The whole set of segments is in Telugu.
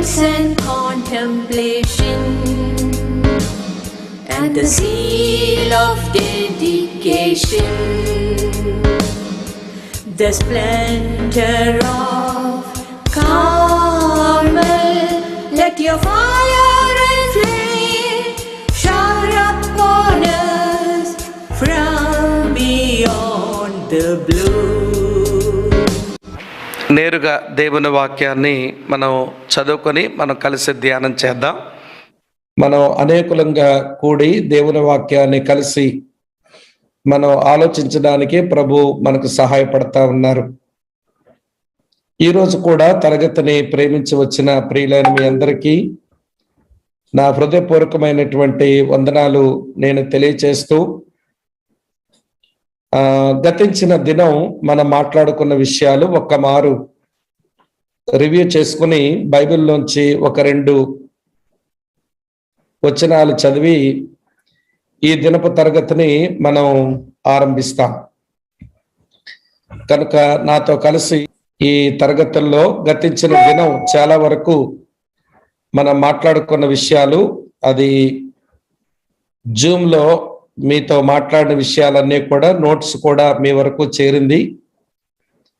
silence and contemplation, and the seal of dedication, the splendor of Carmel. Let your fire and flame shower upon us from beyond the blue. నేరుగా దేవుని వాక్యాన్ని మనం చదువుకొని మనం కలిసి ధ్యానం చేద్దాం. మనం అనేకులంగా కూడి దేవుని వాక్యాన్ని కలిసి మనం ఆలోచించడానికి ప్రభు మనకు సహాయపడతా ఉన్నారు. ఈరోజు కూడా తరగతిని ప్రేమించి వచ్చిన ప్రియులైన మీ అందరికీ నా హృదయపూర్వకమైనటువంటి వందనాలు నేను తెలియచేస్తూ, గతించిన దినం మనం మాట్లాడుకున్న విషయాలు ఒక్క మారు రివ్యూ చేసుకుని బైబిల్లోంచి ఒక 2 వచనాలు చదివి ఈ దినపు తరగతిని మనం ఆరంభిస్తాం. కనుక నాతో కలిసి ఈ తరగతుల్లో గతించిన దినం చాలా వరకు మనం మాట్లాడుకున్న విషయాలు, అది జూమ్లో మీతో మాట్లాడిన విషయాలన్నీ కూడా నోట్స్ కూడా మీ వరకు చేరింది.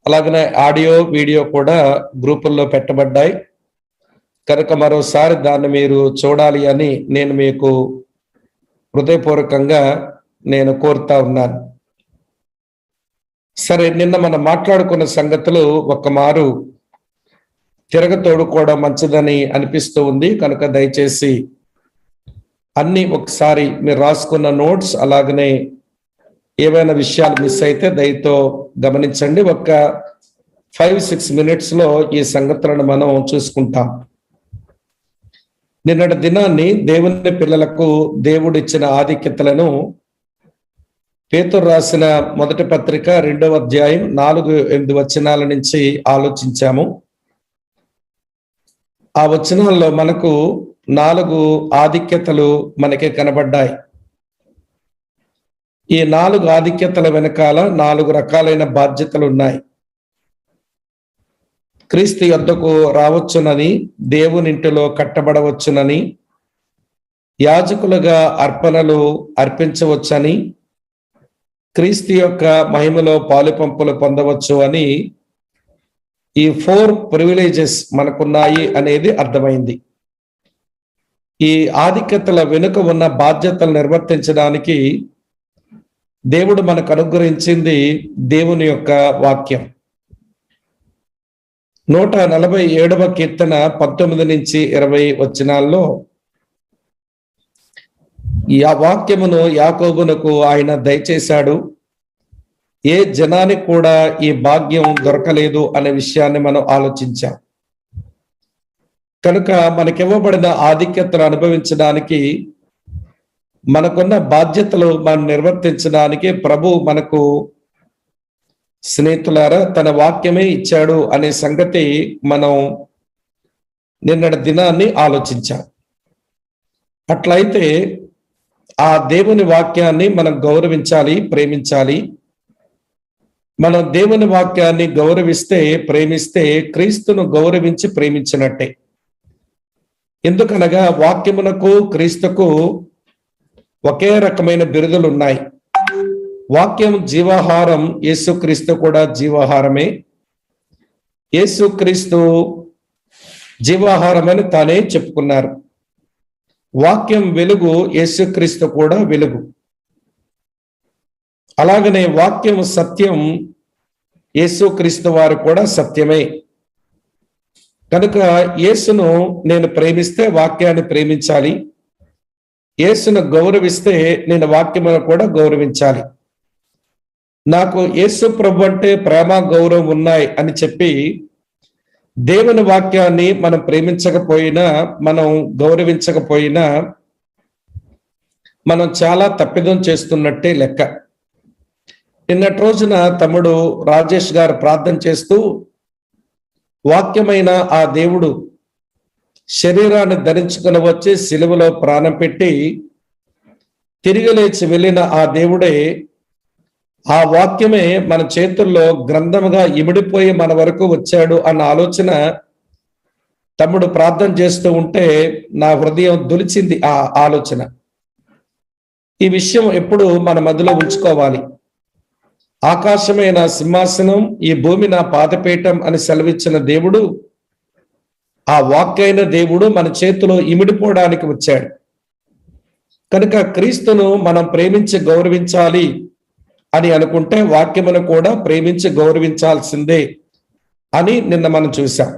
అలాగనే ఆడియో వీడియో కూడా గ్రూపుల్లో పెట్టబడ్డాయి. కనుక మరోసారి దాన్ని మీరు చూడాలి అని నేను మీకు హృదయపూర్వకంగా నేను కోరుతా ఉన్నాను. సరే, నిన్న మనం మాట్లాడుకున్న సంగతులు ఒక మారు తిరగతోడుకోవడం మంచిదని అనిపిస్తూ ఉంది. కనుక దయచేసి అన్ని ఒకసారి మీరు రాసుకున్న నోట్స్, అలాగనే ఏవైనా విషయాలు మిస్ అయితే దయతో గమనించండి. ఒక 5-6 మినిట్స్లో ఈ సంగతులను మనం చూసుకుంటాం. నిన్నటి దినాన్ని దేవుని పిల్లలకు దేవుడిచ్చిన ఆధిక్యతలను పేతురు రాసిన మొదటి పత్రిక 2వ అధ్యాయం 4-8 వచనాల నుంచి ఆలోచించాము. ఆ వచనాల్లో మనకు 4 ఆధిక్యతలు మనకి కనబడ్డాయి. ఈ 4 ఆధిక్యతల వెనకాల 4 రకాలైన బాధ్యతలు ఉన్నాయి. క్రీస్తు యొద్దకు రావచ్చునని, దేవునింటిలో కట్టబడవచ్చునని, యాజకులుగా అర్పణలు అర్పించవచ్చని, క్రీస్తు యొక్క మహిమలో పాలుపంపులు పొందవచ్చు అని ఈ 4 ప్రివిలేజెస్ మనకున్నాయి అనేది అర్థమైంది. ఈ ఆధిక్యతల వెనుక ఉన్న బాధ్యతలు నిర్వర్తించడానికి దేవుడు మనకు అనుగ్రహించింది దేవుని యొక్క వాక్యం. 147వ కీర్తన 19-20 వచనాల్లో ఈ వాక్యమును యాకోబునకు ఆయన దయచేశాడు, ఏ జనానికి కూడా ఈ భాగ్యం దొరకలేదు అనే విషయాన్ని మనం ఆలోచించాం. కనుక మనకివ్వబడిన ఆధిక్యతను అనుభవించడానికి, మనకున్న బాధ్యతలు మనం నిర్వర్తించడానికి ప్రభు మనకు స్నేహితులారా తన వాక్యమే ఇచ్చాడు అనే సంగతి మనం నిన్నటి దినాన్ని ఆలోచించాం. అట్లయితే ఆ దేవుని వాక్యాన్ని మనం గౌరవించాలి, ప్రేమించాలి. మనం దేవుని వాక్యాన్ని గౌరవిస్తే, ప్రేమిస్తే క్రీస్తును గౌరవించి ప్రేమించినట్టే. ఎందుకనగా వాక్యమునకు క్రీస్తుకు ఒకే రకమైన బిరుదులు ఉన్నాయి. వాక్యం జీవాహారం, యేసుక్రీస్తు కూడా జీవాహారమే. యేసుక్రీస్తు జీవాహారమని తానే చెప్పుకున్నారు. వాక్యం వెలుగు, యేసుక్రీస్తు కూడా వెలుగు. అలాగనే వాక్యం సత్యం, యేసుక్రీస్తు వారు కూడా సత్యమే. కనుక యేసును నేను ప్రేమిస్తే వాక్యాన్ని ప్రేమించాలి, యేసును గౌరవిస్తే నేను వాక్యమును కూడా గౌరవించాలి. నాకు యేసు ప్రభు అంటే ప్రేమ గౌరవం ఉన్నాయి అని చెప్పి దేవుని వాక్యాన్ని మనం ప్రేమించకపోయినా, మనం గౌరవించకపోయినా మనం చాలా తప్పిదం చేస్తున్నట్టే లెక్క. నిన్నటి రోజున తమ్ముడు రాజేష్ గారు ప్రార్థన చేస్తూ, వాక్యమైన ఆ దేవుడు శరీరాన్ని ధరించుకుని వచ్చి సిలువలో ప్రాణం పెట్టి తిరిగి లేచి వెళ్ళిన ఆ దేవుడే, ఆ వాక్యమే మన చేతుల్లో గ్రంథముగా ఇమిడిపోయి మన వరకు వచ్చాడు అన్న ఆలోచన తమ్ముడు ప్రార్థన చేస్తూ ఉంటే నా హృదయం దులిచింది ఆ ఆలోచన. ఈ విషయం ఎప్పుడు మన మధ్యలో ఉంచుకోవాలి. ఆకాశమే నా సింహాసనం, ఈ భూమి నా పాదపీఠం అని సెలవిచ్చిన దేవుడు, ఆ వాక్కైన దేవుడు మన చేతిలో ఇమిడిపోవడానికి వచ్చాడు. కనుక క్రీస్తును మనం ప్రేమించి గౌరవించాలి అని అనుకుంటే వాక్యమును కూడా ప్రేమించి గౌరవించాల్సిందే అని నిన్న మనం చూసాం.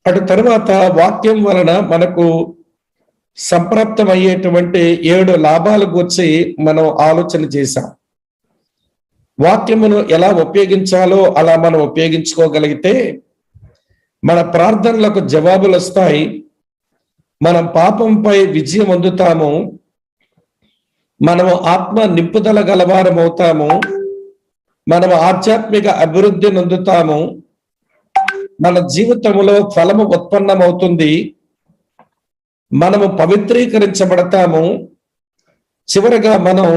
అటు తరువాత వాక్యం వలన మనకు సంప్రాప్తమయ్యేటువంటి 7 లాభాల గురించి మనం ఆలోచన చేశాం. వాక్యమును ఎలా ఉపయోగించాలో అలా మనం ఉపయోగించుకోగలిగితే మన ప్రార్థనలకు జవాబులు వస్తాయి. మనం పాపంపై విజయం అందుతాము. మనము ఆత్మ నింపుదల గలవారం అవుతాము. మనము ఆధ్యాత్మిక అభివృద్ధి నొందుతాము. మన జీవితంలో ఫలము ఉత్పన్నమవుతుంది. మనము పవిత్రీకరించబడతాము. చివరగా మనం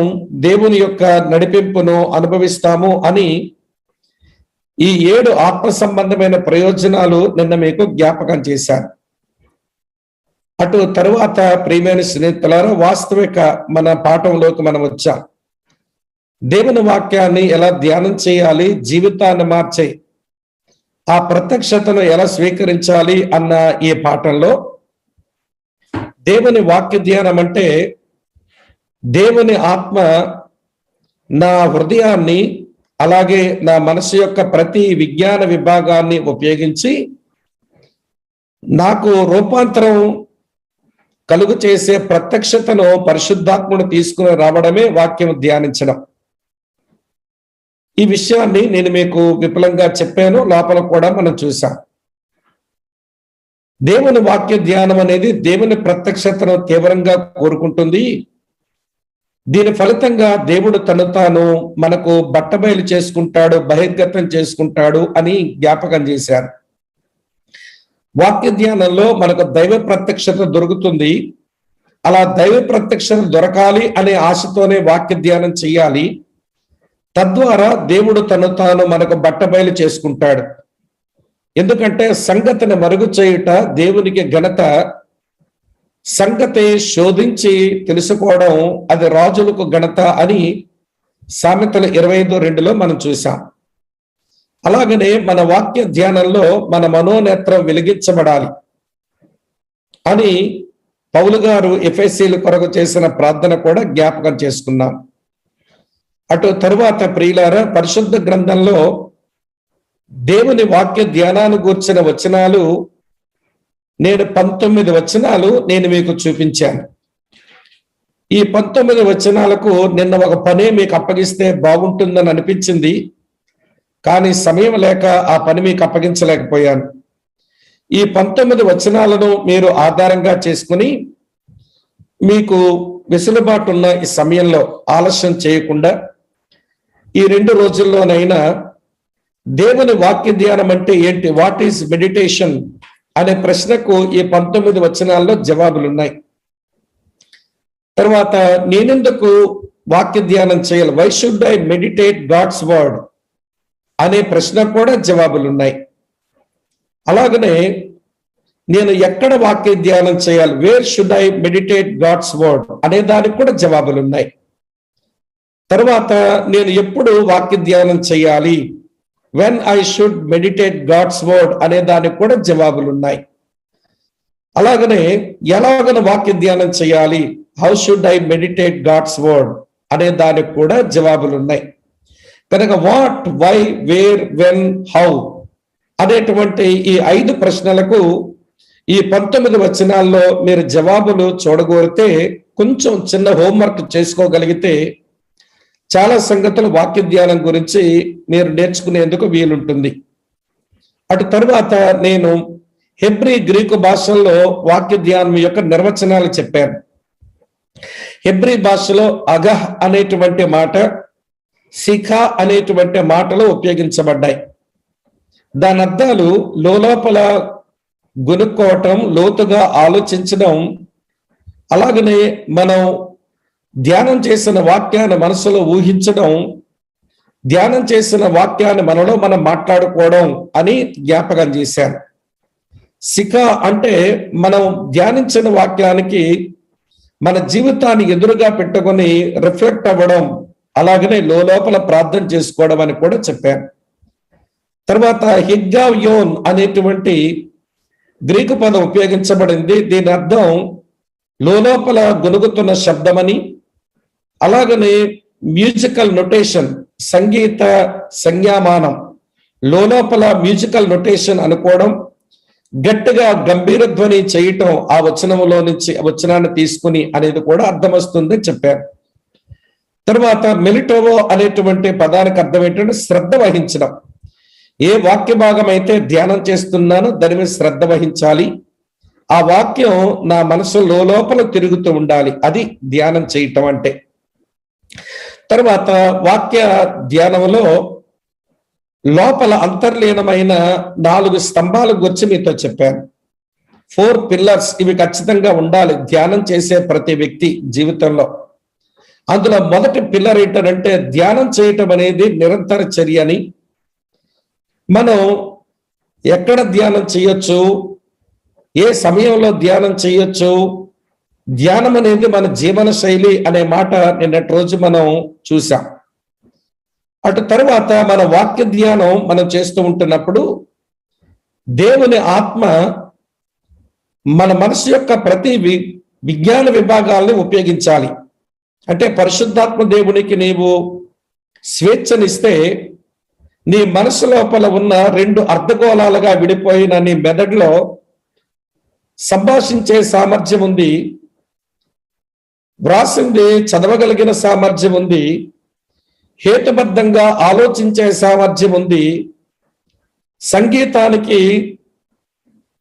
దేవుని యొక్క నడిపింపును అనుభవిస్తాము అని ఈ 7 ఆత్మ సంబంధమైన ప్రయోజనాలు నిన్న మీకు జ్ఞాపకం చేశాను. అటు తరువాత ప్రియమైన స్నేహితులారా, వాస్తవిక మన పాఠంలోకి మనం వచ్చాం. దేవుని వాక్యాన్ని ఎలా ధ్యానం చేయాలి, జీవితాన్ని మార్చే ఆ ప్రత్యక్షతను ఎలా స్వీకరించాలి అన్న ఈ పాఠంలో దేవుని వాక్య ధ్యానం అంటే దేవుని ఆత్మ నా హృదయాన్ని అలాగే నా మనసు యొక్క ప్రతి విజ్ఞాన విభాగాన్ని ఉపయోగించి నాకు రూపాంతరం కలుగు చేసే ప్రత్యక్షతను పరిశుద్ధాత్మను తీసుకుని రావడమే వాక్యం ధ్యానించడం. ఈ విషయాన్ని నేను మీకు విపులంగా చెప్పాను, లోపల కూడా మనం చూసాం. దేవుని వాక్య ధ్యానం అనేది దేవుని ప్రత్యక్షతను తీవ్రంగా కోరుకుంటుంది. దీని ఫలితంగా దేవుడు తను తాను మనకు బట్టబయలు చేసుకుంటాడు, బహిర్గతం చేసుకుంటాడు అని జ్ఞాపకం చేశారు. వాక్య ధ్యానంలో మనకు దైవ ప్రత్యక్షత దొరుకుతుంది. అలా దైవ ప్రత్యక్షత దొరకాలి అనే ఆశతోనే వాక్య ధ్యానం చేయాలి. తద్వారా దేవుడు తను తాను మనకు బట్టబయలు చేసుకుంటాడు. ఎందుకంటే సంగతిని మరుగు చేయుట దేవునికి ఘనత. సంగతి శోధించి తెలుసుకోవడం అది రాజులకు ఘనత అని సామెతలు 25:2 మనం చూసాం. అలాగనే మన వాక్య ధ్యానంలో మన మనోనేత్రం వెలిగించబడాలి అని పౌలు గారు ఎఫెసీయుల కొరకు చేసిన ప్రార్థన కూడా జ్ఞాపకం చేసుకున్నాం. అటు తరువాత ప్రియులారా, పరిశుద్ధ గ్రంథంలో దేవుని వాక్య ధ్యానాన్ని గూర్చిన వచనాలు నేను 19 వచనాలు నేను మీకు చూపించాను. ఈ 19 వచనాలకు నిన్న ఒక పనే మీకు అప్పగిస్తే బాగుంటుందని అనిపించింది, కానీ సమయం లేక ఆ పని మీకు అప్పగించలేకపోయాను. ఈ 19 వచనాలను మీరు ఆధారంగా చేసుకుని మీకు వెసులుబాటు ఉన్న ఈ సమయంలో ఆలస్యం చేయకుండా ఈ 2 రోజుల్లోనైనా దేవుని వాక్య ధ్యానం అంటే ఏంటి, వాట్ ఈస్ మెడిటేషన్ అనే ప్రశ్నకు ఈ 19 వచనాల్లో జవాబులున్నాయి. తర్వాత నేనెందుకు వాక్య ధ్యానం చేయాలి, why should I meditate God's word అనే ప్రశ్న కూడా జవాబులున్నాయి. అలాగనే నేను ఎక్కడ వాక్య ధ్యానం చేయాలి, where should I meditate God's word అనే దానికి కూడా జవాబులున్నాయి. తర్వాత నేను ఎప్పుడు వాక్య ధ్యానం చేయాలి, when I should meditate God's word అనే దానికి కూడా జవాబులున్నాయి. అలాగనే ఎలాగన వాక్య ధ్యానం చేయాలి, how should I meditate God's word అనే దానికి కూడా జవాబులున్నాయి. కనుక what, why, where, when, how అనేటువంటి ఈ 5 ప్రశ్నలకు ఈ 19 వచనాల్లో మీరు జవాబులు చూడగోరితే, కొంచెం చిన్న హోంవర్క్ చేసుకోగలిగితే చాలా సంగతులు వాక్య ధ్యానం గురించి మీరు నేర్చుకునేందుకు వీలుంటుంది. అటు తరువాత నేను హెబ్రీ గ్రీకు భాషల్లో వాక్య ధ్యానం యొక్క నిర్వచనాలు చెప్పాను. హెబ్రీ భాషలో అగహ్ అనేటువంటి మాట, శిఖా అనేటువంటి మాటలు ఉపయోగించబడ్డాయి. దాని అర్థాలు లోపల గునుక్కోవటం, లోతుగా ఆలోచించడం, అలాగనే మనం ధ్యానం చేసిన వాక్యాన్ని మనసులో ఊహించడం, ధ్యానం చేసిన వాక్యాన్ని మనలో మనం మాట్లాడుకోవడం అని జ్ఞాపకం చేశాను. శిఖ అంటే మనం ధ్యానించిన వాక్యానికి మన జీవితాన్ని ఎదురుగా పెట్టుకొని రిఫ్లెక్ట్ అవ్వడం, అలాగనే లోపల ప్రార్థన చేసుకోవడం అని కూడా చెప్పాను. తర్వాత హిగ్గావ్యోన్ అనేటువంటి గ్రీకు పదం ఉపయోగించబడింది. దీని అర్థం లోపల గొనుగుతున్న శబ్దమని, అలాగనే మ్యూజికల్ నొటేషన్, సంగీత సంజ్ఞామానం, లోపల మ్యూజికల్ నొటేషన్ అనుకోవడం, గట్టిగా గంభీర ధ్వని చేయటం ఆ వచనంలో నుంచి వచనాన్ని తీసుకుని అనేది కూడా అర్థం వస్తుందని చెప్పారు. తర్వాత మెలిటోవో అనేటువంటి పదానికి అర్థం ఏంటంటే శ్రద్ధ వహించడం. ఏ వాక్య భాగం అయితే ధ్యానం చేస్తున్నానో దాని మీద శ్రద్ధ వహించాలి. ఆ వాక్యం నా మనసు లోపల తిరుగుతూ ఉండాలి. అది ధ్యానం చేయటం అంటే. తర్వాత వాక్య ధ్యానంలో లోపల అంతర్లీనమైన 4 స్తంభాల గురించి మీతో చెప్పాను. 4 పిల్లర్స్, ఇవి ఖచ్చితంగా ఉండాలి ధ్యానం చేసే ప్రతి వ్యక్తి జీవితంలో. అందులో మొదటి పిల్లర్ ఏంటంటే ధ్యానం చేయటం అనేది నిరంతర చర్య అని. మనం ఎక్కడ ధ్యానం చేయొచ్చు, ఏ సమయంలో ధ్యానం చేయొచ్చు, ధ్యానం అనేది మన జీవన శైలి అనే మాట నిన్నటి రోజు మనం చూసాం. అటు తర్వాత మన వాక్య ధ్యానం మనం చేస్తూ ఉంటున్నప్పుడు దేవుని ఆత్మ మన మనసు యొక్క ప్రతి విజ్ఞాన విభాగాల్ని ఉపయోగించాలి. అంటే పరిశుద్ధాత్మ దేవునికి నీవు స్వేచ్ఛనిస్తే నీ మనసు లోపల ఉన్న 2 అర్ధగోళాలుగా విడిపోయిన నీ మెదడులో సంభాషించే సామర్థ్యం ఉంది, వ్రాసింది చదవగలిగిన సామర్థ్యం ఉంది, హేతుబద్ధంగా ఆలోచించే సామర్థ్యం ఉంది, సంగీతానికి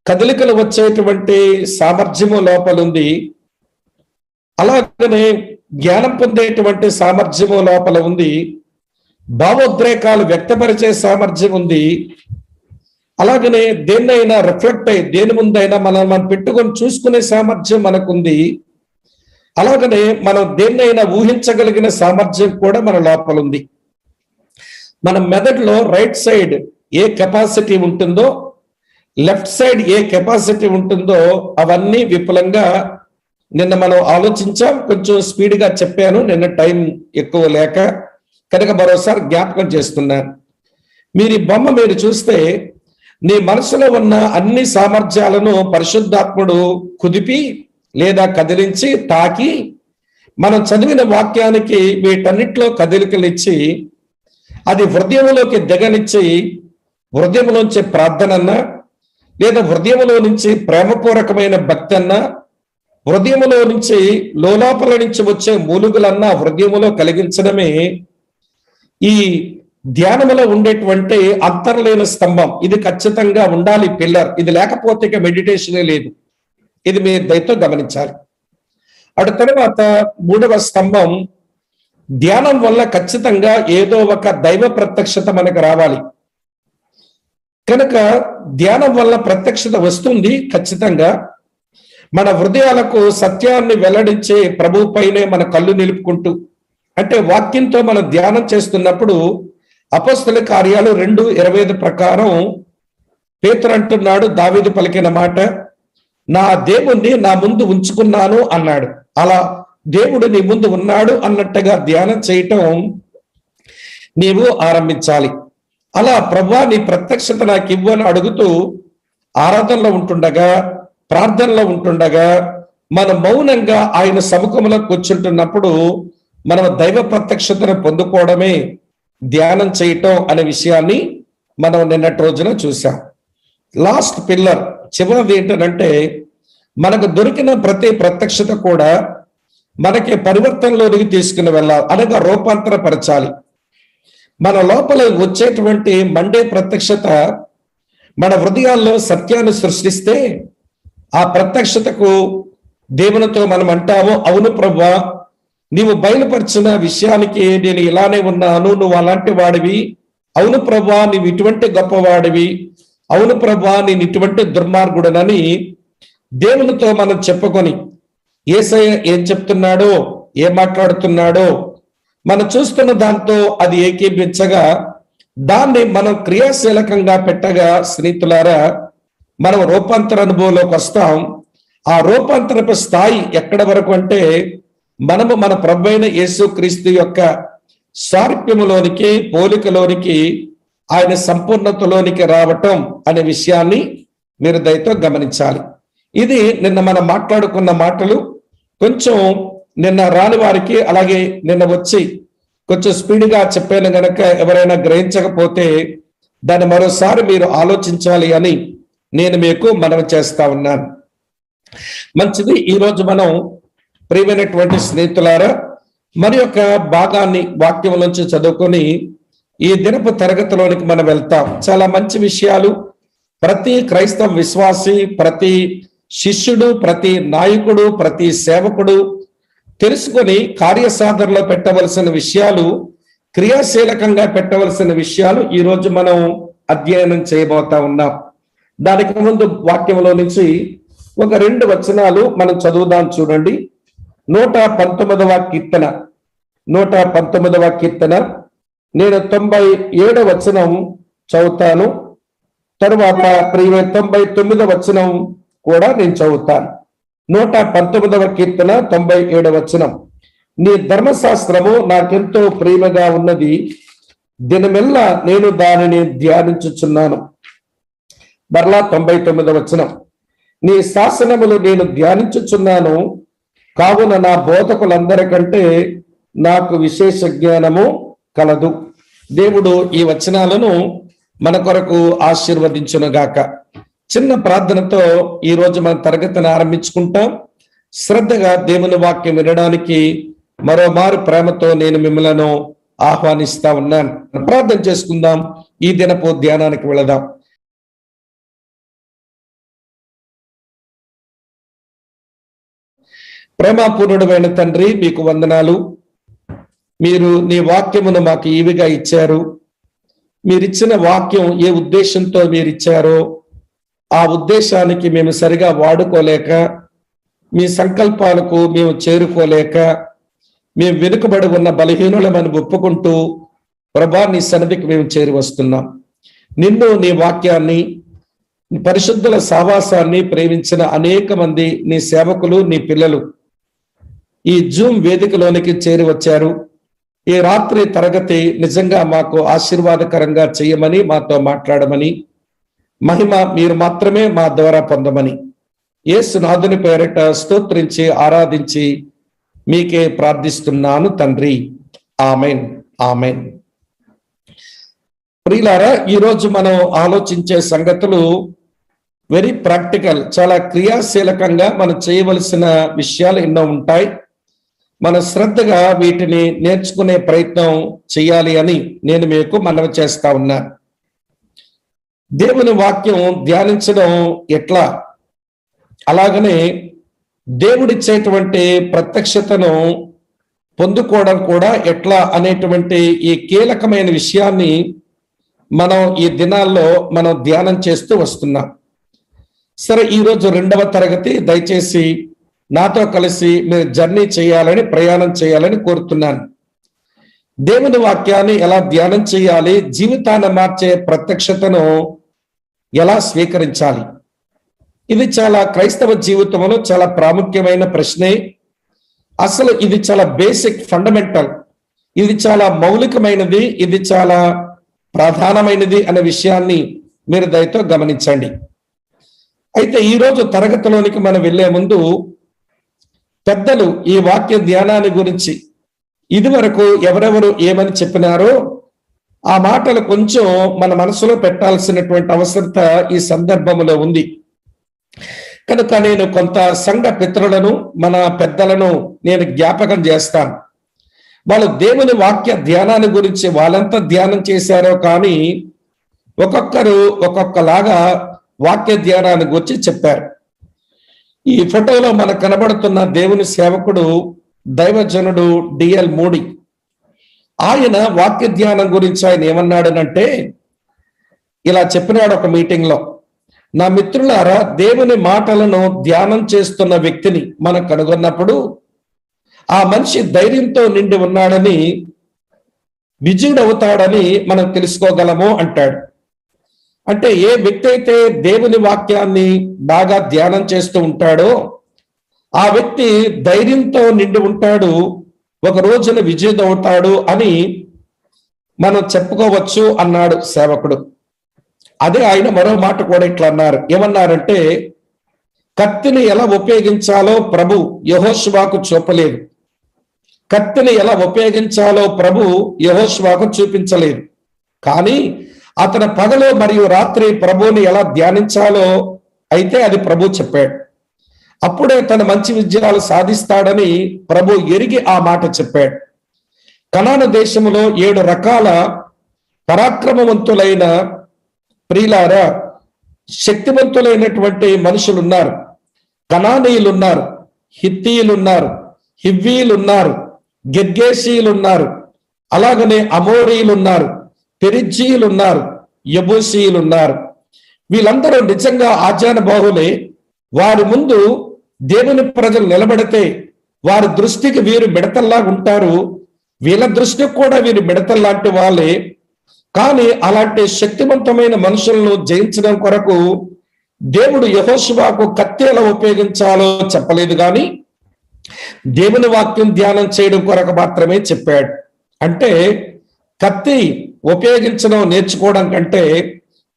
కదలికలు వచ్చేటువంటి సామర్థ్యము లోపలుంది, అలాగనే జ్ఞానం పొందేటువంటి సామర్థ్యము లోపల ఉంది, భావోద్రేకాలు వ్యక్తపరిచే సామర్థ్యం ఉంది, అలాగనే దేన్నైనా రిఫ్లెక్ట్ అయ్యి దేని ముందైనా మనం పెట్టుకొని చూసుకునే సామర్థ్యం మనకుంది, అలాగనే మనం దేన్నైనా ఊహించగలిగిన సామర్థ్యం కూడా మన లోపల ఉంది. మన మెదడులో రైట్ సైడ్ ఏ కెపాసిటీ ఉంటుందో, లెఫ్ట్ సైడ్ ఏ కెపాసిటీ ఉంటుందో అవన్నీ విపులంగా నిన్న మనం ఆలోచించాం. కొంచెం స్పీడ్గా చెప్పాను నిన్న, టైం ఎక్కువ లేక కనుక మరోసారి జ్ఞాపకం చేస్తున్నాను. మీరు ఈ బొమ్మ మీరు చూస్తే నీ మనసులో ఉన్న అన్ని సామర్థ్యాలను పరిశుద్ధాత్ముడు కుదిపి లేదా కదిలించి తాకి మనం చదివిన వాక్యానికి వీటన్నిటిలో కదలికలిచ్చి అది హృదయంలోకి దిగనిచ్చి హృదయంలోంచి ప్రార్థనన్నా లేదా హృదయంలో నుంచి ప్రేమపూర్వకమైన భక్తి అన్నా హృదయంలో నుంచి లోపల నుంచి వచ్చే మూలుగులన్నా హృదయంలో కలిగించడమే ఈ ధ్యానములో ఉండేటువంటి అంతర్లీన స్తంభం. ఇది ఖచ్చితంగా ఉండాలి పిల్లర్. ఇది లేకపోతే ఇక మెడిటేషనే లేదు. ఇది మీ దయతో గమనించాలి. అటు తర్వాత 3వ స్తంభం, ధ్యానం వల్ల ఖచ్చితంగా ఏదో ఒక దైవ ప్రత్యక్షత మనకు రావాలి. కనుక ధ్యానం వల్ల ప్రత్యక్షత వస్తుంది ఖచ్చితంగా. మన హృదయాలకు సత్యాన్ని వెల్లడించే ప్రభు పైనే మన కళ్ళు నిలుపుకుంటూ, అంటే వాక్యంతో మనం ధ్యానం చేస్తున్నప్పుడు అపొస్తలుల కార్యాలు 2:25 ప్రకారం పేతురు అంటున్నాడు, దావీదు పలికిన మాట, నా దేవుణ్ణి నా ముందు ఉంచుకున్నాను అన్నాడు. అలా దేవుడు నీ ముందు ఉన్నాడు అన్నట్టుగా ధ్యానం చేయటం నీవు ఆరంభించాలి. అలా ప్రభువా నీ ప్రత్యక్షత నాకు ఇవ్వని అడుగుతూ ఆరాధనలో ఉంటుండగా, ప్రార్థనలో ఉంటుండగా, మనం మౌనంగా ఆయన సముఖంలో కూర్చుంటున్నప్పుడు మనం దైవ ప్రత్యక్షతను పొందుకోవడమే ధ్యానం చేయటం అనే విషయాన్ని మనం నిన్నటి రోజున చూసాం. లాస్ట్ పిల్లర్, చివరిది ఏంటంటే మనకు దొరికిన ప్రతి ప్రత్యక్షత కూడా మనకి పరివర్తనలోనికి తీసుకుని వెళ్ళాలి, అనగా రూపాంతరపరచాలి. మన లోపల వచ్చేటువంటి మండే ప్రత్యక్షత మన హృదయాల్లో సత్యాన్ని సృష్టిస్తే ఆ ప్రత్యక్షతకు దేవునితో మనం అంటాము, అవును ప్రభువా నీవు బయలుపరిచిన విషయానికి నేను ఇలానే ఉన్నాను, నువ్వు అలాంటి వాడివి, అవును ప్రభువా నీవు ఇటువంటి గొప్పవాడివి, అవును ప్రభువా నేను ఇటువంటి దుర్మార్గుడనని దేవునితో మనం చెప్పుకొని యేసయ్య ఏం చెప్తున్నాడో ఏం మాట్లాడుతున్నాడో మనం చూస్తున్న దాంతో అది ఏకీభించగా దాన్ని మనం క్రియాశీలకంగా పెట్టగా, స్నేహితులారా మనం రూపాంతర అనుభవంలోకి వస్తాం. ఆ రూపాంతరపు స్థాయి ఎక్కడ వరకు అంటే మనము మన ప్రభువైన యేసుక్రీస్తు యొక్క సారూప్యములోనికి, పోలికలోనికి, ఆయన సంపూర్ణతలోనికి రావటం అనే విషయాన్ని మీరు దయతో గమనించాలి. ఇది నిన్న మనం మాట్లాడుకున్న మాటలు. కొంచెం నిన్న రాని వారికి, అలాగే నిన్న వచ్చి కొంచెం స్పీడ్గా చెప్పాను గనక ఎవరైనా గ్రహించకపోతే దాన్ని మరోసారి మీరు ఆలోచించాలి అని నేను మీకు మనవి చేస్తా ఉన్నాను. మంచిది. ఈరోజు మనం ప్రియమైనటువంటి స్నేహితులారా మరి యొక్క భాగాన్ని వాక్యం నుంచి చదువుకొని ఈ దినపు తరగతిలోనికి మనం వెళ్తాం. చాలా మంచి విషయాలు ప్రతి క్రైస్తవ విశ్వాసి, ప్రతి శిష్యుడు, ప్రతి నాయకుడు, ప్రతి సేవకుడు తెలుసుకొని కార్యసాధనలో పెట్టవలసిన విషయాలు, క్రియాశీలకంగా పెట్టవలసిన విషయాలు ఈరోజు మనం అధ్యయనం చేయబోతా ఉన్నాం. దానికి ముందు వాక్యంలో నుంచి ఒక 2 వచనాలు మనం చదువుదాం. చూడండి. 119వ కీర్తన, 119వ కీర్తన నేను 97వ వచనం చదువుతాను. తరువాత 99వ వచనం కూడా నేను చదువుతాను. 119వ కీర్తన 97వ వచనం. నీ ధర్మశాస్త్రము నాకెంతో ప్రియముగా ఉన్నది, దినమెల్లా నేను దానిని ధ్యానించుచున్నాను. మరలా 99వ వచనం. నీ శాసనములు నేను ధ్యానించుచున్నాను, కావున నా బోధకులందరికంటే నాకు విశేష జ్ఞానము కలదు. దేవుడు ఈ వచనాలను మన కొరకు ఆశీర్వదించునుగాక. చిన్న ప్రార్థనతో ఈరోజు మన తరగతిని ఆరంభించుకుంటాం. శ్రద్ధగా దేవుని వాక్యం వినడానికి మరోమారు ప్రేమతో నేను మిమ్మలను ఆహ్వానిస్తా ఉన్నాను. ప్రార్థన చేసుకుందాం. ఈ దినపు ధ్యానానికి వెళదాం. ప్రేమపూర్ణుడైన తండ్రి, మీకు వందనాలు. మీరు నీ వాక్యమును మాకు ఈవిగా ఇచ్చారు. మీరిచ్చిన వాక్యం ఏ ఉద్దేశంతో మీరు ఇచ్చారో ఆ ఉద్దేశానికి మేము సరిగా వాడుకోలేక, మీ సంకల్పాలకు మేము చేరుకోలేక, మేము వెనుకబడి ఉన్న బలహీనులమని ఒప్పుకుంటూ ప్రభా నీ సన్నిధికి మేము చేరి వస్తున్నాం. నిన్ను, నీ వాక్యాన్ని, పరిశుద్ధుల సహవాసాన్ని ప్రేమించిన అనేక మంది నీ సేవకులు, నీ పిల్లలు ఈ జూమ్ వేదికలోనికి చేరి వచ్చారు. ఈ రాత్రి తరగతి నిజంగా మాకు ఆశీర్వాదకరంగా చేయమని, మాతో మాట్లాడమని, మహిమ మీరు మాత్రమే మా ద్వారా పొందమని యేసు నాథుని పేరిట స్తోత్రించి ఆరాధించి మీకే ప్రార్థిస్తున్నాను తండ్రి. Amen, amen. ప్రియులారా, ఈరోజు మనం ఆలోచించే సంగతులు వెరీ ప్రాక్టికల్, చాలా క్రియాశీలకంగా మనం చేయవలసిన విషయాలు ఎన్నో ఉంటాయి. మన శ్రద్ధగా వీటిని నేర్చుకునే ప్రయత్నం చేయాలి అని నేను మీకు మనవి చేస్తా ఉన్నాను. దేవుని వాక్యం ధ్యానించడం ఎట్లా, అలాగనే దేవుడిచ్చేటువంటి ప్రత్యక్షతను పొందుకోవడం కూడా ఎట్లా అనేటువంటి ఈ కీలకమైన విషయాన్ని మనం ఈ దినాల్లో మనం ధ్యానం చేస్తూ వస్తున్నాం. సరే, ఈరోజు 2వ తరగతి. దయచేసి నాతో కలిసి మీరు జర్నీ చేయాలని, ప్రయాణం చేయాలని కోరుతున్నాను. దేవుని వాక్యాన్ని ఎలా ధ్యానం చేయాలి, జీవితాన్ని మార్చే ప్రత్యక్షతను ఎలా స్వీకరించాలి, ఇది చాలా క్రైస్తవ జీవితంలో చాలా ప్రాముఖ్యమైన ప్రశ్నే. అసలు ఇది చాలా బేసిక్, ఫండమెంటల్, ఇది చాలా మౌలికమైనది, ఇది చాలా ప్రధానమైనది అనే విషయాన్ని మీరు దయతో గమనించండి. అయితే ఈరోజు తరగతిలోనికి మనం వెళ్లే ముందు పెద్దలు ఈ వాక్య ధ్యానాన్ని గురించి ఇదివరకు ఎవరెవరు ఏమని చెప్పినారో ఆ మాటలు కొంచెం మన మనసులో పెట్టాల్సినటువంటి అవసరత ఈ సందర్భంలో ఉంది. కనుక నేను కొంత సంఘ పితరులను, మన పెద్దలను నేను జ్ఞాపకం చేస్తాను. వాళ్ళు దేవుని వాక్య ధ్యానాన్ని గురించి వాళ్ళంతా ధ్యానం చేశారో కానీ ఒక్కొక్కరు ఒక్కొక్కలాగా వాక్య ధ్యానాన్ని గురించి చెప్పారు. ఈ ఫోటోలో మనకు కనబడుతున్న దేవుని సేవకుడు దైవజనుడు డిఎల్ మూడి. ఆయన వాక్య ధ్యానం గురించి ఆయన ఏమన్నాడనంటే ఇలా చెప్పినాడు ఒక మీటింగ్ లో. నా మిత్రులారా, దేవుని మాటలను ధ్యానం చేస్తున్న వ్యక్తిని మనం కనుగొన్నప్పుడు ఆ మనిషి ధైర్యంతో నిండి ఉన్నాడని, విజయుడవుతాడని మనం తెలుసుకోగలము అంటాడు. అంటే ఏ వ్యక్తి అయితే దేవుని వాక్యాన్ని బాగా ధ్యానం చేస్తూ ఉంటాడో ఆ వ్యక్తి ధైర్యంతో నిండి ఉంటాడు, ఒక రోజున విజేత అవుతాడు అని మనం చెప్పుకోవచ్చు అన్నాడు సేవకుడు. అదే ఆయన మరో మాట కూడా ఇట్లా అన్నారు. ఏమన్నారంటే, కత్తిని ఎలా ఉపయోగించాలో ప్రభు యెహోషువకు చూపలేదు, కత్తిని ఎలా ఉపయోగించాలో ప్రభు యెహోషువకు చూపించలేదు, కానీ అతని పగలు మరియు రాత్రి ప్రభువుని ఎలా ధ్యానించాలో అయితే అది ప్రభు చెప్పాడు. అప్పుడే తన మంచి విజయాలు సాధిస్తాడని ప్రభు ఎరిగి ఆ మాట చెప్పాడు. కనాను దేశంలో 7 రకాల పరాక్రమవంతులైన ప్రియులారా శక్తివంతులైనటువంటి మనుషులున్నారు. కనానీయులున్నారు, హిత్తీయులున్నారు, హివ్వీలున్నారు, గిర్గేషీయులున్నారు, అలాగనే అమోరీయులున్నారు, పెరిజ్జీయులున్నారు, యెబూసీయులున్నారు. వీళ్ళందరూ నిజంగా ఆజానుబాహులే. వారి ముందు దేవుని ప్రజలు నిలబడితే వారి దృష్టికి వీరు మిడతల్లా ఉంటారు, వీళ్ళ దృష్టికి కూడా వీరు మిడతల్లాంటి వాళ్ళే. కానీ అలాంటి శక్తివంతమైన మనుషులను జయించడం కొరకు దేవుడు యెహోషువకు కత్తి ఎలా ఉపయోగించాలో చెప్పలేదు, కానీ దేవుని వాక్యం ధ్యానం చేయడం కొరకు మాత్రమే చెప్పాడు. అంటే కత్తి ఉపయోగించడం నేర్చుకోవడం కంటే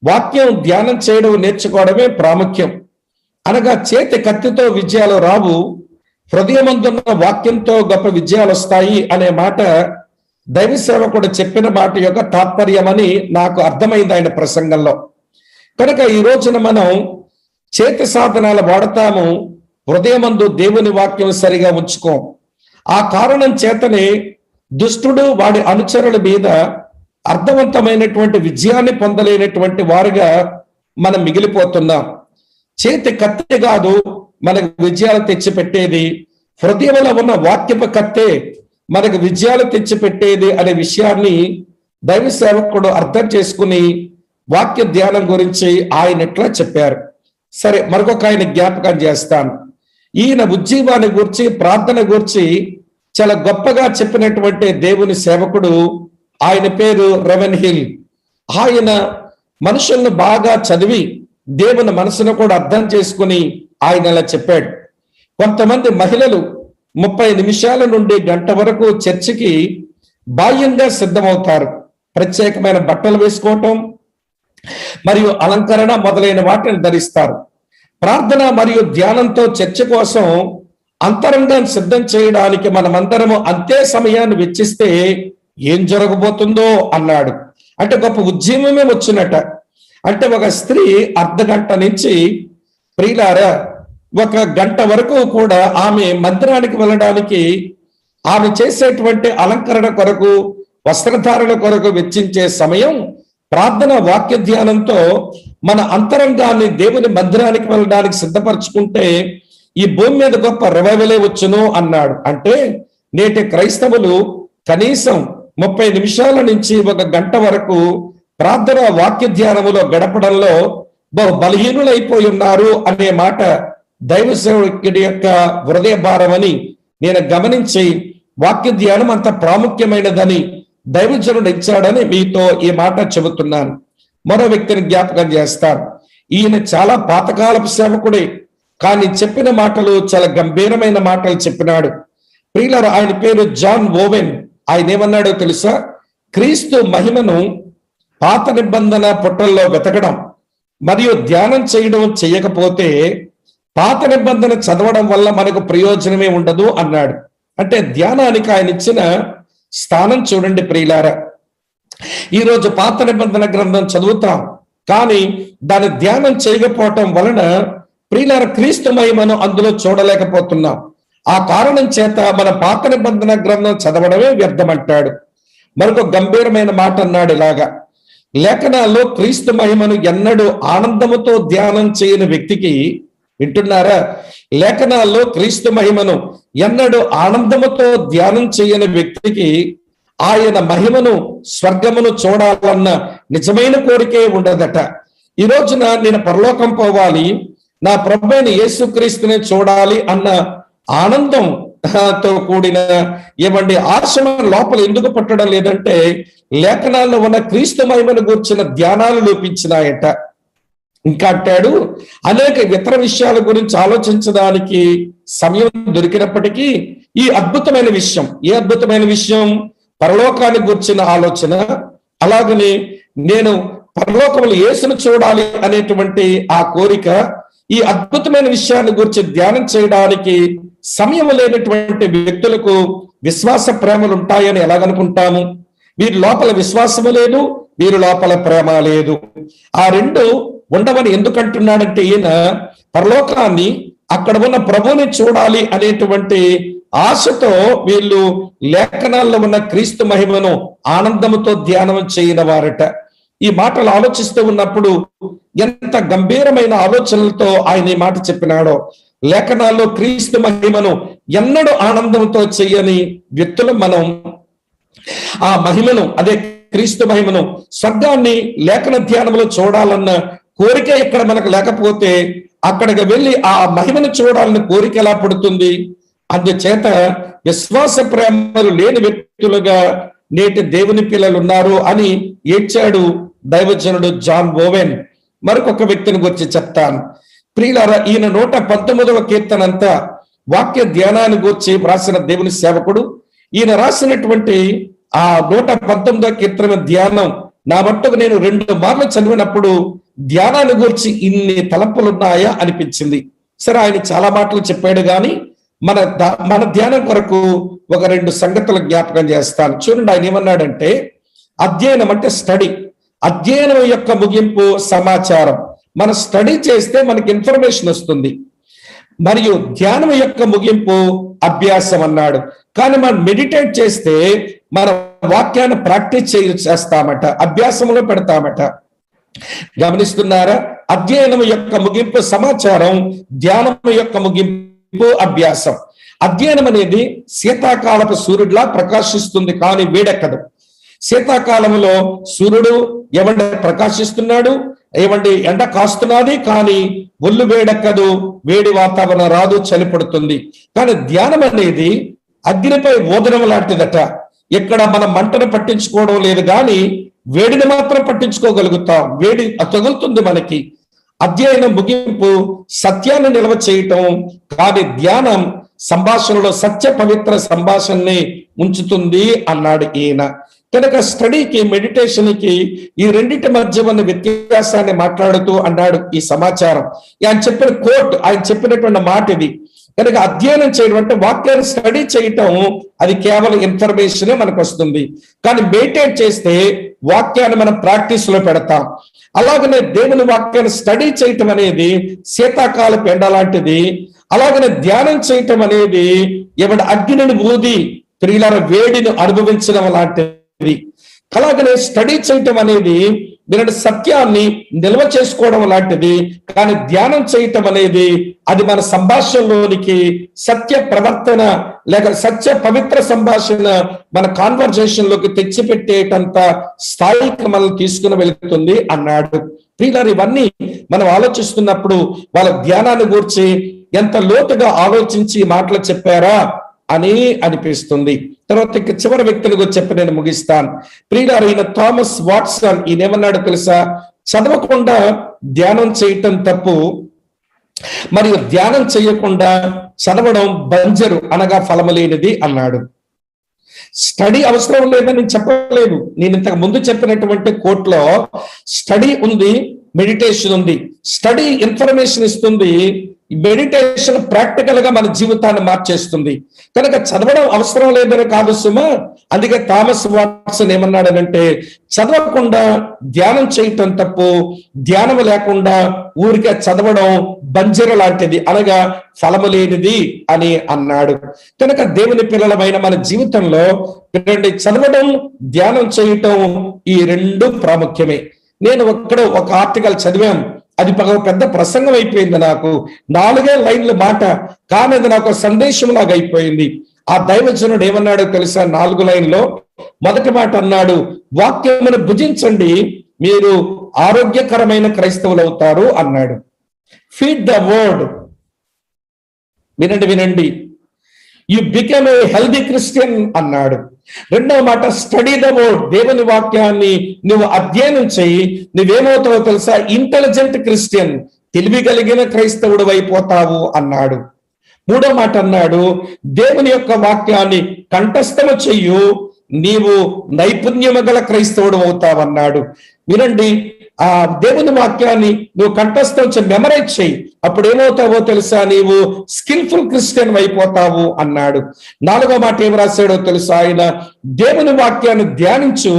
వాక్యం ధ్యానం చేయడం నేర్చుకోవడమే ప్రాముఖ్యం. అనగా చేతి కత్తితో విజయాలు రావు, హృదయమందున్న వాక్యంతో గొప్ప విజయాలు వస్తాయి అనే మాట దైవ సేవకుడు చెప్పిన మాట యొక్క తాత్పర్యమని నాకు అర్థమైంది ఆయన ప్రసంగంలో. కనుక ఈ రోజున మనం చేతి సాధనాలు వాడతాము, హృదయమందు దేవుని వాక్యం సరిగా ఉంచుకోం. ఆ కారణం చేతనే దుష్టుడు వాడి అనుచరుల మీద అర్థవంతమైనటువంటి విజయాన్ని పొందలేనటువంటి వారుగా మనం మిగిలిపోతున్నాం. చేతి కత్తి కాదు మనకు విజయాలు తెచ్చిపెట్టేది, హృదయంలో ఉన్న వాక్యపు కత్తే మనకు విజయాలు తెచ్చిపెట్టేది అనే విషయాన్ని దైవ సేవకుడు అర్థం చేసుకుని వాక్య ధ్యానం గురించి ఆయన ఎట్లా చెప్పారు. సరే, మరొక ఆయన జ్ఞాపకం చేస్తాను. ఈయన ఉజ్జీవాన్ని గురించి, ప్రార్థన గురించి చాలా గొప్పగా చెప్పినటువంటి దేవుని సేవకుడు, ఆయన పేరు రెవెన్ హిల్. ఆయన మనుషులను బాగా చదివి దేవుని మనసును కూడా అర్థం చేసుకుని ఆయన అలా చెప్పాడు. కొంతమంది మహిళలు 30 నిమిషాల నుండి గంట వరకు చర్చికి బాహ్యంగా సిద్ధమవుతారు. ప్రత్యేకమైన బట్టలు వేసుకోవటం మరియు అలంకరణ మొదలైన వాటిని ధరిస్తారు. ప్రార్థన మరియు ధ్యానంతో చర్చ కోసం అంతరంగాన్ని సిద్ధం చేయడానికి మనమందరము అంతే సమయాన్ని వెచ్చిస్తే ఏం జరగబోతుందో అన్నాడు. అంటే గొప్ప ఉద్యమమే వచ్చినట. అంటే ఒక స్త్రీ అర్ధగంట నుంచి ప్రియులారా 1 గంట వరకు కూడా ఆమె మందిరానికి వెళ్ళడానికి, ఆమె చేసేటువంటి అలంకరణ కొరకు, వస్త్రధారణ కొరకు వెచ్చించే సమయం ప్రార్థన వాక్య ధ్యానంతో మన అంతరంగాన్ని దేవుని మందిరానికి వెళ్ళడానికి సిద్ధపరచుకుంటే ఈ భూమి మీద గొప్ప రివైవలే వచ్చును అన్నాడు. అంటే నేటి క్రైస్తవులు కనీసం 30 నిమిషాల నుంచి 1 గంట వరకు ప్రార్థన వాక్య ధ్యానములో గడపడంలో బహు బలహీనులైపోయి ఉన్నారు అనే మాట దైవ సేవకుడి యొక్క హృదయ భారమని నేను గమనించి వాక్య ధ్యానం అంత ప్రాముఖ్యమైనదని దైవజనుడు ఇచ్చాడని మీతో ఈ మాట చెబుతున్నాను. మరో వ్యక్తిని జ్ఞాపకం చేస్తాను. ఈయన చాలా పాతకాలపు సేవకుడే, కానీ చెప్పిన మాటలు చాలా గంభీరమైన మాటలు చెప్పినాడు. ప్రియులారా, ఆయన పేరు జాన్ ఓవెన్. ఆయన ఏమన్నాడో తెలుసా? క్రీస్తు మహిమను పాత నిబంధన పుటల్లో వెతకడం మరియు ధ్యానం చేయడం చేయకపోతే పాత నిబంధన చదవడం వల్ల మనకు ప్రయోజనమే ఉండదు అన్నాడు. అంటే ధ్యానానికి ఆయన ఇచ్చిన స్థానం చూడండి ప్రియులారా. ఈరోజు పాత నిబంధన గ్రంథం చదువుతాం, కానీ దాన్ని ధ్యానం చేయకపోవటం వలన ప్రియులారా క్రీస్తు మహిమను అందులో చూడలేకపోతున్నాం. ఆ కారణం చేత మన పాత నిబంధన గ్రంథం చదవడమే వ్యర్థమంటాడు. మరొక గంభీరమైన మాట అన్నాడు ఇలాగా, లేఖనాల్లో క్రీస్తు మహిమను ఎన్నడూ ఆనందముతో ధ్యానం చేయని వ్యక్తికి, వింటున్నారా, లేఖనాల్లో క్రీస్తు మహిమను ఎన్నడూ ఆనందముతో ధ్యానం చేయని వ్యక్తికి ఆయన మహిమను, స్వర్గమును చూడాలన్న నిజమైన కోరికే ఉండదట. ఈ రోజున నేను పరలోకం పోవాలి, నా ప్రభువైన యేసుక్రీస్తుని చూడాలి అన్న ఆనందం తో కూడిన ఏమండి ఆశ మన లోపల ఎందుకు పట్టడం లేదంటే లేఖనాల్లో ఉన్న క్రీస్తు మహిమను గూర్చిన ధ్యానాలు లోపించినాయట. ఇంకా అంటాడు, అనేక ఇతర విషయాల గురించి ఆలోచించడానికి సమయం దొరికినప్పటికీ ఈ అద్భుతమైన విషయం, ఏ అద్భుతమైన విషయం? పరలోకానికి గురించిన ఆలోచన, అలాగనే నేను పరలోకములు యేసును చూడాలి అనేటువంటి ఆ కోరిక, ఈ అద్భుతమైన విషయాన్ని గురించి ధ్యానం చేయడానికి సమయం లేనటువంటి వ్యక్తులకు విశ్వాస ప్రేమలు ఉంటాయని ఎలాగనుకుంటాము? వీరి లోపల విశ్వాసము లేదు, వీరి లోపల ప్రేమ లేదు. ఆ రెండు ఉండవని ఎందుకంటున్నాడంటే ఈయన పరలోకాన్ని, అక్కడ ఉన్న ప్రభువుని చూడాలి అనేటువంటి ఆశతో వీళ్ళు లేఖనాల్లో ఉన్న క్రీస్తు మహిమను ఆనందముతో ధ్యానం చేయని వారట. ఈ మాటలు ఆలోచిస్తూ ఉన్నప్పుడు ఎంత గంభీరమైన ఆలోచనలతో ఆయన ఈ మాట చెప్పినాడో. లేఖనాల్లో క్రీస్తు మహిమను ఎన్నడూ ఆనందంతో చెయ్యని వ్యక్తులు మనం ఆ మహిమను, అదే క్రీస్తు మహిమను, స్వర్గాన్ని లేఖన ధ్యానంలో చూడాలన్న కోరిక ఇక్కడ మనకు లేకపోతే అక్కడికి వెళ్ళి ఆ మహిమను చూడాలని కోరిక ఎలా పడుతుంది? అందుచేత విశ్వాస ప్రేమలు లేని వ్యక్తులుగా నేటి దేవుని పిల్లలు ఉన్నారు అని ఏడ్చాడు దైవజనుడు జాన్ బోవెన్. మరొక వ్యక్తిని గురించి చెప్తాను. ప్రియులారా, ఈయన 119వ కీర్తన అంతా వాక్య ధ్యానాన్ని గురించి రాసిన దేవుని సేవకుడు. ఈయన రాసినటువంటి ఆ 119వ కీర్తన ధ్యానం నా మట్టుకు నేను 2 మార్లు చదివినప్పుడు ధ్యానాన్ని గురించి ఇన్ని తలంపులున్నాయా అనిపించింది. సరే, ఆయన చాలా మాటలు చెప్పాడు, కానీ మన ధ్యానం కొరకు ఒక 2 సంగతులు జ్ఞాపకం చేస్తాను. చూడండి, ఆయన ఏమన్నాడంటే, అధ్యయనం అంటే స్టడీ, అధ్యయనం యొక్క ముగింపు సమాచారం. మనం స్టడీ చేస్తే మనకి ఇన్ఫర్మేషన్ వస్తుంది, మరియు ధ్యానం యొక్క ముగింపు అభ్యాసం అన్నాడు. కానీ మనం మెడిటేట్ చేస్తే మన వాక్యాన్ని ప్రాక్టీస్ చేస్తామట, అభ్యాసంలో పెడతామట. గమనిస్తున్నారా? అధ్యయనం యొక్క ముగింపు సమాచారం, ధ్యానం యొక్క ముగింపు అభ్యాసం. అధ్యయనం అనేది శీతాకాలపు సూర్యుడిలా ప్రకాశిస్తుంది, కానీ వేడెక్కదు. శీతాకాలంలో సూర్యుడు ఏమంటే ప్రకాశిస్తున్నాడు, ఏమంటే ఎండ కాస్తున్నది, కానీ ఒళ్ళు వేడెక్కదు, వేడి వాతావరణం రాదు, చలిపడుతుంది. కానీ ధ్యానం అనేది అగ్నిపై ఓదనం లాంటిదట. ఇక్కడ మనం మంటను పట్టించుకోవడం లేదు, కానీ వేడిని మాత్రం పట్టించుకోగలుగుతాం. వేడి తగులుతుంది మనకి. అధ్యయనం ముగింపు సత్యాన్ని నిల్వ చేయటం, కానీ ధ్యానం సంభాషణలో సత్య పవిత్ర సంభాషణని ఉంచుతుంది అన్నాడు ఈయన. కనుక స్టడీకి, మెడిటేషన్కి ఈ రెండింటి మధ్య ఉన్న వ్యత్యాసాన్ని మాట్లాడుతూ అన్నాడు ఈ సమాచారం. ఆయన చెప్పిన కోట్, ఆయన చెప్పినటువంటి మాట ఇది. కనుక అధ్యయనం చేయడం అంటే వాక్యాన్ని స్టడీ చేయటం, అది కేవలం ఇన్ఫర్మేషనే మనకు వస్తుంది. కానీ మెడిటేట్ చేస్తే వాక్యాన్ని మనం ప్రాక్టీస్ లో పెడతాం. అలాగనే దేవుని వాక్యాన్ని స్టడీ చేయటం అనేది శీతాకాలపు ఎండ లాంటిది. అలాగనే ధ్యానం చేయటం అనేది ఏమంటే అగ్నిని ఊది ప్రియుల వేడిని అనుభవించడం లాంటిది. అలాగనే స్టడీ చేయటం అనేది మీరు సత్యాన్ని నిల్వ చేసుకోవడం లాంటిది. కానీ ధ్యానం చేయటం అనేది అది మన సంభాషణలోనికి సత్య ప్రవర్తన లేక సత్య పవిత్ర సంభాషణ మన కాన్వర్జేషన్ లోకి తెచ్చిపెట్టేటంత స్థాయికి మనం తీసుకుని వెళుతుంది అన్నాడు. ప్రియులారా, ఇవన్నీ మనం ఆలోచిస్తున్నప్పుడు వాళ్ళ ధ్యానాన్ని గురించి ఎంత లోతుగా ఆలోచించి మాటలు చెప్పారా అని అనిపిస్తుంది. తర్వాత ఇక చివరి వ్యక్తుల గురించి చెప్పి నేను ముగిస్తాను. ప్రియులారా, ఈయన థామస్ వాట్సన్, ఈయన ఏమన్నాడు తెలుసా? చదవకుండా ధ్యానం చేయటం తప్పు, మరియు ధ్యానం చేయకుండా చదవడం బంజరు అనగా ఫలము లేనిది అన్నాడు. స్టడీ అవసరం లేదని నేను చెప్పలేదు. నేను ఇంతకు ముందు చెప్పినటువంటి కోట్లో స్టడీ ఉంది, మెడిటేషన్ ఉంది. స్టడీ ఇన్ఫర్మేషన్ ఇస్తుంది, మెడిటేషన్ ప్రాక్టికల్ గా మన జీవితాన్ని మార్చేస్తుంది. కనుక చదవడం అవసరం లేదని కాదు సుమా. అందుకే థామస్ వాట్సన్ ఏమన్నాడనంటే, చదవకుండా ధ్యానం చేయటం తప్పు, ధ్యానం లేకుండా ఊరికే చదవడం బంజర లాంటిది అనగా ఫలము లేనిది అని అన్నాడు. కనుక దేవుని పిల్లలమైన మన జీవితంలో చదవడం, ధ్యానం చేయటం ఈ రెండు ప్రాముఖ్యమే. నేను ఒక ఆర్టికల్ చదివాను, అది పెద్ద ప్రసంగం అయిపోయింది నాకు. 4 లైన్ల మాట, కానీ అది నాకు సందేశం లాగా అయిపోయింది. ఆ దైవజనుడు ఏమన్నాడో తెలుసా? 4 లైన్లో మొదటి మాట అన్నాడు, వాక్యమును భుజించండి, మీరు ఆరోగ్యకరమైన క్రైస్తవులు అవుతారు అన్నాడు. Feed the word. వినండి, you become a healthy Christian అన్నాడు. రెండవ మాట స్టడీ ద వర్డ్, దేవుని వాక్యాన్ని నువ్వు అధ్యయనం చెయ్యి, నువ్వేమవుతావో తెలుసా, ఇంటెలిజెంట్ క్రిస్టియన్, తెలివి కలిగిన క్రైస్తవుడు అయిపోతావు అన్నాడు. మూడో మాట అన్నాడు, దేవుని యొక్క వాక్యాన్ని కంఠస్థము చెయ్యు, నీవు నైపుణ్యము గల క్రైస్తవుడు అవుతావన్నాడు. వినండి, ఆ దేవుని వాక్యాన్ని నువ్వు కంఠస్థం మెమరైజ్ చెయ్యి, అప్పుడు ఏమవుతావో తెలుసా, నీవు స్కిల్ఫుల్ క్రిస్టియన్ అయిపోతావు అన్నాడు. నాలుగో మాట ఏం రాశాడో తెలుసా ఆయన, దేవుని వాక్యాన్ని ధ్యానించు,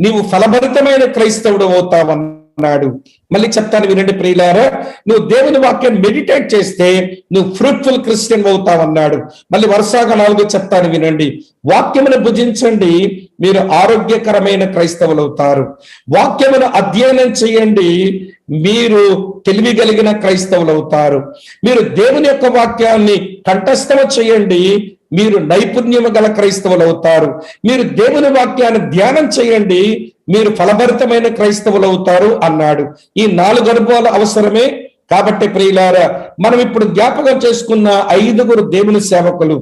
నీవు ఫలభరితమైన క్రైస్తవుడు అవుతావు అన్నాడు. మళ్ళీ చెప్తాను వినండి ప్రియులారా, నువ్వు దేవుని వాక్యాన్ని మెడిటేట్ చేస్తే నువ్వు ఫ్రూట్ఫుల్ క్రిస్టియన్ అవుతావు అన్నాడు. మళ్ళీ వరుసగా 4 చెప్తాను వినండి, వాక్యమును భుజించండి, మీరు ఆరోగ్యకరమైన క్రైస్తవులు అవుతారు. వాక్యమును అధ్యయనం చేయండి, మీరు తెలివి కలిగిన క్రైస్తవులు అవుతారు. మీరు దేవుని యొక్క వాక్యాన్ని కంఠస్థము చేయండి, మీరు నైపుణ్యము గల క్రైస్తవులు అవుతారు. మీరు దేవుని వాక్యాన్ని ధ్యానం చేయండి, మీరు ఫలభరితమైన క్రైస్తవులు అవుతారు అన్నాడు. ఈ 4 అనుభవాలు అవసరమే. కాబట్టి ప్రియులారా, మనం ఇప్పుడు జ్ఞాపకం చేసుకున్న 5 దేవుని సేవకులు,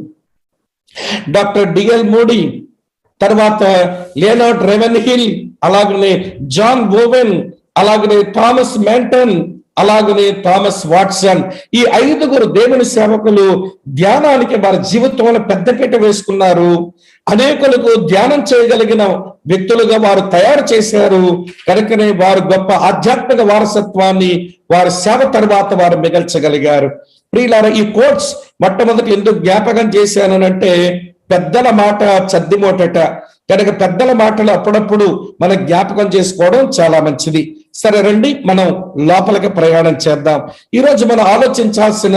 డాక్టర్ డిఎల్ మోడీ, తర్వాత లియోనార్డ్ రెవెన్హిల్, అలాగనే జాన్ బోవెన్, అలాగనే థామస్ మ్యాంటన్, అలాగనే థామస్ వాట్సన్, ఈ 5 దేవుని సేవకులు ధ్యానానికి వారి జీవితంలో పెద్దపీట వేసుకున్నారు. అనేకులకు ధ్యానం చేయగలిగిన వ్యక్తులుగా వారు తయారు చేశారు. కనుకనే వారు గొప్ప ఆధ్యాత్మిక వారసత్వాన్ని వారి సేవ తర్వాత వారు మిగల్చగలిగారు. ప్రియులారా, ఈ కోట్స్ మొట్టమొదటి ఎందుకు జ్ఞాపకం చేశానంటే, పెద్దల మాట చద్దిమోటట, కనుక పెద్దల మాటలు అప్పుడప్పుడు మనం జ్ఞాపకం చేసుకోవడం చాలా మంచిది. సరే రండి, మనం లోపలికి ప్రయాణం చేద్దాం. ఈరోజు మనం ఆలోచించాల్సిన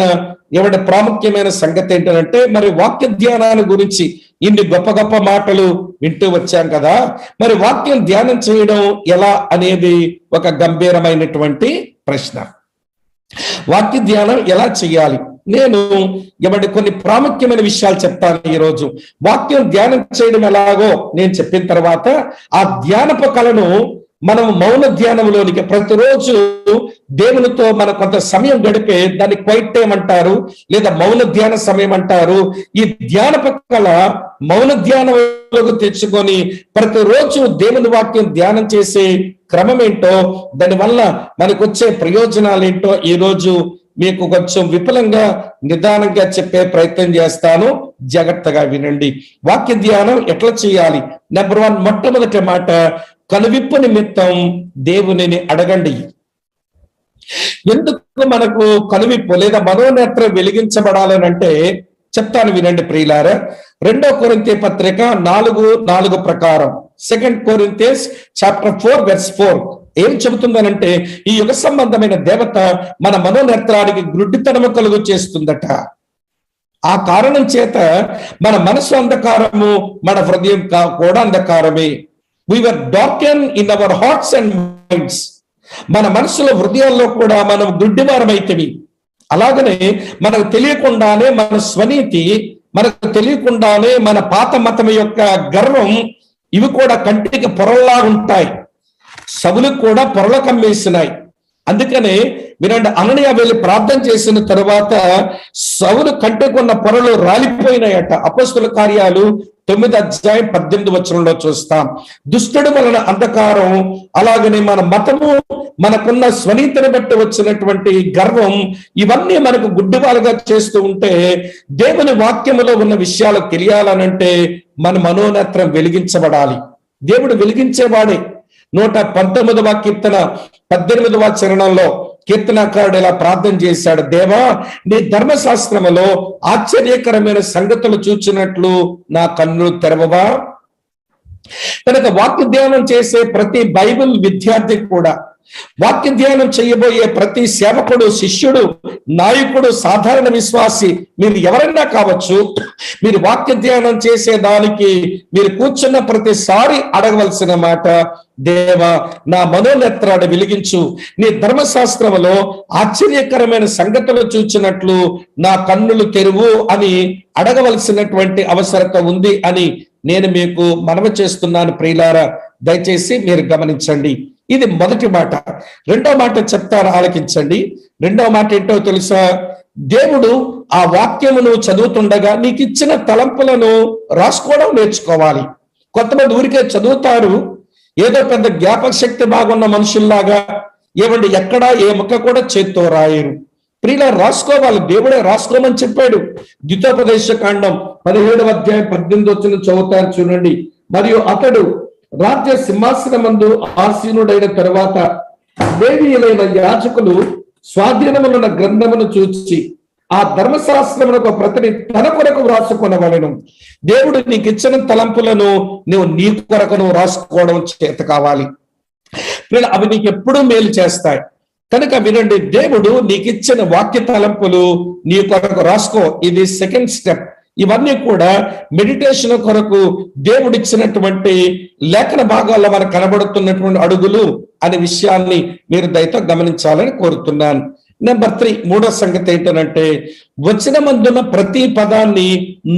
ఎవరి ప్రాముఖ్యమైన సంగతి ఏంటంటే, మరి వాక్య ధ్యానాన్ని గురించి ఇన్ని గొప్ప గొప్ప మాటలు వింటూ వచ్చాం కదా, మరి వాక్యం ధ్యానం చేయడం ఎలా అనేది ఒక గంభీరమైనటువంటి ప్రశ్న. వాక్య ధ్యానం ఎలా చేయాలి? నేను కొన్ని ప్రాముఖ్యమైన విషయాలు చెప్తాను ఈరోజు. వాక్యం ధ్యానం చేయడం ఎలాగో నేను చెప్పిన తర్వాత, ఆ ధ్యానపు కళను మనం మౌన ధ్యానంలోనికి ప్రతిరోజు దేవునితో మన కొంత సమయం గడిపే దాన్ని క్వైట్ టైం అంటారు, లేదా మౌన ధ్యాన సమయం అంటారు. ఈ ధ్యానపు కళ మౌన ధ్యానంలోకి తెచ్చుకొని ప్రతిరోజు దేవుని వాక్యం ధ్యానం చేసే క్రమం ఏంటో, దానివల్ల మనకు వచ్చే ప్రయోజనాలు ఏంటో ఈరోజు మీకు కొంచెం విపులంగా నిదానంగా చెప్పే ప్రయత్నం చేస్తాను. జాగ్రత్తగా వినండి. వాక్య ధ్యానం ఎట్లా చేయాలి? నెంబర్ 1, మొట్టమొదటి మాట, కనువిప్పు నిమిత్తం దేవునిని అడగండి. ఎందుకు మనకు కనువిప్పు లేదా మనోనేత్రం వెలిగించబడాలని అంటే చెప్తాను వినండి ప్రియులారా. 2 కొరింథీ పత్రిక 4:4 ప్రకారం, 2 కొరింథీస్ చాప్టర్ 4:4 ఏం చెబుతుందనంటే, ఈ యుగ సంబంధమైన దేవత మన మనోనేత్రానికి గ్రుడ్డితనము కలుగు చేస్తుందట. ఆ కారణం చేత మన మనసు అంధకారము, మన హృదయం కూడా అంధకారమే. We were darkened in our hearts and minds. మన మనసులో హృదయాల్లో కూడా మనం గుడ్డివారమైతివి. అలాగనే మనకు తెలియకుండానే మన స్వనీతి, మనకు తెలియకుండానే మన పాత మతం యొక్క గర్వం, ఇవి కూడా కంటికి పొరల్లా ఉంటాయి. సవులకు కూడా పొరల కమ్మేసినాయి. అందుకనే వినండి, అననీయ వెళ్ళి ప్రార్థన చేసిన తరువాత సౌలు కంటికున్న పొరలు రాలిపోయినాయట. అపొస్తలుల కార్యాలు 9:18 చూస్తాం. దుష్టుడు వలన అంధకారం, అలాగనే మన మతము, మనకున్న స్వనీతిని బట్టి వచ్చినటువంటి గర్వం, ఇవన్నీ మనకు గుడ్డివాలుగా చేస్తూ ఉంటే, దేవుని వాక్యములో ఉన్న విషయాలు తెలియాలనంటే మన మనోనేత్రం వెలిగించబడాలి. దేవుడు వెలిగించేవాడే. 119వ కీర్తన 18వ చరణంలో కీర్తనకారుడు ఇలా ప్రార్థన చేశాడు, దేవా, నీ ధర్మశాస్త్రములో ఆశ్చర్యకరమైన సంగతులు చూచినట్లు నా కన్నులు తెరవవా. కనుక వాక్య ధ్యానం చేసే ప్రతి బైబిల్ విద్యార్థి కూడా, వాక్య ధ్యానం చేయబోయే ప్రతి సేవకుడు, శిష్యుడు, నాయకుడు, సాధారణ విశ్వాసి, మీరు ఎవరైనా కావచ్చు, మీరు వాక్య ధ్యానం చేసేదానికి మీరు కూర్చున్న ప్రతిసారి అడగవలసిన మాట, దేవా, నా మనోనేత్రాన్ని వెలిగించు, నీ ధర్మశాస్త్రములో ఆశ్చర్యకరమైన సంగతులు చూచినట్లు నా కన్నులు తెరువు అని అడగవలసినటువంటి అవసరత ఉంది అని నేను మీకు మనవి చేస్తున్నాను ప్రియులారా. దయచేసి మీరు గమనించండి. ఇది మొదటి మాట. రెండవ మాట చెప్తాను, ఆలకించండి. రెండవ మాట ఏంటో తెలుసా? దేవుడు ఆ వాక్యమును చదువుతుండగా నీకు ఇచ్చిన తలంపులను రాసుకోవడం నేర్చుకోవాలి. కొంతమంది ఊరికే చదువుతారు, ఏదో పెద్ద జ్ఞాపక శక్తి బాగున్న మనుషుల్లాగా ఏమండి ఎక్కడా ఏ ముక్క కూడా చేత్తో రాయరు. ప్రియుల రాసుకోవాలి, దేవుడే రాసుకోమని చెప్పాడు. ద్వితోపదేశ కాండం 17వ అధ్యాయం 18 చదువుతారు చూడండి. మరియు అతడు రాజ్య సింహాసనమందు ఆసీనుడైన తరువాత లేవీయులైన యాజకులు స్వాధీనమున్న గ్రంథమును చూచి ఆ ధర్మశాస్త్రమునకు ప్రతిని తన కొరకు రాసుకొనవలెను. దేవుడు నీకు ఇచ్చిన తలంపులను నువ్వు నీ కొరకు రాసుకోవడం చేత కావాలి. అవి నీకు ఎప్పుడూ మేలు చేస్తాయి కనుక వినండి, దేవుడు నీకు ఇచ్చిన వాక్య తలంపులు నీ కొరకు రాసుకో. ఇది సెకండ్ స్టెప్. ఇవన్నీ కూడా మెడిటేషన్ కొరకు దేవుడిచ్చినటువంటి లేఖన భాగాల్లో మనకు కనబడుతున్నటువంటి అడుగులు అనే విషయాన్ని మీరు దయతో గమనించాలని కోరుతున్నాను. నెంబర్ 3, మూడో సంగతి ఏంటంటే వచనమందున్న ప్రతి పదాన్ని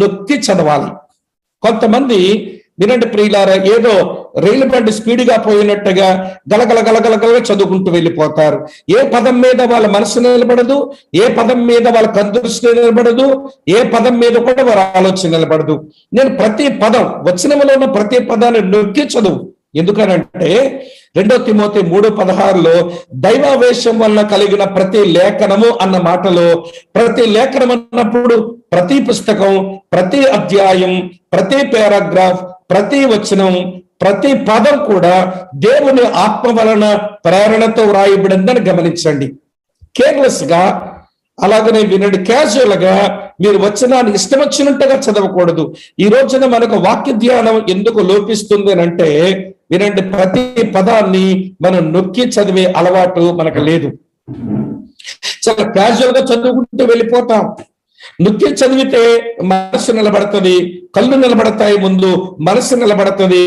నొక్కి చదవాలి. కొంతమంది వినండి ప్రియులారా, ఏదో రైలు బండి స్పీడ్గా పోయినట్టుగా గలగల చదువుకుంటూ వెళ్ళిపోతారు. ఏ పదం మీద వాళ్ళ మనసు నిలబడదు, ఏ పదం మీద వాళ్ళ కందృష్టి నిలబడదు, ఏ పదం మీద కూడా వారి ఆలోచన నిలబడదు. నేను ప్రతి పదం, వచనములో ఉన్న ప్రతి పదాన్ని నొక్కి చదువు. ఎందుకనంటే 2 తిమోతి 3:16 దైవావేశం వల్ల కలిగిన ప్రతి లేఖనము అన్న మాటలో ప్రతి లేఖనం అన్నప్పుడు ప్రతి పుస్తకం, ప్రతి అధ్యాయం, ప్రతి పారాగ్రాఫ్, ప్రతి వచనం, ప్రతి పదం కూడా దేవుని ఆత్మ వలన ప్రేరణతో వ్రాయబడిందని గమనించండి. కేర్లెస్ గా అలాగనే వినండి, క్యాజువల్ గా మీరు వచనాన్ని ఇష్టం వచ్చినట్టుగా చదవకూడదు. ఈ రోజున మనకు వాక్య ధ్యానం ఎందుకు లోపిస్తుంది అంటే వినండి, ప్రతి పదాన్ని మనం నొక్కి చదివే అలవాటు మనకు లేదు. చాలా క్యాజువల్ గా చదువుకుంటూ వెళ్ళిపోతాం. నొక్కి చదివితే మనసు నిలబడుతుంది, కళ్ళు నిలబడతాయి, ముందు మనసు నిలబడుతుంది,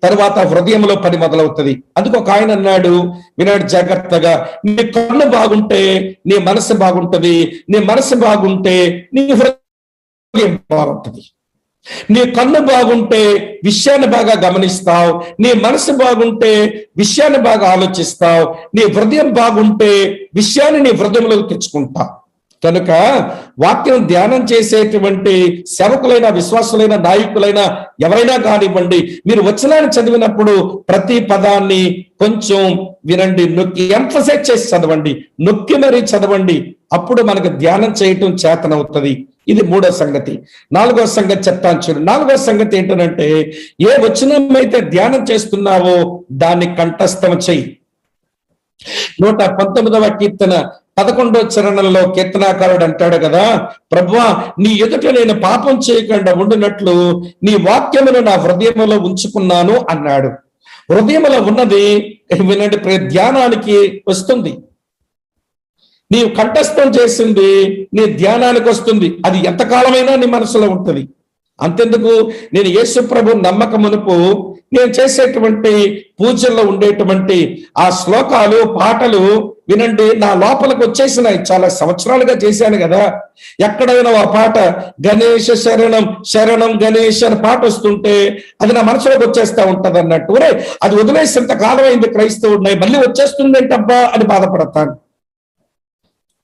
తర్వాత హృదయంలో పని మొదలవుతుంది. అందుకు ఒక ఆయన అన్నాడు, వినాడు జాగ్రత్తగా, నీ కన్ను బాగుంటే నీ మనసు బాగుంటది, నీ మనసు బాగుంటే నీ హృదయం బాగుంటది. నీ కన్ను బాగుంటే విషయాన్ని బాగా గమనిస్తావు, నీ మనసు బాగుంటే విషయాన్ని బాగా ఆలోచిస్తావు, నీ హృదయం బాగుంటే విషయాన్ని నీ హృదయంలోకి తెచ్చుకుంటావు. కనుక వాక్యం ధ్యానం చేసేటువంటి సేవకులైన, విశ్వాసులైన, నాయకులైన ఎవరైనా కానివ్వండి, మీరు వచనాన్ని చదివినప్పుడు ప్రతి పదాన్ని కొంచెం వినండి, నొక్కి ఎంఫసైజ్ చేసి చదవండి, నొక్కి మరీ చదవండి. అప్పుడు మనకు ధ్యానం చేయటం చేతనవుతుంది. ఇది 3వ సంగతి. 4వ సంగతి చెప్తాను చూడు. 4వ సంగతి ఏంటంటే ఏ వచనం అయితే ధ్యానం చేస్తున్నావో దాన్ని కంఠస్థం చెయ్యి. 119వ కీర్తన 11వ చరణంలో కీర్తనాకారుడు అంటాడు కదా, ప్రభువా నీ ఎదుట నేను పాపం చేయకుండా ఉండినట్లు నీ వాక్యమును నా హృదయములో ఉంచుకున్నాను అన్నాడు. హృదయంలో ఉన్నది వినండి ధ్యానానికి వస్తుంది. నీవు కంఠస్థం చేసింది నీ ధ్యానానికి వస్తుంది. అది ఎంతకాలమైనా నీ మనసులో ఉంటుంది. అంతెందుకు, నేను యేసు ప్రభు నమ్మకమునుపు నేను చేసేటువంటి పూజల్లో ఉండేటువంటి ఆ శ్లోకాలు, పాటలు వినండి నా లోపలికి వచ్చేసినాయి. చాలా సంవత్సరాలుగా చేశాను కదా. ఎక్కడైనా ఆ పాట గణేశ శరణం శరణం గణేష్ అని పాట వస్తుంటే అది నా మనసులోకి వచ్చేస్తా ఉంటది అన్నట్టు. అది వదిలేసేంత కాలం అయింది క్రైస్తవుడిని, మళ్ళీ వచ్చేస్తుందేంటబ్బా అని బాధపడతాను.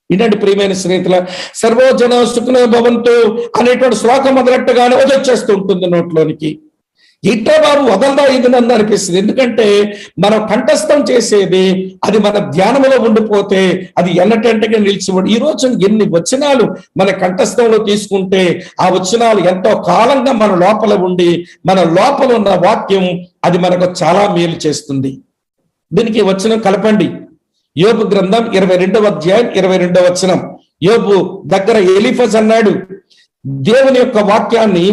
వినండి ప్రియమైన స్నేహితుల, సర్వోజన సుఖన భవంతు అనేటువంటి శ్లోకం మొదలెట్టగానే వచ్చేస్తూ ఉంటుంది నోట్లోనికి. ఇట్లా బాబు వదలదా ఇది నన్ను అనిపిస్తుంది. ఎందుకంటే మనం కంఠస్థం చేసేది అది మన ధ్యానంలో ఉండిపోతే అది ఎన్నటంటగా నిలిచిపోడు. ఈ రోజు ఎన్ని వచనాలు మన కంఠస్థంలో తీసుకుంటే ఆ వచనాలు ఎంతో కాలంగా మన లోపల ఉండి మన లోపల ఉన్న వాక్యం అది మనకు చాలా మేలు చేస్తుంది. దీనికి వచనం కలపండి. యోబు గ్రంథం 22వ అధ్యాయం 22వ వచనం. యోబు దగ్గర ఎలీఫజ్ అన్నాడు, దేవుని యొక్క వాక్యాన్ని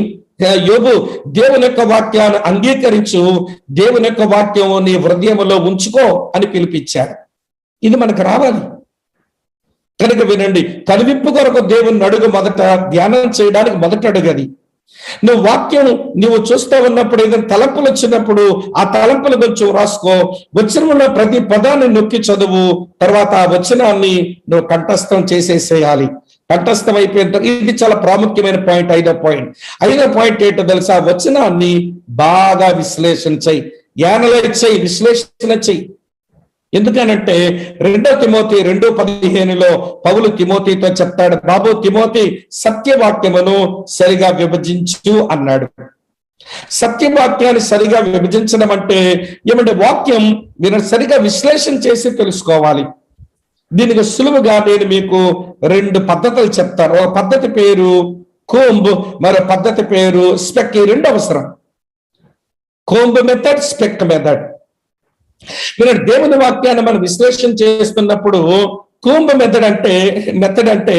యోబు దేవుని యొక్క వాక్యాన్ని అంగీకరించు, దేవుని యొక్క వాక్యం నీ హృదయంలో ఉంచుకో అని పిలిపించాడు. ఇది మనకు రావాలి. కనుక వినండి, కనువిప్పు కొరకు దేవుని అడుగు మొదట, ధ్యానం చేయడానికి మొదట అడుగది. నువ్వు వాక్యం నువ్వు చూస్తూ ఉన్నప్పుడు ఏదైనా తలంపులు వచ్చినప్పుడు ఆ తలంపులు కొంచెం రాసుకో. వచనంలో ప్రతి పదాన్ని నొక్కి చదువు. తర్వాత ఆ వచనాన్ని నువ్వు కంఠస్థం చేసేసేయాలి. కంఠస్థం అయిపోయిన ఇది చాలా ప్రాముఖ్యమైన పాయింట్. 5వ పాయింట్ ఏంటో తెలుసా? వచనాన్ని బాగా విశ్లేషణ చెయ్యి, యానలైజ్ చెయ్యి, విశ్లేషణ చెయ్యి. ఎందుకనంటే 2 తిమోతి 2:15 పౌలు తిమోతితో చెప్తాడు, బాబు తిమోతి సత్యవాక్యమును సరిగా విభజించు అన్నాడు. సత్యవాక్యాన్ని సరిగా విభజించడం అంటే ఏమంటే వాక్యం మీరు సరిగా విశ్లేషణ చేసి తెలుసుకోవాలి. దీనికి సులువుగా నేను మీకు 2 పద్ధతులు చెప్తాను. ఒక పద్ధతి పేరు కోంబ్, మరో పద్ధతి పేరు స్పెక్. ఈ 2 అవసరం. Comb method, spec method. మీరు దేవుని వాక్యాన్ని మనం విశ్లేషణ చేస్తున్నప్పుడు కోంబ్ మెథడ్ అంటే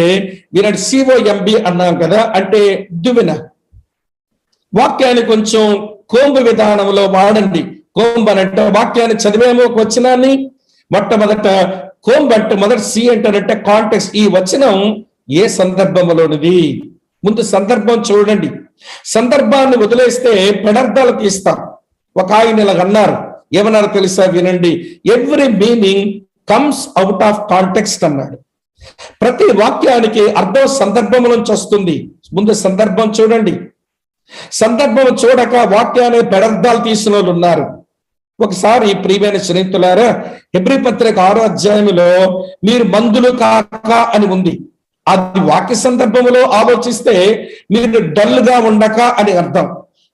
మీరు COMB అన్నాం కదా, అంటే దువ్వెన. వాక్యాన్ని కొంచెం కోంబు విధానంలో వాడండి. కోంబ్ అంటే వాక్యాన్ని చదివేమో ఒక వచనాన్ని మొట్టమొదట కోంబ్ అంటే మొదటి C అంటారంటే కాంటెక్స్ట్. ఈ వచనం ఏ సందర్భంలోనిది, ముందు సందర్భం చూడండి. సందర్భాన్ని వదిలేస్తే పెడార్థాలు తీస్తాం. ఒక ఆయన ఇలా అన్నారు, ఏమన్నారు తెలుసా, వినండి. Every meaning comes out of context అన్నాడు. ప్రతి వాక్యానికి అర్థం సందర్భం నుంచి వస్తుంది. ముందు సందర్భం చూడండి. సందర్భం చూడక వాక్యాన్ని పెడార్థాలు తీసిన వాళ్ళు ఉన్నారు. ఒకసారి ప్రియమైన స్నేహితులారా, హెబ్రీ పత్రిక 6వ అధ్యాయంలో మీరు మందులు కాక అని ఉంది. అది వాక్య సందర్భంలో ఆలోచిస్తే మీరు డల్ గా ఉండక అని అర్థం.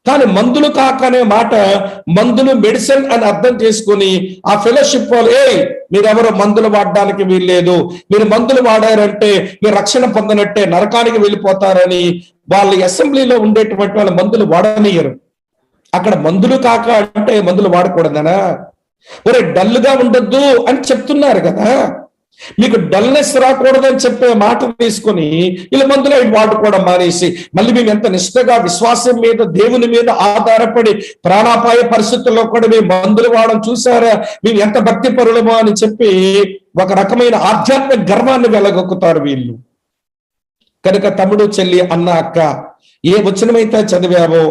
కానీ మందులు కాక అనే మాట మందులు మెడిసిన్ అని అర్థం చేసుకుని ఆ ఫెలోషిప్ వాళ్ళు, మీరెవరో మందులు వాడడానికి వీల్లేదు, మీరు మందులు వాడారంటే మీరు రక్షణ పొందనట్టే, నరకానికి వెళ్ళిపోతారని వాళ్ళ అసెంబ్లీలో ఉండేటువంటి వాళ్ళ మందులు వాడనియరు. అక్కడ మందులు కాక అంటే మందులు వాడకూడదనా? ఒరే డల్గా ఉండొద్దు అని చెప్తున్నారు కదా. మీకు డల్నెస్ రాకూడదని చెప్పే మాట తీసుకొని ఇలా మందులు వాడుకోవడం మానేసి మళ్ళీ మేము ఎంత నిష్ఠగా విశ్వాసం మీద దేవుని మీద ఆధారపడి ప్రాణాపాయ పరిస్థితుల్లో కూడా మేము మందులు వాడడం చూసారా, మేము ఎంత భక్తి పరులమో అని చెప్పి ఒక రకమైన ఆధ్యాత్మిక గర్వాన్ని వెలగొక్కుతారు వీళ్ళు. కనుక తమ్ముడు, చెల్లి, అన్న, అక్క, ఏ వచనమైతే చదివావో,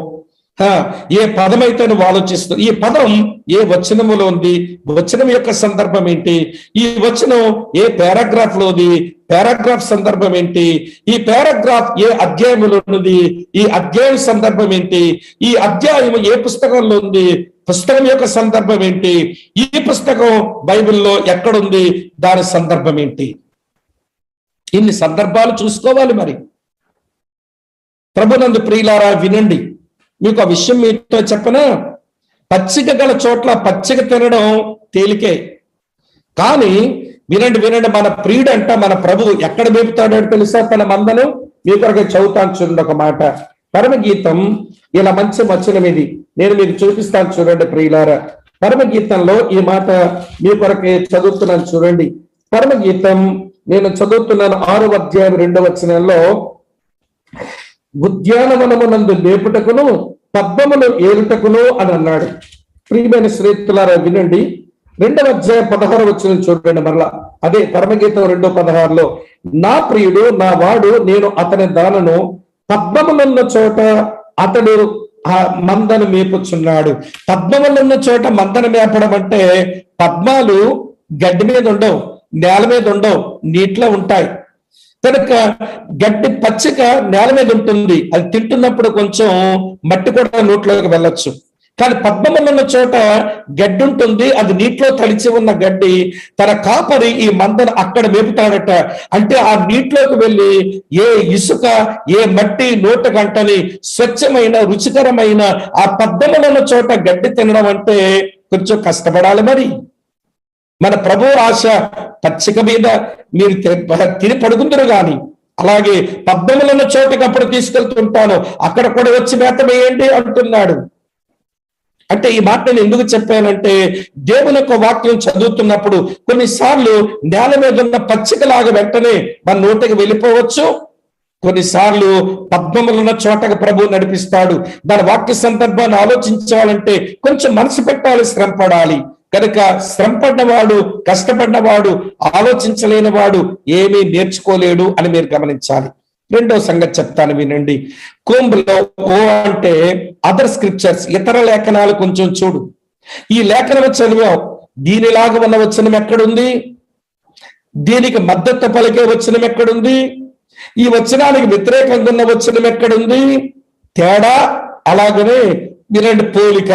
ఏ పదమైతే నువ్వు ఆలోచిస్తూ, ఈ పదం ఏ వచనములో ఉంది, వచనం యొక్క సందర్భం ఏంటి, ఈ వచనం ఏ పారాగ్రాఫ్ లో ఉంది, పారాగ్రాఫ్ సందర్భం ఏంటి, ఈ పారాగ్రాఫ్ ఏ అధ్యాయంలో ఉన్నది, ఈ అధ్యాయం సందర్భం ఏంటి, ఈ అధ్యాయం ఏ పుస్తకంలో ఉంది, పుస్తకం యొక్క సందర్భం ఏంటి, ఈ పుస్తకం బైబిల్లో ఎక్కడుంది, దాని సందర్భం ఏంటి. ఇన్ని సందర్భాలు చూసుకోవాలి. మరి ప్రభునందు ప్రియులారా, వినండి. మీకు ఆ విషయం మీతో చెప్పనా? పచ్చిక గల చోట్ల పచ్చిక తినడం తేలికే, కానీ వినండి, మన ప్రియుడు అంట, మన ప్రభువు ఎక్కడ మేపుతాడో తెలుసా? తన మందను. మీ కొరకు చదువుతాను చూడండి ఒక మాట. పరమగీతం ఇలా మంచి వచనం ఇది, నేను మీకు చూపిస్తాను చూడండి ప్రియులారా. పరమగీతంలో ఈ మాట మీ కొరకే చదువుతున్నాను చూడండి. పరమగీతం నేను చదువుతున్నాను 6వ అధ్యాయం 2వ వచనంలో, ఉద్యానవనమునందు లేపుటకును పద్మములు ఏలుటకును అని అన్నాడు. ప్రియమైన స్నేహితులారా, వినండి. 2వ అధ్యాయం 16వ వచనం చూడండి మరలా. అదే పరమగీతం 2:16లో, నా ప్రియుడు నా వాడు, నేను అతని దానను, పద్మములున్న చోట అతడు ఆ మందను మేపుచున్నాడు. పద్మములున్న చోట మందను మేపడం అంటే పద్మాలు గడ్డి మీద ఉండవు, నేల మీద ఉండవు, నీటిలో ఉంటాయి. కనుక గడ్డి పచ్చిక నేల మీద ఉంటుంది, అది తింటున్నప్పుడు కొంచెం మట్టి కూడా నోట్లోకి వెళ్ళొచ్చు. కానీ పద్మములున్న చోట గడ్డి ఉంటుంది, అది నీటిలో తడిచి ఉన్న గడ్డి. తన కాపరి ఈ మందను అక్కడ మేపుతాడట. అంటే ఆ నీటిలోకి వెళ్ళి ఏ ఇసుక, ఏ మట్టి నోట గంటని స్వచ్ఛమైన రుచికరమైన ఆ పద్మములున్న చోట గడ్డి తినడం అంటే కొంచెం కష్టపడాలి. మరి మన ప్రభు ఆశ పచ్చిక మీద మీరు తిని పడుకుందరు గాని, అలాగే పద్మములున్న చోటకి అప్పుడు తీసుకెళ్తుంటాను, అక్కడ కూడా వచ్చి మేత వేయండి అంటున్నాడు. అంటే ఈ మాట నేను ఎందుకు చెప్పానంటే, దేవుని యొక్క వాక్యం చదువుతున్నప్పుడు కొన్నిసార్లు నేల మీద ఉన్న పచ్చికలాగా వెంటనే మన నోటికి వెళ్ళిపోవచ్చు. కొన్నిసార్లు పద్మములున్న చోటకు ప్రభు నడిపిస్తాడు. దాని వాక్య సందర్భాన్ని ఆలోచించాలంటే కొంచెం మనసు పెట్టాలి, శ్రమ పడాలి. కనుక శ్రమపడినవాడు, కష్టపడినవాడు, ఆలోచించలేని వాడు ఏమీ నేర్చుకోలేడు అని మీరు గమనించాలి. 2వ సంగతి చెప్తాను, వినండి. కోంబులో ఓ అంటే అదర్ స్క్రిప్చర్స్, ఇతర లేఖనాలు కొంచెం చూడు. ఈ లేఖనం చదివావు, దీనిలాగా ఉన్న వచనం ఎక్కడుంది, దీనికి మద్దతు పలికే వచనం ఎక్కడుంది, ఈ వచనానికి వ్యతిరేకంగా ఉన్న వచనం ఎక్కడుంది, తేడా. అలాగనే వినండి, పోలిక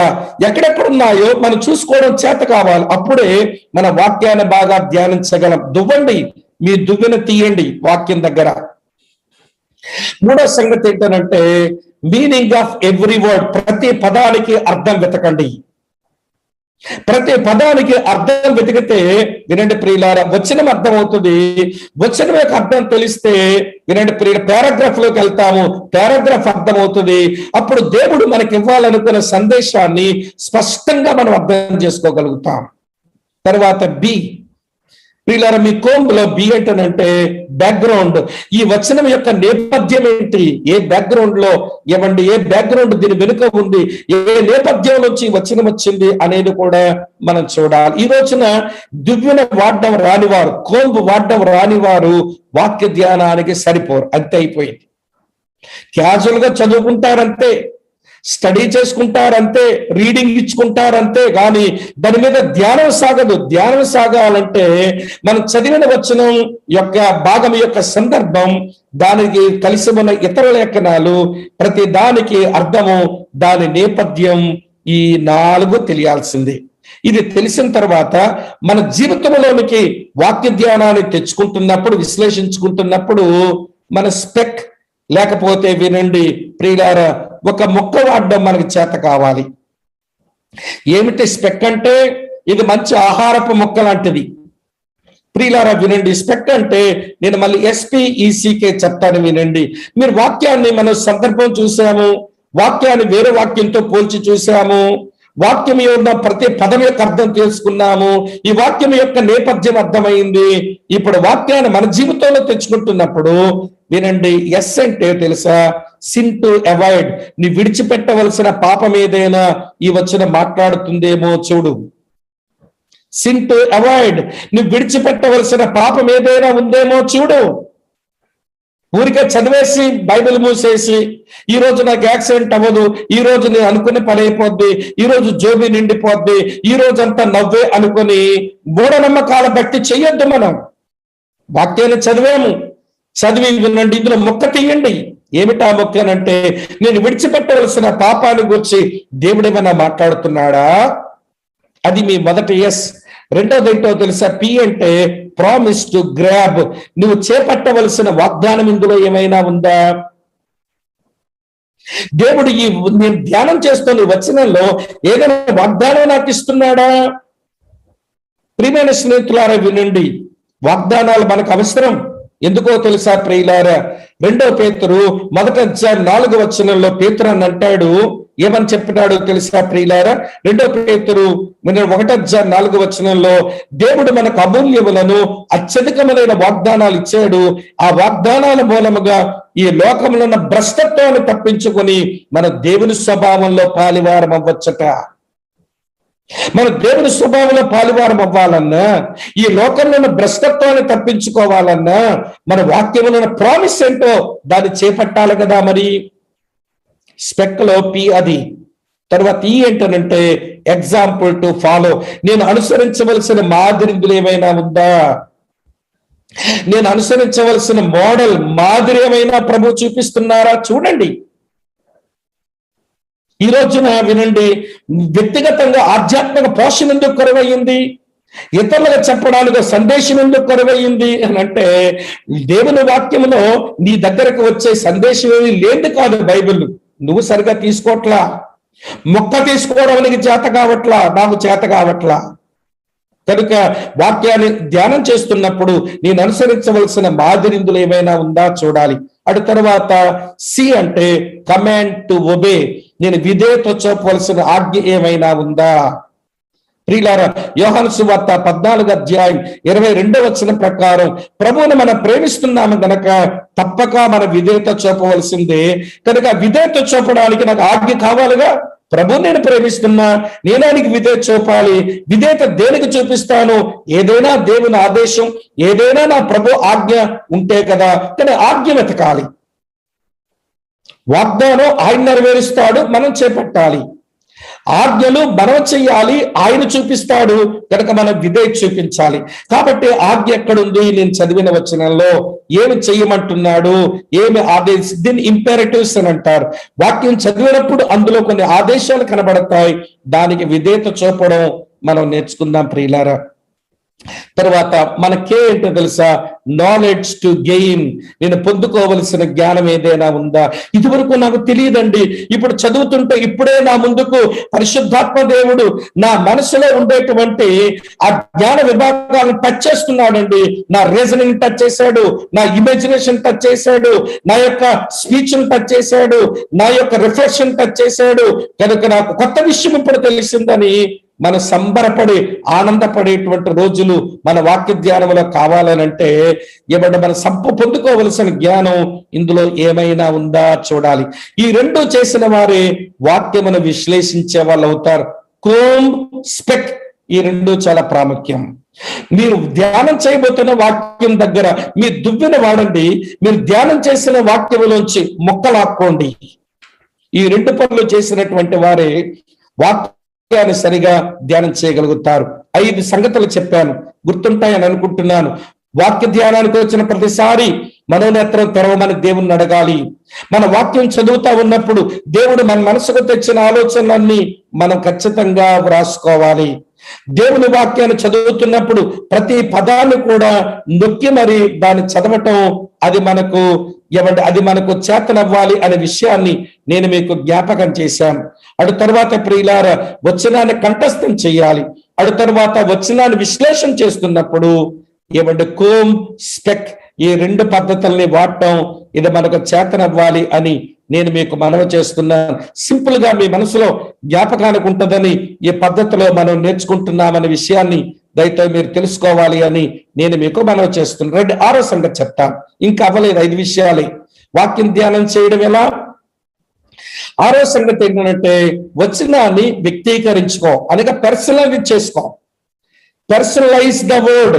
ఎక్కడెక్కడ ఉన్నాయో మనం చూసుకోవడం చేత కావాలి. అప్పుడే మన వాక్యాన్ని బాగా ధ్యానించగలం. దువ్వండి, మీ దువ్వెన తీయండి వాక్యం దగ్గర. మూడో సంగతి ఏంటంటే మీనింగ్ ఆఫ్ ఎవ్రీ వర్డ్. ప్రతి పదానికి అర్థం వెతకండి. ప్రతి పదానికి అర్థం వెతికితే వినండి ప్రియులారా, వచనం అర్థం అవుతుంది. వచనం యొక్క అర్థం తెలిస్తే వినండి ప్రియుల, పారాగ్రాఫ్ లోకి వెళ్తాము, పారాగ్రాఫ్ అర్థం అవుతుంది. అప్పుడు దేవుడు మనకి ఇవ్వాలనుకున్న సందేశాన్ని స్పష్టంగా మనం అర్థం చేసుకోగలుగుతాం. తర్వాత బి ప్రియులారా, మీ కోంబులో బి ఏంటనంటే బ్యాక్గ్రౌండ్. ఈ వచనం యొక్క నేపథ్యం ఏంటి, ఏ బ్యాక్గ్రౌండ్ లో ఏమండి, ఏ బ్యాక్గ్రౌండ్ దీని వెనుక ఉంది, ఏ నేపథ్యం నుంచి వచనం వచ్చింది అనేది కూడా మనం చూడాలి. ఈ రోజున దివ్యన వాడడం రానివారు, కోంబు వాడడం రానివారు వాక్య ధ్యానానికి సరిపోరు. అంతే అయిపోయింది. క్యాజువల్ గా చదువుకుంటారంతే, స్టడీ చేసుకుంటారంతే, రీడింగ్ ఇచ్చుకుంటారంతే, కానీ దాని మీద ధ్యానం సాగదు. ధ్యానం సాగాలంటే మనం చదివిన వచనం యొక్క భాగం యొక్క సందర్భం, దానికి కలిసి ఉన్న ఇతర లేఖనాలు, ప్రతి దానికి అర్థము, దాని నేపథ్యం, ఈ 4 తెలియాల్సింది. ఇది తెలిసిన తర్వాత మన జీవితంలోనికి వాక్య ధ్యానాన్ని తెచ్చుకుంటున్నప్పుడు, విశ్లేషించుకుంటున్నప్పుడు మన స్పెక్ లేకపోతే వినండి ప్రియులారా, ఒక మొక్క వాడడం మనకి చేత కావాలి. ఏమిటి స్పెక్ అంటే? ఇది మంచి ఆహారపు మొక్క లాంటిది. ప్రియులారా వినండి, స్పెక్ అంటే నేను మళ్ళీ SPECK చెప్తాను, వినండి. మీరు వాక్యాన్ని మనం సందర్భం చూసాము, వాక్యాన్ని వేరే వాక్యంతో పోల్చి చూసాము, వాక్యం ఉన్న ప్రతి పదం యొక్క అర్థం తెలుసుకున్నాము, ఈ వాక్యం యొక్క నేపథ్యం అర్థమైంది. ఇప్పుడు వాక్యాన్ని మన జీవితంలో తెచ్చుకుంటున్నప్పుడు వినండి, ఎస్ అంటే తెలుసా, సిన్ టు అవాయిడ్. నీ విడిచిపెట్టవలసిన పాపం ఏదైనా ఈ వచ్చిన మాట్లాడుతుందేమో చూడు. సిన్ టు అవాయిడ్, నువ్వు విడిచిపెట్టవలసిన పాపం ఏదైనా ఉందేమో చూడు. ఊరికే చదివేసి బైబిల్ మూసేసి ఈ రోజు నాకు యాక్సిడెంట్ అవ్వదు, ఈ రోజు నేను అనుకునే పని అయిపోద్ది, ఈ రోజు జోబి నిండిపోద్ది, ఈ రోజంతా నవ్వే అనుకుని మూఢనమ్మకాల బట్టి చెయ్యొద్దు. మనం వాక్యాన్ని చదివాము, చదివి వినండి, ఇందులో మొక్క తీయండి. ఏమిటా మొక్కనంటే, నేను విడిచిపెట్టవలసిన పాపాన్ని గురించి దేవుడేమన్నా మాట్లాడుతున్నాడా? అది మీ మొదటి ఎస్. రెండోది ఏంటో తెలుసా, పి అంటే ప్రామిస్ టు గ్రాబ్. నువ్వు చేపట్టవలసిన వాగ్దానం ఇందులో ఏమైనా ఉందా? దేవుడు నేను ధ్యానం చేస్తున్న వచనంలో ఏదైనా వాగ్దానం నాకు ఇస్తున్నాడా? ప్రియమైన స్నేహితులారా వినండి, వాగ్దానాలు మనకు అవసరం. ఎందుకో తెలుసా ప్రియులారా, 2 పేతురు 1:4 వచనంలో పేతురు అని అంటాడు, ఏమని చెప్పినాడు తెలుసా ప్రియులారా? 2 పేతురు 1:4 వచనంలో దేవుడు మనకు అమూల్యములను అత్యధికమైన వాగ్దానాలు ఇచ్చాడు. ఆ వాగ్దానాల మూలముగా ఈ లోకంలో ఉన్న భ్రష్టత్వాన్ని తప్పించుకొని మన దేవుని స్వభావంలో పాలివారం అవ్వచ్చట. మన దేవుని స్వభావంలో పాలువారం అవ్వాలన్నా, ఈ లోకంలో ఉన్న భ్రష్టత్వాన్ని తప్పించుకోవాలన్నా, మన వాక్యంలో ఉన్న ప్రామిస్ ఏంటో దాన్ని చేపట్టాలి కదా. మరి స్పెక్ లో పి అది. తర్వాత ఈ ఏంటనంటే ఎగ్జాంపుల్ టు ఫాలో. నేను అనుసరించవలసిన మాదిరిందులు ఏమైనా ఉందా? నేను అనుసరించవలసిన మోడల్, మాదిరి ఏమైనా ప్రభు చూపిస్తున్నారా? చూడండి. ఈ రోజున వినండి, వ్యక్తిగతంగా ఆధ్యాత్మిక పోషణ ఎందుకు కరువయ్యింది? ఇతరులకు చెప్పడానికి సందేశం ఎందుకు కరువయ్యింది అని అంటే, దేవుని వాక్యంలో నీ దగ్గరకు వచ్చే సందేశం ఏమి లేదు కాదు. బైబిల్ నువ్వు సరిగా తీసుకోవట్లా, మొక్క తీసుకోవడానికి చేత కావట్లా, నాకు చేత కావట్లా. కనుక వాక్యాన్ని ధ్యానం చేస్తున్నప్పుడు నేను అనుసరించవలసిన మాదిరిందులు ఏమైనా ఉందా చూడాలి. అటు తర్వాత సి అంటే కమాండ్ టు ఒబే. నేను విధేయత చూపవలసిన ఆజ్ఞ ఏమైనా ఉందా? ప్రియులారా, యోహాను సువార్త 14:22 వచనం ప్రకారం ప్రభువుని మనం ప్రేమిస్తున్నాము గనక తప్పక మన విధేయత చూపవలసిందే. కనుక విధేయత చూపడానికి నాకు ఆజ్ఞ కావాలిగా. ప్రభు నేను ప్రేమిస్తున్నా, నేను ఆయనకి విధేయత చూపాలి. విధేయత దేనికి చూపిస్తాను? ఏదైనా దేవుని ఆదేశం, ఏదైనా నా ప్రభు ఆజ్ఞ ఉంటే కదా. కానీ ఆజ్ఞ వెతకాలి. వాగ్దానం ఆయన నెరవేరుస్తాడు, మనం చేపట్టాలి. ఆజ్ఞలు మనం చెయ్యాలి, ఆయన చూపిస్తాడు కనుక మనం విధేయత చూపించాలి. కాబట్టి ఆజ్ఞ ఎక్కడుంది? నేను చదివిన వచనంలో ఏమి చెయ్యమంటున్నాడు, ఏమి ఆదేశం, దీన్ని ఇంపెరటివ్స్ అని అంటారు. వాక్యం చదివినప్పుడు అందులో కొన్ని ఆదేశాలు కనబడతాయి, దానికి విధేయత చూపడం మనం నేర్చుకుందాం ప్రియులారా. తర్వాత మనకే ఏంటో తెలుసా? Knowledge to gain. నేను పొందుకోవలసిన జ్ఞానం ఏదైనా ఉందా? ఇదివరకు నాకు తెలియదండి, ఇప్పుడు చదువుతుంటే ఇప్పుడే నా ముందుకు పరిశుద్ధాత్మ దేవుడు నా మనసులో ఉండేటువంటి ఆ జ్ఞాన విభాగాలను టచ్ చేస్తున్నాడండి. నా రీజనింగ్ టచ్ చేశాడు, నా ఇమాజినేషన్ టచ్ చేశాడు, నా యొక్క స్పీచ్ టచ్ చేశాడు, నా యొక్క రిఫ్లెక్షన్ టచ్ చేశాడు. కనుక నాకు కొత్త విషయం ఇప్పుడు తెలిసిందని మన సంబరపడి ఆనందపడేటువంటి రోజులు మన వాక్య ధ్యానంలో కావాలనంటే ఏమంటే మన పొందుకోవలసిన జ్ఞానం ఇందులో ఏమైనా ఉందా చూడాలి. ఈ రెండు చేసిన వారే వాక్యమును విశ్లేషించే వాళ్ళు అవుతారు. కోమ్, స్పెక్, ఈ రెండు చాలా ప్రాముఖ్యం. మీరు ధ్యానం చేయబోతున్న వాక్యం దగ్గర మీ దువ్వెన వాడండి, మీరు ధ్యానం చేసిన వాక్యములోంచి మొక్కలాక్కోండి. ఈ రెండు పనులు చేసినటువంటి వారే వాక్యాన్ని సరిగా ధ్యానం చేయగలుగుతారు. 5 సంగతులు చెప్పాను, గుర్తుంటాయని అనుకుంటున్నాను. వాక్య ధ్యానానికి వచ్చిన ప్రతిసారి మనోనేత్రం తెరవమని దేవుణ్ణి అడగాలి. మన వాక్యం చదువుతా ఉన్నప్పుడు దేవుడు మన మనసుకు తెచ్చిన ఆలోచనలన్నీ మనం ఖచ్చితంగా వ్రాసుకోవాలి. దేవుని వాక్యాన్ని చదువుతున్నప్పుడు ప్రతి పదాన్ని కూడా నొక్కి మరి దాన్ని చదవటం అది మనకు చేతనవ్వాలి అనే విషయాన్ని నేను మీకు జ్ఞాపకం చేశాను. అటు తర్వాత ప్రియులారా వచనాన్ని కంఠస్థం చేయాలి. అటు తర్వాత వచనాన్ని విశ్లేషణ చేస్తున్నప్పుడు కోమ్, స్పెక్, ఈ 2 పద్ధతుల్ని వాడటం ఇది మనకు చేతనవ్వాలి అని నేను మీకు మనవి చేస్తున్నాను. సింపుల్ గా మీ మనసులో జ్ఞాపకానికి ఉంటుందని ఈ పద్ధతిలో మనం నేర్చుకుంటున్నామనే విషయాన్ని దయతో మీరు తెలుసుకోవాలి అని నేను మీకు మనవి చేస్తున్నాను. 6వ సంగతి చెప్తాను, ఇంకా అవ్వలేదు, 5 విషయాలే. వాక్యం ధ్యానం చేయడం ఎలా? 6వ సంగతి ఏంటంటే వచనాన్ని వ్యక్తీకరించుకో, అనగా పర్సనలైజ్ చేసుకో. Personalize the word.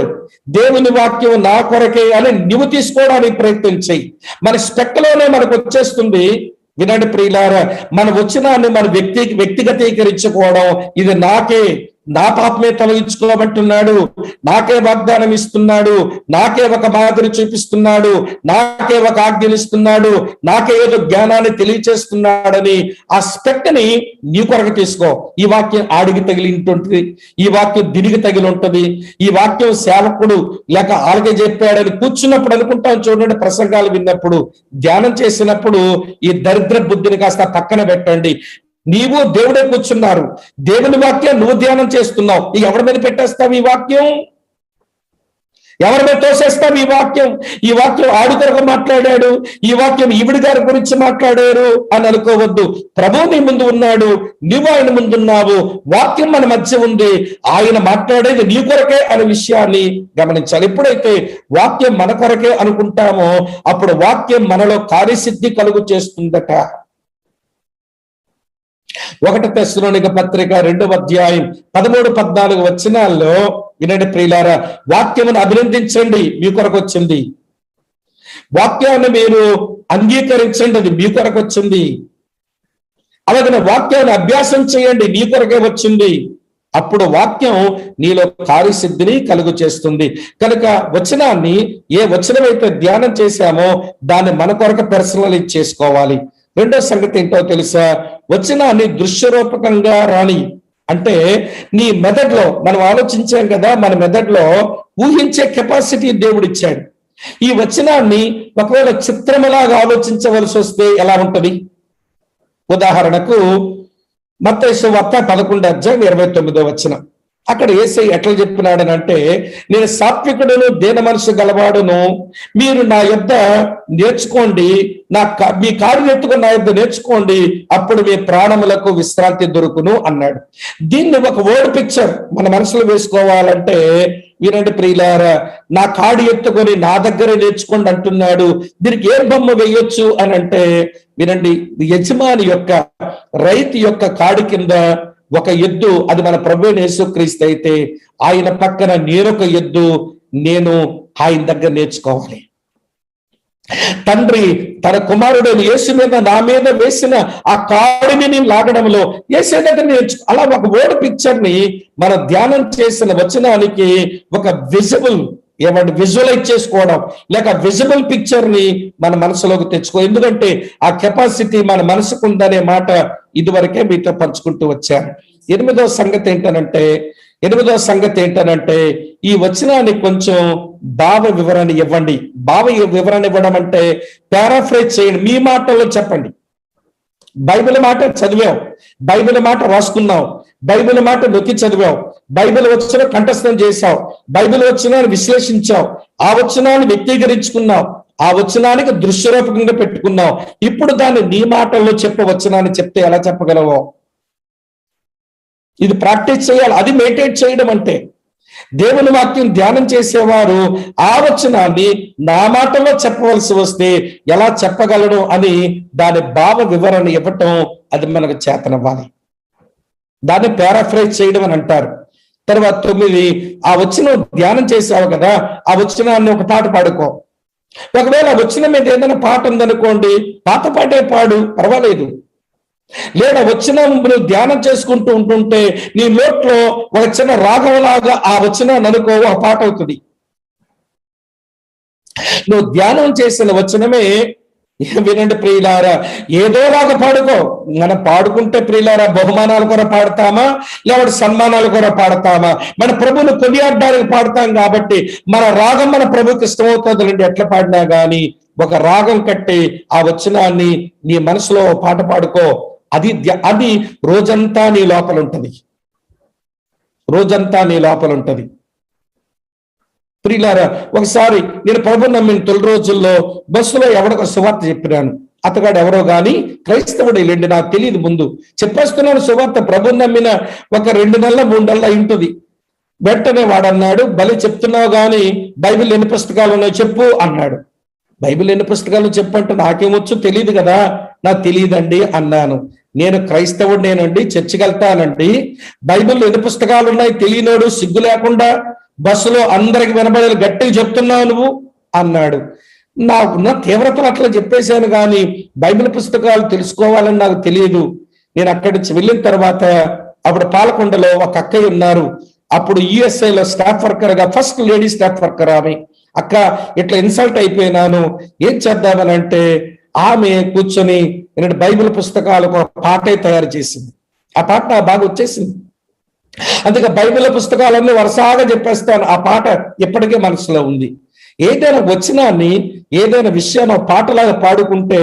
దేవుని వాక్యం నా కొరకే అని నువ్వు తీసుకోవడానికి ప్రయత్నం చెయ్యి. మన స్పెక్లోనే మనకు వచ్చేస్తుంది. వినండి ప్రియులారా, మన వచనాన్ని మన వ్యక్తిగతీకరించుకోవడం, ఇది నా పాపమే తొలగించుకోమంటున్నాడు, నాకే వాగ్దానం ఇస్తున్నాడు, నాకే ఒక మాదిరి చూపిస్తున్నాడు, నాకే ఒక ఆజ్ఞనిస్తున్నాడు, నాకే ఏదో జ్ఞానాన్ని తెలియచేస్తున్నాడని ఆ స్పెక్ట్ ని నీ కొరకు తీసుకో. ఈ వాక్యం ఆడికి తగిలి ఉంటుంది, ఈ వాక్యం దిడికి తగిలి ఉంటుంది, ఈ వాక్యం సేవకుడు లేక ఆలకే చెప్పాడని కూర్చున్నప్పుడు అనుకుంటాం. చూడండి, ప్రసంగాలు విన్నప్పుడు, ధ్యానం చేసినప్పుడు ఈ దరిద్ర బుద్ధిని కాస్త పక్కన పెట్టండి. నీవు దేవుడే కూర్చున్నారు, దేవుని వాక్యం నువ్వు ధ్యానం చేస్తున్నావు. ఎవరి మీద పెట్టేస్తావు ఈ వాక్యం? ఎవరి మీద తోసేస్తావు ఈ వాక్యం ఆడి కొరకు మాట్లాడాడు, ఈ వాక్యం ఈవిడి గారి గురించి మాట్లాడారు అని అనుకోవద్దు. ప్రభు నీ ముందు ఉన్నాడు, నువ్వు ఆయన ముందున్నావు, వాక్యం మన మధ్య ఉంది, ఆయన మాట్లాడేది నీ కొరకే అనే విషయాన్ని గమనించాలి. ఎప్పుడైతే వాక్యం మన కొరకే అనుకుంటామో అప్పుడు వాక్యం మనలో కార్యసిద్ధి కలుగు చేస్తుందట. 1 తెస్సలోనిక పత్రిక 2వ అధ్యాయం 13-14 వచనాల్లో వినండి ప్రియులారా, వాక్యమును అభినందించండి, మీ కొరకు వచ్చింది. వాక్యాన్ని మీరు అంగీకరించండి, అది మీ కొరకు వచ్చింది. అలాగే వాక్యాన్ని అభ్యాసం చేయండి, నీ కొరకే వచ్చింది. అప్పుడు వాక్యం నీలో కార్యసిద్ధిని కలుగు చేస్తుంది. కనుక వచనాన్ని ఏ వచనమైతే ధ్యానం చేశామో దాన్ని మన కొరకు పర్సనలైజ్ చేసుకోవాలి. 2వ సంగతి ఏంటో తెలుసా? వచనాన్ని దృశ్యరూపకంగా రాని, అంటే నీ మెదడులో మనం ఆలోచించాం కదా, మన మెదడులో ఊహించే కెపాసిటీ దేవుడు ఇచ్చాడు. ఈ వచనాన్ని ఒకవేళ చిత్రములాగా ఆలోచించవలసి వస్తే ఎలా ఉంటది? ఉదాహరణకు మత్తయి సువార్త 11వ అధ్యాయం 29వ వచనం. అక్కడ యేసయ్య ఎట్లా చెప్పినాడనంటే, నేను సాత్వికుడును దీన మనసు గలవాడును, మీరు నా యొద్ద నేర్చుకోండి, మీ కారు ఎత్తుకుని నా యొద్ద నేర్చుకోండి, అప్పుడు మీ ప్రాణములకు విశ్రాంతి దొరుకును అన్నాడు. దీన్ని ఒక వర్డ్ పిక్చర్ మన మనసులో వేసుకోవాలంటే వినండి ప్రియులారా, నా కాడు ఎత్తుకొని నా దగ్గరే నేర్చుకోండి అంటున్నాడు. దీనికి ఏం బొమ్మ వేయొచ్చు అని అంటే వినండి, యజమాని యొక్క, రైతు యొక్క కాడి కింద ఒక ఎద్దు, అది మన ప్రభువైన యేసుక్రీస్తు అయితే ఆయన పక్కన నేనొక ఎద్దు, నేను ఆయన దగ్గర నేర్చుకోవాలి. తండ్రి తన కుమారుడైన యేసు మీద నా మీద వేసిన ఆ కాడిని నేను లాగడంలో యేసు దగ్గర నేర్చు అలా ఒక వర్డ్ పిక్చర్ ని మనం ధ్యానం చేసిన వచనానికి ఒక విజువలైజ్ చేసుకోవడం, లేక విజిబుల్ పిక్చర్ ని మన మనసులోకి తెచ్చుకో. ఎందుకంటే ఆ కెపాసిటీ మన మనసుకు ఉందనే మాట ఇదివరకే మీతో పంచుకుంటూ వచ్చాను. ఎనిమిదవ సంగతి ఏంటనంటే ఈ వచనానికి కొంచెం భావ వివరణ ఇవ్వండి. భావ వివరణ ఇవ్వడం అంటే పారాఫ్రేజ్ చేయండి, మీ మాటల్లో చెప్పండి. బైబిల్ మాట చదివాం, బైబిల్ మాట రాసుకున్నాం, బైబిల్ మాట నొక్కి చదివాం, బైబిల్ వచ్చిన కంఠస్థం చేశాం, బైబిల్ వచనాన్ని విశ్లేషించాం, ఆ వచనాన్ని వ్యక్తీకరించుకున్నాం, ఆ వచనానికి దృశ్యరూపకంగా పెట్టుకున్నాం. ఇప్పుడు దాన్ని నీ మాటల్లో వచనాన్ని చెప్తే ఎలా చెప్పగలవో? ఇది ప్రాక్టీస్ చేయాలి. అది మెడిటేట్ చేయడం అంటే. దేవుని వాక్యం ధ్యానం చేసేవారు ఆ వచనాన్ని నా మాటలో చెప్పవలసి వస్తే ఎలా చెప్పగలడు అని దాని భావ వివరణ ఇవ్వటం, అది మనకు చేతనవ్వాలి. దాన్ని పారాఫ్రైజ్ చేయడం అని అంటారు. తర్వాత 9, ఆ వచనం ధ్యానం చేసావు కదా, ఆ వచనాన్ని ఒక పాట పాడుకో. ఒకవేళ ఆ వచనం మీద ఏదైనా పాట ఉందనుకోండి, పాత పాటే పాడు, పర్వాలేదు. లేదా వచనం నువ్వు ధ్యానం చేసుకుంటూ ఉంటుంటే నీ నోట్లో ఒక చిన్న రాగంలాగా ఆ వచనాన్ని అనుకో, ఒక పాట అవుతుంది. నువ్వు ధ్యానం చేసిన వచనమే. వినండి ప్రియులారా, ఏదోలాగా పాడుకో. మనం పాడుకుంటే ప్రియులారా బహుమానాలు కూడా పాడతామా, లేకపోతే సన్మానాలు కూడా పాడతామా? మన ప్రభువును కొనియాడడానికి పాడతాం కాబట్టి మన రాగం మన ప్రభుకి ఇష్టమవుతుందండి. ఎట్లా పాడినా గాని ఒక రాగం కట్టి ఆ వచనాన్ని నీ మనసులో పాట పాడుకో. అది రోజంతా నీ లోపల ఉంటది, రోజంతా నీ లోపల ఉంటది. ప్రియులారా, ఒకసారి నేను ప్రభు నమ్మిన తొలి రోజుల్లో బస్సులో ఎవడొక సువార్త చెప్పినాను. అతగాడు ఎవరో గాని క్రైస్తవుడు వెళ్ళండి, నాకు తెలియదు, ముందు చెప్పేస్తున్నాను సువార్త. ప్రభు నమ్మిన ఒక 2 నెలల 3 నెలల ఇంటుంది. వెంటనే వాడన్నాడు, బలి చెప్తున్నావు గాని బైబిల్ ఎన్ని పుస్తకాలు ఉన్నాయో చెప్పు అన్నాడు. బైబిల్ ఎన్ని పుస్తకాలు చెప్పంటే నాకేమొచ్చు తెలియదు కదా. నాకు తెలియదండి అన్నాను. నేను క్రైస్తవుడినేనండి, చర్చికి వెళ్తానండి, బైబిల్ ఎన్ని పుస్తకాలు ఉన్నాయి తెలియనోడు సిగ్గు లేకుండా బస్సులో అందరికి వినబడేది గట్టిగా చెప్తున్నావు నువ్వు అన్నాడు. నా తీవ్రతలు అట్లా చెప్పేశాను కానీ బైబిల్ పుస్తకాలు తెలుసుకోవాలని నాకు తెలియదు. నేను అక్కడి నుంచి వెళ్ళిన తర్వాత అప్పుడు పాలకొండలో ఒక అక్కయ్య ఉన్నారు. అప్పుడు యుఎస్ఐలో స్టాఫ్ వర్కర్ గా, ఫస్ట్ లేడీ స్టాఫ్ వర్కర్ ఆమె. అక్క ఇట్లా ఇన్సల్ట్ అయిపోయినాను, ఏం చేద్దామని అంటే ఆమె కూర్చొని బైబిల్ పుస్తకాలకు ఒక పాటే తయారు చేసింది. ఆ పాట నాకు బాగా వచ్చేసింది. అందుకే బైబిల్ పుస్తకాలన్నీ వరుసగా చెప్పేస్తాను. ఆ పాట ఎప్పటికీ మనసులో ఉంది. ఏదైనా వచనాన్ని, ఏదైనా విషయాన్ని పాటలాగా పాడుకుంటే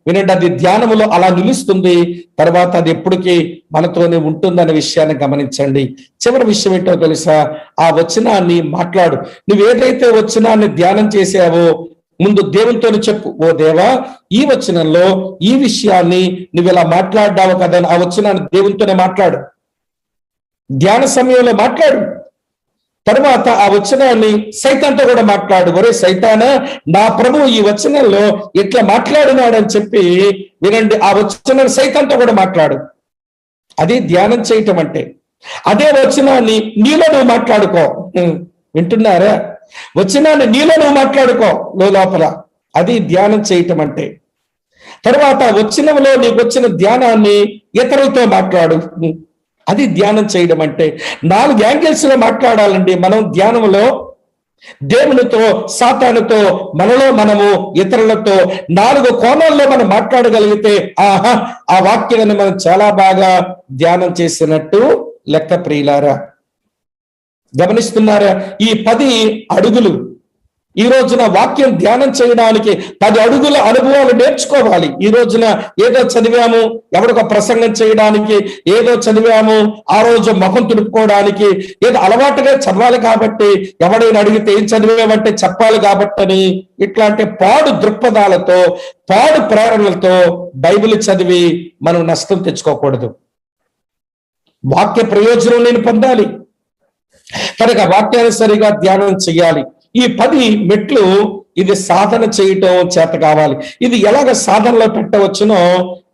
వినండి, అది ధ్యానములో అలా నిలుస్తుంది. తర్వాత అది ఎప్పటికీ మనతోనే ఉంటుందనే విషయాన్ని గమనించండి. చివరి విషయం ఏంటో తెలుసా? ఆ వచనాన్ని మాట్లాడు. నువ్వు ఏదైతే వచనాన్ని ధ్యానం చేసావో ముందు దేవునితో చెప్పు, ఓ దేవా, ఈ వచనంలో ఈ విషయాన్ని నువ్వు ఇలా మాట్లాడ్డావు కదా, ఆ వచనాన్ని దేవునితోనే మాట్లాడు. ధ్యాన సమయంలో మాట్లాడు. తర్వాత ఆ వచనాన్ని సైతాన్తో కూడా మాట్లాడు. ఒరే సైతానా, నా ప్రభువు ఈ వచనంలో ఇట్లా మాట్లాడినాడు అని చెప్పి వినండి, ఆ వచనాన్ని సైతాన్తో కూడా మాట్లాడు. అది ధ్యానం చేయటం అంటే. అదే వచనాన్ని నీలో నువ్వు మాట్లాడుకో. వింటున్నారా? వచనాన్ని నీలో నువ్వు మాట్లాడుకో లోపల. అది ధ్యానం చేయటం అంటే. తర్వాత వచనంలో నీకు వచ్చిన ధ్యానాన్ని ఇతరులతో మాట్లాడు. అది ధ్యానం చేయడం అంటే. 4 యాంగిల్స్ లో మాట్లాడాలండి మనం ధ్యానంలో. దేవునితో, సాతానుతో, మనలో మనము, ఇతరులతో 4 కోణాల్లో మనం మాట్లాడగలిగితే ఆహా, ఆ వాక్యాన్ని మనం చాలా బాగా ధ్యానం చేసినట్టు లెక్క. ప్రియులారా, గమనిస్తున్నారా? ఈ 10 అడుగులు ఈ రోజున వాక్యం ధ్యానం చేయడానికి 10 అడుగుల అనుభవాలు నేర్చుకోవాలి. ఈ రోజున ఏదో చదివాము, ఎవరికో ప్రసంగం చేయడానికి ఏదో చదివాము, ఆ రోజు ముఖం తుడుపుకోవడానికి ఏదో అలవాటుగా చదవాలి కాబట్టి, ఎవడైనా అడిగితే ఏం చదివామంటే చెప్పాలి కాబట్టి ఇట్లాంటి పాడు దృక్పథాలతో, పాడు ప్రేరణలతో బైబిల్ చదివి మనం నష్టం తెచ్చుకోకూడదు. వాక్య ప్రయోజనం నేను పొందాలి కనుక వాక్యాన్ని సరిగా ధ్యానం చేయాలి. ఈ 10 మెట్లు ఇది సాధన చేయటం చేత కావాలి. ఇది ఎలాగ సాధనలో పెట్టవచ్చునో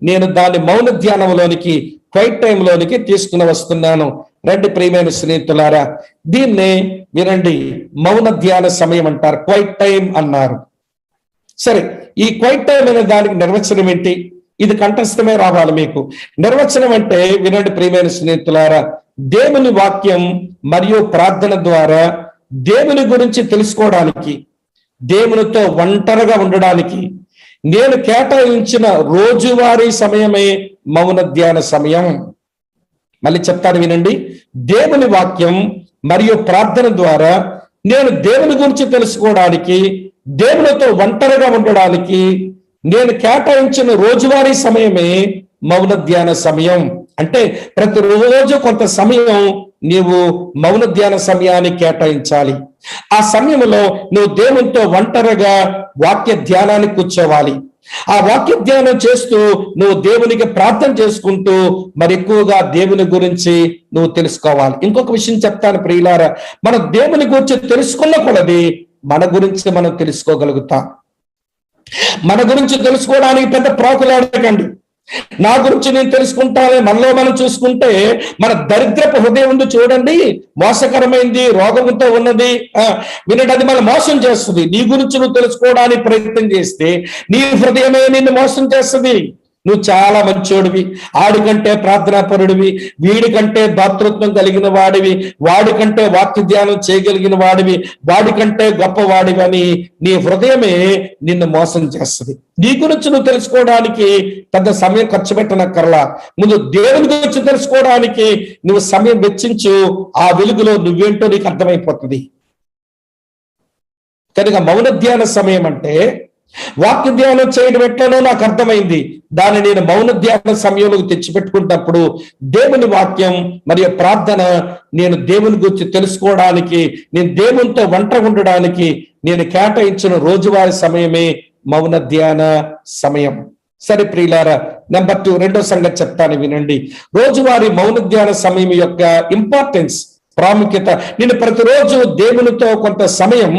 నేను దాన్ని మౌన ధ్యానంలోనికి, క్వైట్ టైంలోనికి తీసుకుని వస్తున్నాను. రండి ప్రియమైన స్నేహితులారా, దీన్నే వినండి, మౌన ధ్యాన సమయం అంటారు, క్వైట్ టైం అన్నారు. సరే, ఈ క్వైట్ టైం అనే దానికి నిర్వచనం ఏంటి? ఇది కంఠస్థమే రావాలి మీకు. నిర్వచనం అంటే వినండి ప్రియమైన స్నేహితులారా, దేవుని వాక్యం మరియు ప్రార్థన ద్వారా దేవుని గురించి తెలుసుకోవడానికి, దేవునితో ఒంటరిగా ఉండడానికి నేను కేటాయించిన రోజువారీ సమయమే మౌన ధ్యాన సమయం. మళ్ళీ చెప్తాను వినండి. దేవుని వాక్యం మరియు ప్రార్థన ద్వారా నేను దేవుని గురించి తెలుసుకోవడానికి, దేవునితో ఒంటరిగా ఉండడానికి నేను కేటాయించిన రోజువారీ సమయమే మౌన ధ్యాన సమయం. అంటే ప్రతిరోజు కొంత సమయం నీవు మౌన ధ్యాన సమయాన్ని కేటాయించాలి. ఆ సమయంలో నువ్వు దేవునితో ఒంటరిగా వాక్య ధ్యానాన్ని కూర్చోవాలి. ఆ వాక్య ధ్యానం చేస్తూ నువ్వు దేవునికి ప్రార్థన చేసుకుంటూ మరి ఎక్కువగా దేవుని గురించి నువ్వు తెలుసుకోవాలి. ఇంకొక విషయం చెప్తాను ప్రియులారా, మనం దేవుని గురించి తెలుసుకున్న కొలది మన గురించి మనం తెలుసుకోగలుగుతాం. మన గురించి తెలుసుకోవడానికి పెద్ద ప్రాకులాడకండి. నా గురించి నేను తెలుసుకుంటానే మనలో మనం చూసుకుంటే మన దరిద్రపు హృదయం ఉంది చూడండి, మోసకరమైంది, రోగంతో ఉన్నది. వినండి, అది మనం మోసం చేస్తుంది. నీ గురించి నువ్వు తెలుసుకోవడానికి ప్రయత్నం చేస్తే నీ హృదయమే నిన్ను మోసం చేస్తుంది. నువ్వు చాలా మంచోడివి, ఆడికంటే ప్రార్థనాపరుడివి, వీడికంటే దాతృత్వం కలిగిన వాడివి, వాడికంటే వాక్య ధ్యానం చేయగలిగిన వాడివి, వాడికంటే గొప్పవాడివి అని నీ హృదయమే నిన్ను మోసం చేస్తుంది. నీ గురించి నువ్వు తెలుసుకోవడానికి పెద్ద సమయం ఖర్చు పెట్టనక్కర్లా. ముందు దేవుని గురించి తెలుసుకోవడానికి నువ్వు సమయం వెచ్చించు. ఆ వెలుగులో నువ్వేంటో నీకు అర్థమైపోతుంది. కనుక మౌన ధ్యాన సమయం అంటే వాక్య ధ్యానం చేయడం ఎట్లనో నాకు అర్థమైంది. దాన్ని నేను మౌన ధ్యాన సమయంలో తెచ్చిపెట్టుకున్నప్పుడు దేవుని వాక్యం మరియు ప్రార్థన నేను దేవుని గురించి తెలుసుకోవడానికి, నేను దేవునితో ఒంటరిగా ఉండడానికి నేను కేటాయించిన రోజువారీ సమయమే మౌన ధ్యాన సమయం. సరే ప్రియులారా, నెంబర్ 2 రెండో సంగతి చెప్తాను వినండి. రోజువారీ మౌన ధ్యాన సమయం యొక్క ఇంపార్టెన్స్, ప్రాముఖ్యత. నేను ప్రతిరోజు దేవునితో కొంత సమయం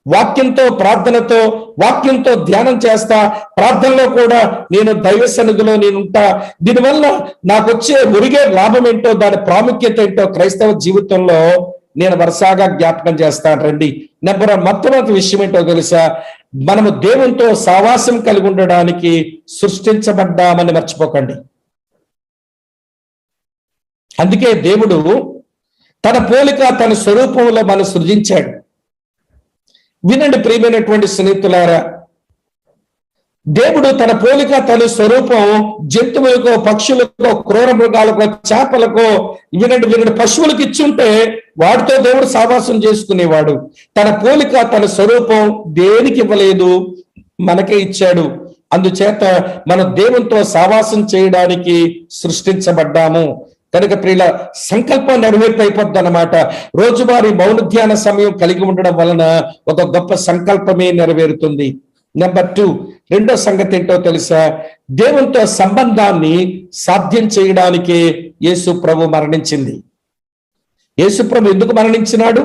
వాక్యంతో, ప్రార్థనతో, వాక్యంతో ధ్యానం చేస్తా. ప్రార్థనలో కూడా నేను దైవ సన్నిధిలో నేను ఉంటా. దీనివల్ల నాకు వచ్చే ఒరిగే లాభం ఏంటో, దాని ప్రాముఖ్యత ఏంటో క్రైస్తవ జీవితంలో నేను వరుసగా జ్ఞాపకం చేస్తాను రండి. మొట్టమొదటి విషయం ఏంటో తెలుసా? మనము దేవునితో సావాసం కలిగి ఉండడానికి సృష్టించబడ్డామని మర్చిపోకండి. అందుకే దేవుడు తన పోలిక, తన స్వరూపంలో మనం సృజించాడు. వినండి ప్రియమైనటువంటి స్నేహితులారా, దేవుడు తన పోలిక, తన స్వరూపం జంతువులకో, పక్షులకో, క్రూర మృగాలకో, చేపలకో, వినండి పశువులకు ఇచ్చుంటే వాటితో దేవుడు సావాసం చేసుకునేవాడు. తన పోలిక, తన స్వరూపం దేనికి ఇవ్వలేదు, మనకే ఇచ్చాడు. అందుచేత మనం దేవునితో సావాసం చేయడానికి సృష్టించబడ్డాము. కనుక ప్రియుల సంకల్పం నెరవేర్పు అయిపోద్ది అన్నమాట. రోజువారీ మౌన ధ్యాన సమయం కలిగి ఉండడం వలన ఒక గొప్ప సంకల్పమే నెరవేరుతుంది. నెంబర్ 2 రెండో సంగతి ఏంటో తెలుసా? దేవునితో సంబంధాన్ని సాధ్యం చేయడానికే యేసు ప్రభు మరణించింది. యేసు ప్రభు ఎందుకు మరణించినాడు?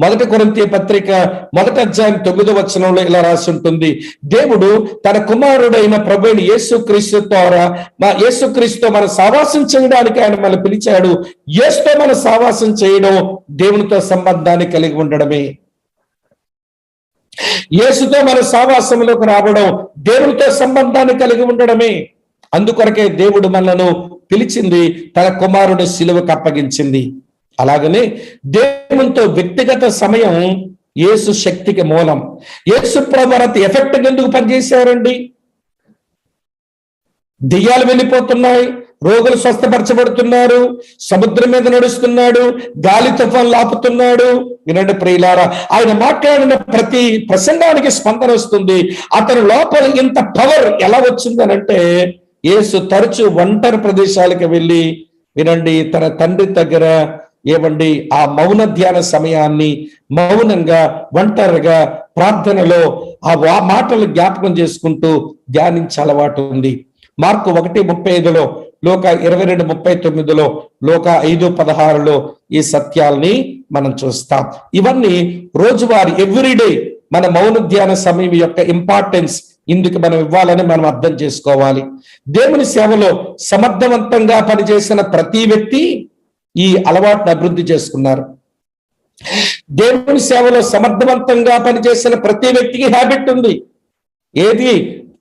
1 కొరింథీ పత్రిక 1వ అధ్యాయం 9వ వచనంలో ఇలా రాసి ఉంటుంది. దేవుడు తన కుమారుడైన ప్రభువైన యేసుక్రీస్తు ద్వారా యేసుక్రీస్తుతో మన సావాసం చేయడానికి ఆయన మనల్ని పిలిచాడు. యేసుతో మన సావాసం చేయడం దేవునితో సంబంధాన్ని కలిగి ఉండడమే. యేసుతో మన సావాసంలోకి రావడం దేవునితో సంబంధాన్ని కలిగి ఉండడమే. అందుకొరకే దేవుడు మనలను పిలిచింది, తన కుమారుడు సిలువకు అప్పగించింది. అలాగనే దేవునితో వ్యక్తిగత సమయం యేసు శక్తికి మూలం. యేసు ప్రభు ఎఫెక్ట్ ఎందుకు పనిచేశారండి? దెయ్యాలు వెళ్ళిపోతున్నాయి, రోగులు స్వస్థపరచబడుతున్నారు, సముద్రం మీద నడుస్తున్నాడు, గాలి తుఫాన్లు ఆపుతున్నాడు. వినండి ప్రియులారా, ఆయన మాట్లాడిన ప్రతి ప్రసంగానికి స్పందన వస్తుంది. అతని లోపల ఇంత పవర్ ఎలా వచ్చిందనంటే, యేసు తరచు ఒంటరి ప్రదేశాలకు వెళ్ళి వినండి తన తండ్రి దగ్గర ఏమండి ఆ మౌన ధ్యాన సమయాన్ని మౌనంగా ఒంటరిగా ప్రార్థనలో ఆ మాటలు జ్ఞాపకం చేసుకుంటూ ధ్యానించే అలవాటు ఉంది. మార్కు 1:35లో, లోక 22:39లో, లోక 5:16లో ఈ సత్యాల్ని మనం చూస్తాం. ఇవన్నీ రోజువారీ ఎవ్రీడే మన మౌన ధ్యాన సమయం యొక్క ఇంపార్టెన్స్ ఇందుకు మనం ఇవ్వాలని మనం అర్థం చేసుకోవాలి. దేవుని సేవలో సమర్థవంతంగా పనిచేసిన ప్రతి వ్యక్తి ఈ అలవాటును అభివృద్ధి చేసుకున్నారు. దేవుని సేవలో సమర్థవంతంగా పనిచేసిన ప్రతి వ్యక్తికి హ్యాబిట్ ఉంది. ఏది?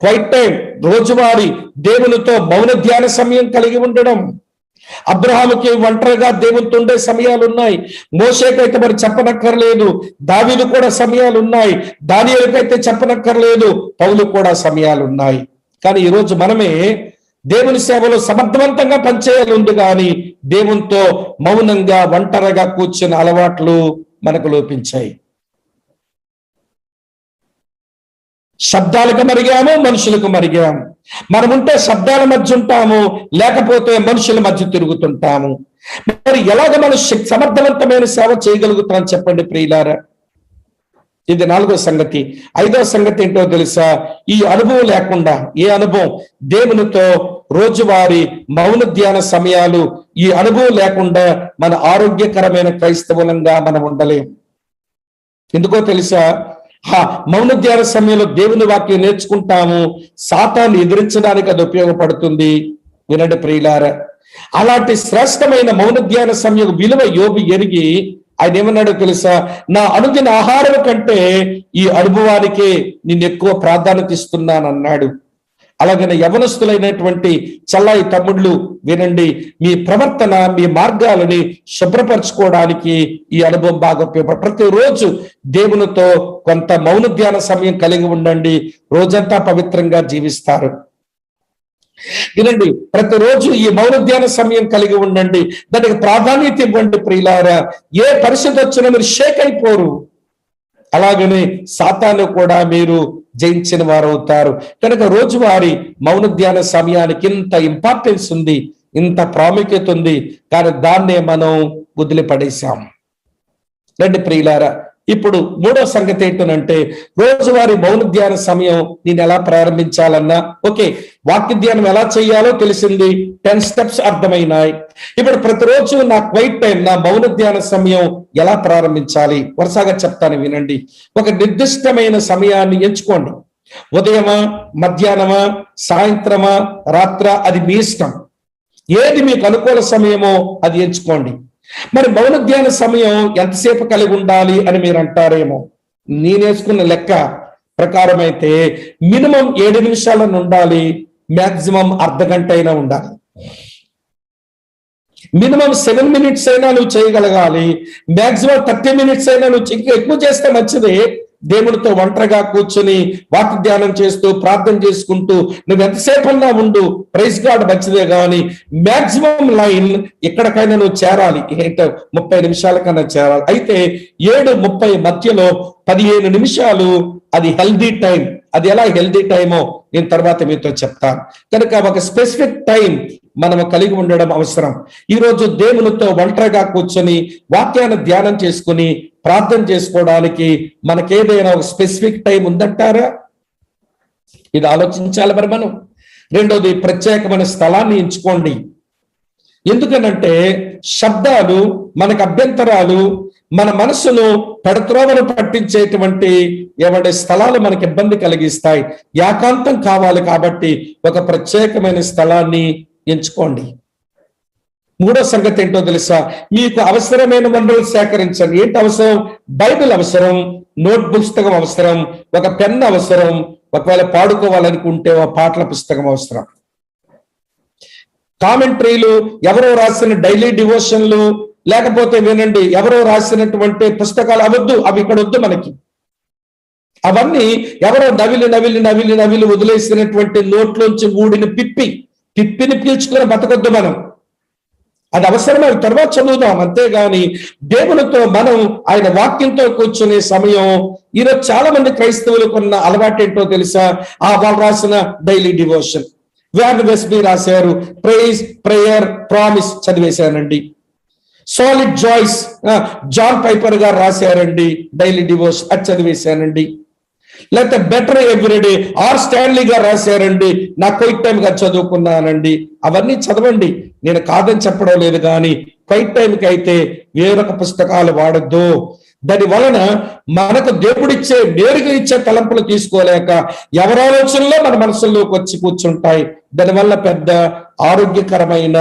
క్వైట్ టైం, రోజువారీ దేవునితో మౌన ధ్యాన సమయం కలిగి ఉండడం. అబ్రహాముకి ఒంటరిగా దేవునితో ఉండే సమయాలు ఉన్నాయి. మోషేకైతే మరి చెప్పనక్కర్లేదు. దావీదు కూడా సమయాలు ఉన్నాయి. దానియేలుకైతే చెప్పనక్కర్లేదు. పౌలు కూడా సమయాలు ఉన్నాయి. కానీ ఈరోజు మనమే దేవుని సేవలో సమర్థవంతంగా పనిచేయాలి ఉంది, కానీ దేవునితో మౌనంగా ఒంటరిగా కూర్చున్న అలవాట్లు మనకు లోపించాయి. శబ్దాలకు మరిగాము, మనుషులకు మరిగాము. మనముంటే శబ్దాల మధ్య ఉంటాము, లేకపోతే మనుషుల మధ్య తిరుగుతుంటాము. మరి ఎలాగ మనం సమర్థవంతమైన సేవ చేయగలుగుతాం చెప్పండి ప్రియులారా? ఇది 4వ సంగతి. 5వ సంగతి ఏంటో తెలుసా? ఈ అనుభవం లేకుండా, ఏ అనుభవం? దేవునితో రోజువారీ మౌన ధ్యాన సమయాలు, ఈ అనుభవం లేకుండా మన ఆరోగ్యకరమైన క్రైస్తవులంగా మనం ఉండలేం. ఎందుకో తెలుసా? మౌన ధ్యాన సమయంలో దేవుని వాక్యం నేర్చుకుంటాము, సాతాన్ని ఎదిరించడానికి అది ఉపయోగపడుతుంది. వినండి ప్రియులారా, అలాంటి శ్రేష్టమైన మౌన ధ్యాన సమయం విలువ యోబు ఎరిగి ఆయన ఏమన్నాడో తెలుసా? నా అనుదిన ఆహారం కంటే ఈ అనుభవానికే నేను ఎక్కువ ప్రాధాన్యత ఇస్తున్నాను అన్నాడు. అలాగనే యవనస్తులైనటువంటి చల్లాయి తమ్ముళ్ళు వినండి, మీ ప్రవర్తన, మీ మార్గాలని శుభ్రపరచుకోవడానికి ఈ అనుభవం బాగా ఉపయోగపడుతుంది. ప్రతిరోజు దేవునితో కొంత మౌన ధ్యాన సమయం కలిగి ఉండండి, రోజంతా పవిత్రంగా జీవిస్తారు. వినండి, ప్రతిరోజు ఈ మౌన ధ్యాన సమయం కలిగి ఉండండి, దానికి ప్రాధాన్యత ఇవ్వండి ప్రియులారా. ఏ పరిస్థితి వచ్చినా మీరు షేక్ అయిపోరు. అలాగనే సాతాను కూడా మీరు జయించిన వారు అవుతారు. కనుక రోజువారీ మౌన ధ్యాన సమయానికి ఇంత ఇంపార్టెన్స్ ఉంది, ఇంత ప్రాముఖ్యత ఉంది, కానీ దాన్నే మనం వదిలిపడేశాం. రండి ప్రియులారా, ఇప్పుడు 3వ సంగతి ఏంటంటే రోజువారీ మౌన ధ్యాన సమయం నేను ఎలా ప్రారంభించాలన్నా, ఓకే, వాక్య ధ్యానం ఎలా చేయాలో తెలిసింది, 10 స్టెప్స్ అర్థమైనాయి. ఇప్పుడు ప్రతిరోజు నా క్వైట్ టైం, నా మౌన ధ్యాన సమయం ఎలా ప్రారంభించాలి వరుసగా చెప్తాను వినండి. ఒక నిర్దిష్టమైన సమయాన్ని ఎంచుకోండి. ఉదయమా, మధ్యాహ్నమా, సాయంత్రమా, రాత్ర, అది మీ ఇష్టం. ఏది మీకు అనుకూల సమయమో అది ఎంచుకోండి. మరి మౌన ధ్యాన సమయం ఎంతసేపు కలిగి ఉండాలి అని మీరు అంటారేమో. నేనేసుకున్న లెక్క ప్రకారం అయితే మినిమం 7 నిమిషాలను ఉండాలి, మాక్సిమం అర్ధగంట అయినా ఉండాలి. మినిమం 7 minutes అయినా నువ్వు చేయగలగాలి, మాక్సిమం 30 minutes అయినా నువ్వు ఇంకా ఎక్కువ చేస్తే మంచిదే. దేవునితో ఒంటరిగా కూర్చుని వాక్య ధ్యానం చేస్తూ ప్రార్థన చేసుకుంటూ నువ్వు ఎంతసేపు అన్నా ఉండు, ప్రైజ్ గాడ్, మంచిదే. కానీ మాక్సిమం లైన్ ఎక్కడికైనా నువ్వు చేరాలి, ఏంటో 30 నిమిషాల కన్నా చేరాలి. అయితే 7:30 మధ్యలో 15 నిమిషాలు అది హెల్దీ టైం. అది ఎలా హెల్దీ టైమో నేను తర్వాత మీతో చెప్తాను. కనుక ఒక స్పెసిఫిక్ టైం మనము కలిగి ఉండడం అవసరం. ఈరోజు దేవునితో ఒంటరిగా కూర్చొని వాక్యాన్ని ధ్యానం చేసుకుని ప్రార్థన చేసుకోవడానికి మనకేదైనా ఒక స్పెసిఫిక్ టైం ఉందంటారా? ఇది ఆలోచించాలి మరి మనం. రెండోది, ప్రత్యేకమైన స్థలాన్ని ఎంచుకోండి. ఎందుకనంటే శబ్దాలు, మనకు అభ్యంతరాలు, మన మనసును పెడత్రోవను పట్టించేటువంటి స్థలాలు మనకి ఇబ్బంది కలిగిస్తాయి. ఏకాంతం కావాలి కాబట్టి ఒక ప్రత్యేకమైన స్థలాన్ని ఎంచుకోండి. 3వ సంగతి ఏంటో తెలుసా? మీకు అవసరమైన వనరులు సేకరించండి. ఏంటి అవసరం? బైబిల్ అవసరం, నోట్ పుస్తకం అవసరం, ఒక పెన్ అవసరం, ఒకవేళ పాడుకోవాలనుకుంటే ఒక పాటల పుస్తకం అవసరం. కామెంటరీలు, ఎవరో రాసిన డైలీ డివోషన్లు, లేకపోతే వినండి ఎవరో రాసినటువంటి పుస్తకాలు అవద్దు, అవి ఇక్కడ వద్దు మనకి. అవన్నీ ఎవరో నవిలి వదిలేసినటువంటి నోట్లోంచి ఊడిని పిప్పిని పీల్చుకుని బతకొద్దు మనం. అది అవసరమే, తర్వాత చదువుదాం. అంతేగాని దేవునితో మనం ఆయన వాక్యంతో కూర్చునే సమయం. ఈరోజు చాలా మంది క్రైస్తవులకు ఉన్న అలవాటు ఏంటో తెలుసా? వాళ్ళు రాసిన డైలీ డివోషన్, వ్యాన్ వెస్బీ రాశారు, ప్రైజ్, ప్రేయర్, ప్రామిస్ చదివేశానండి. సాలిడ్ జాయిస్, జాన్ పైపర్ గారు రాశారండి డైలీ డివోషన్, అది చదివేశానండి. లేకపోతే బెటర్ ఎవ్రీడే, ఆర్ స్టాన్లీ గారు రాశారండి, నా క్వైట్ టైం గా చదువుకున్నానండి. అవన్నీ చదవండి, నేను కాదని చెప్పడం లేదు. కానీ క్వైట్ టైంకి అయితే వేరొక పుస్తకాలు వాడద్దు. దాని వలన మనకు దేవుడిచ్చే, నేరుగా ఇచ్చే తలంపులు తీసుకోలేక ఎవరి ఆలోచనలో మన మనసుల్లోకి వచ్చి కూర్చుంటాయి. దానివల్ల పెద్ద ఆరోగ్యకరమైన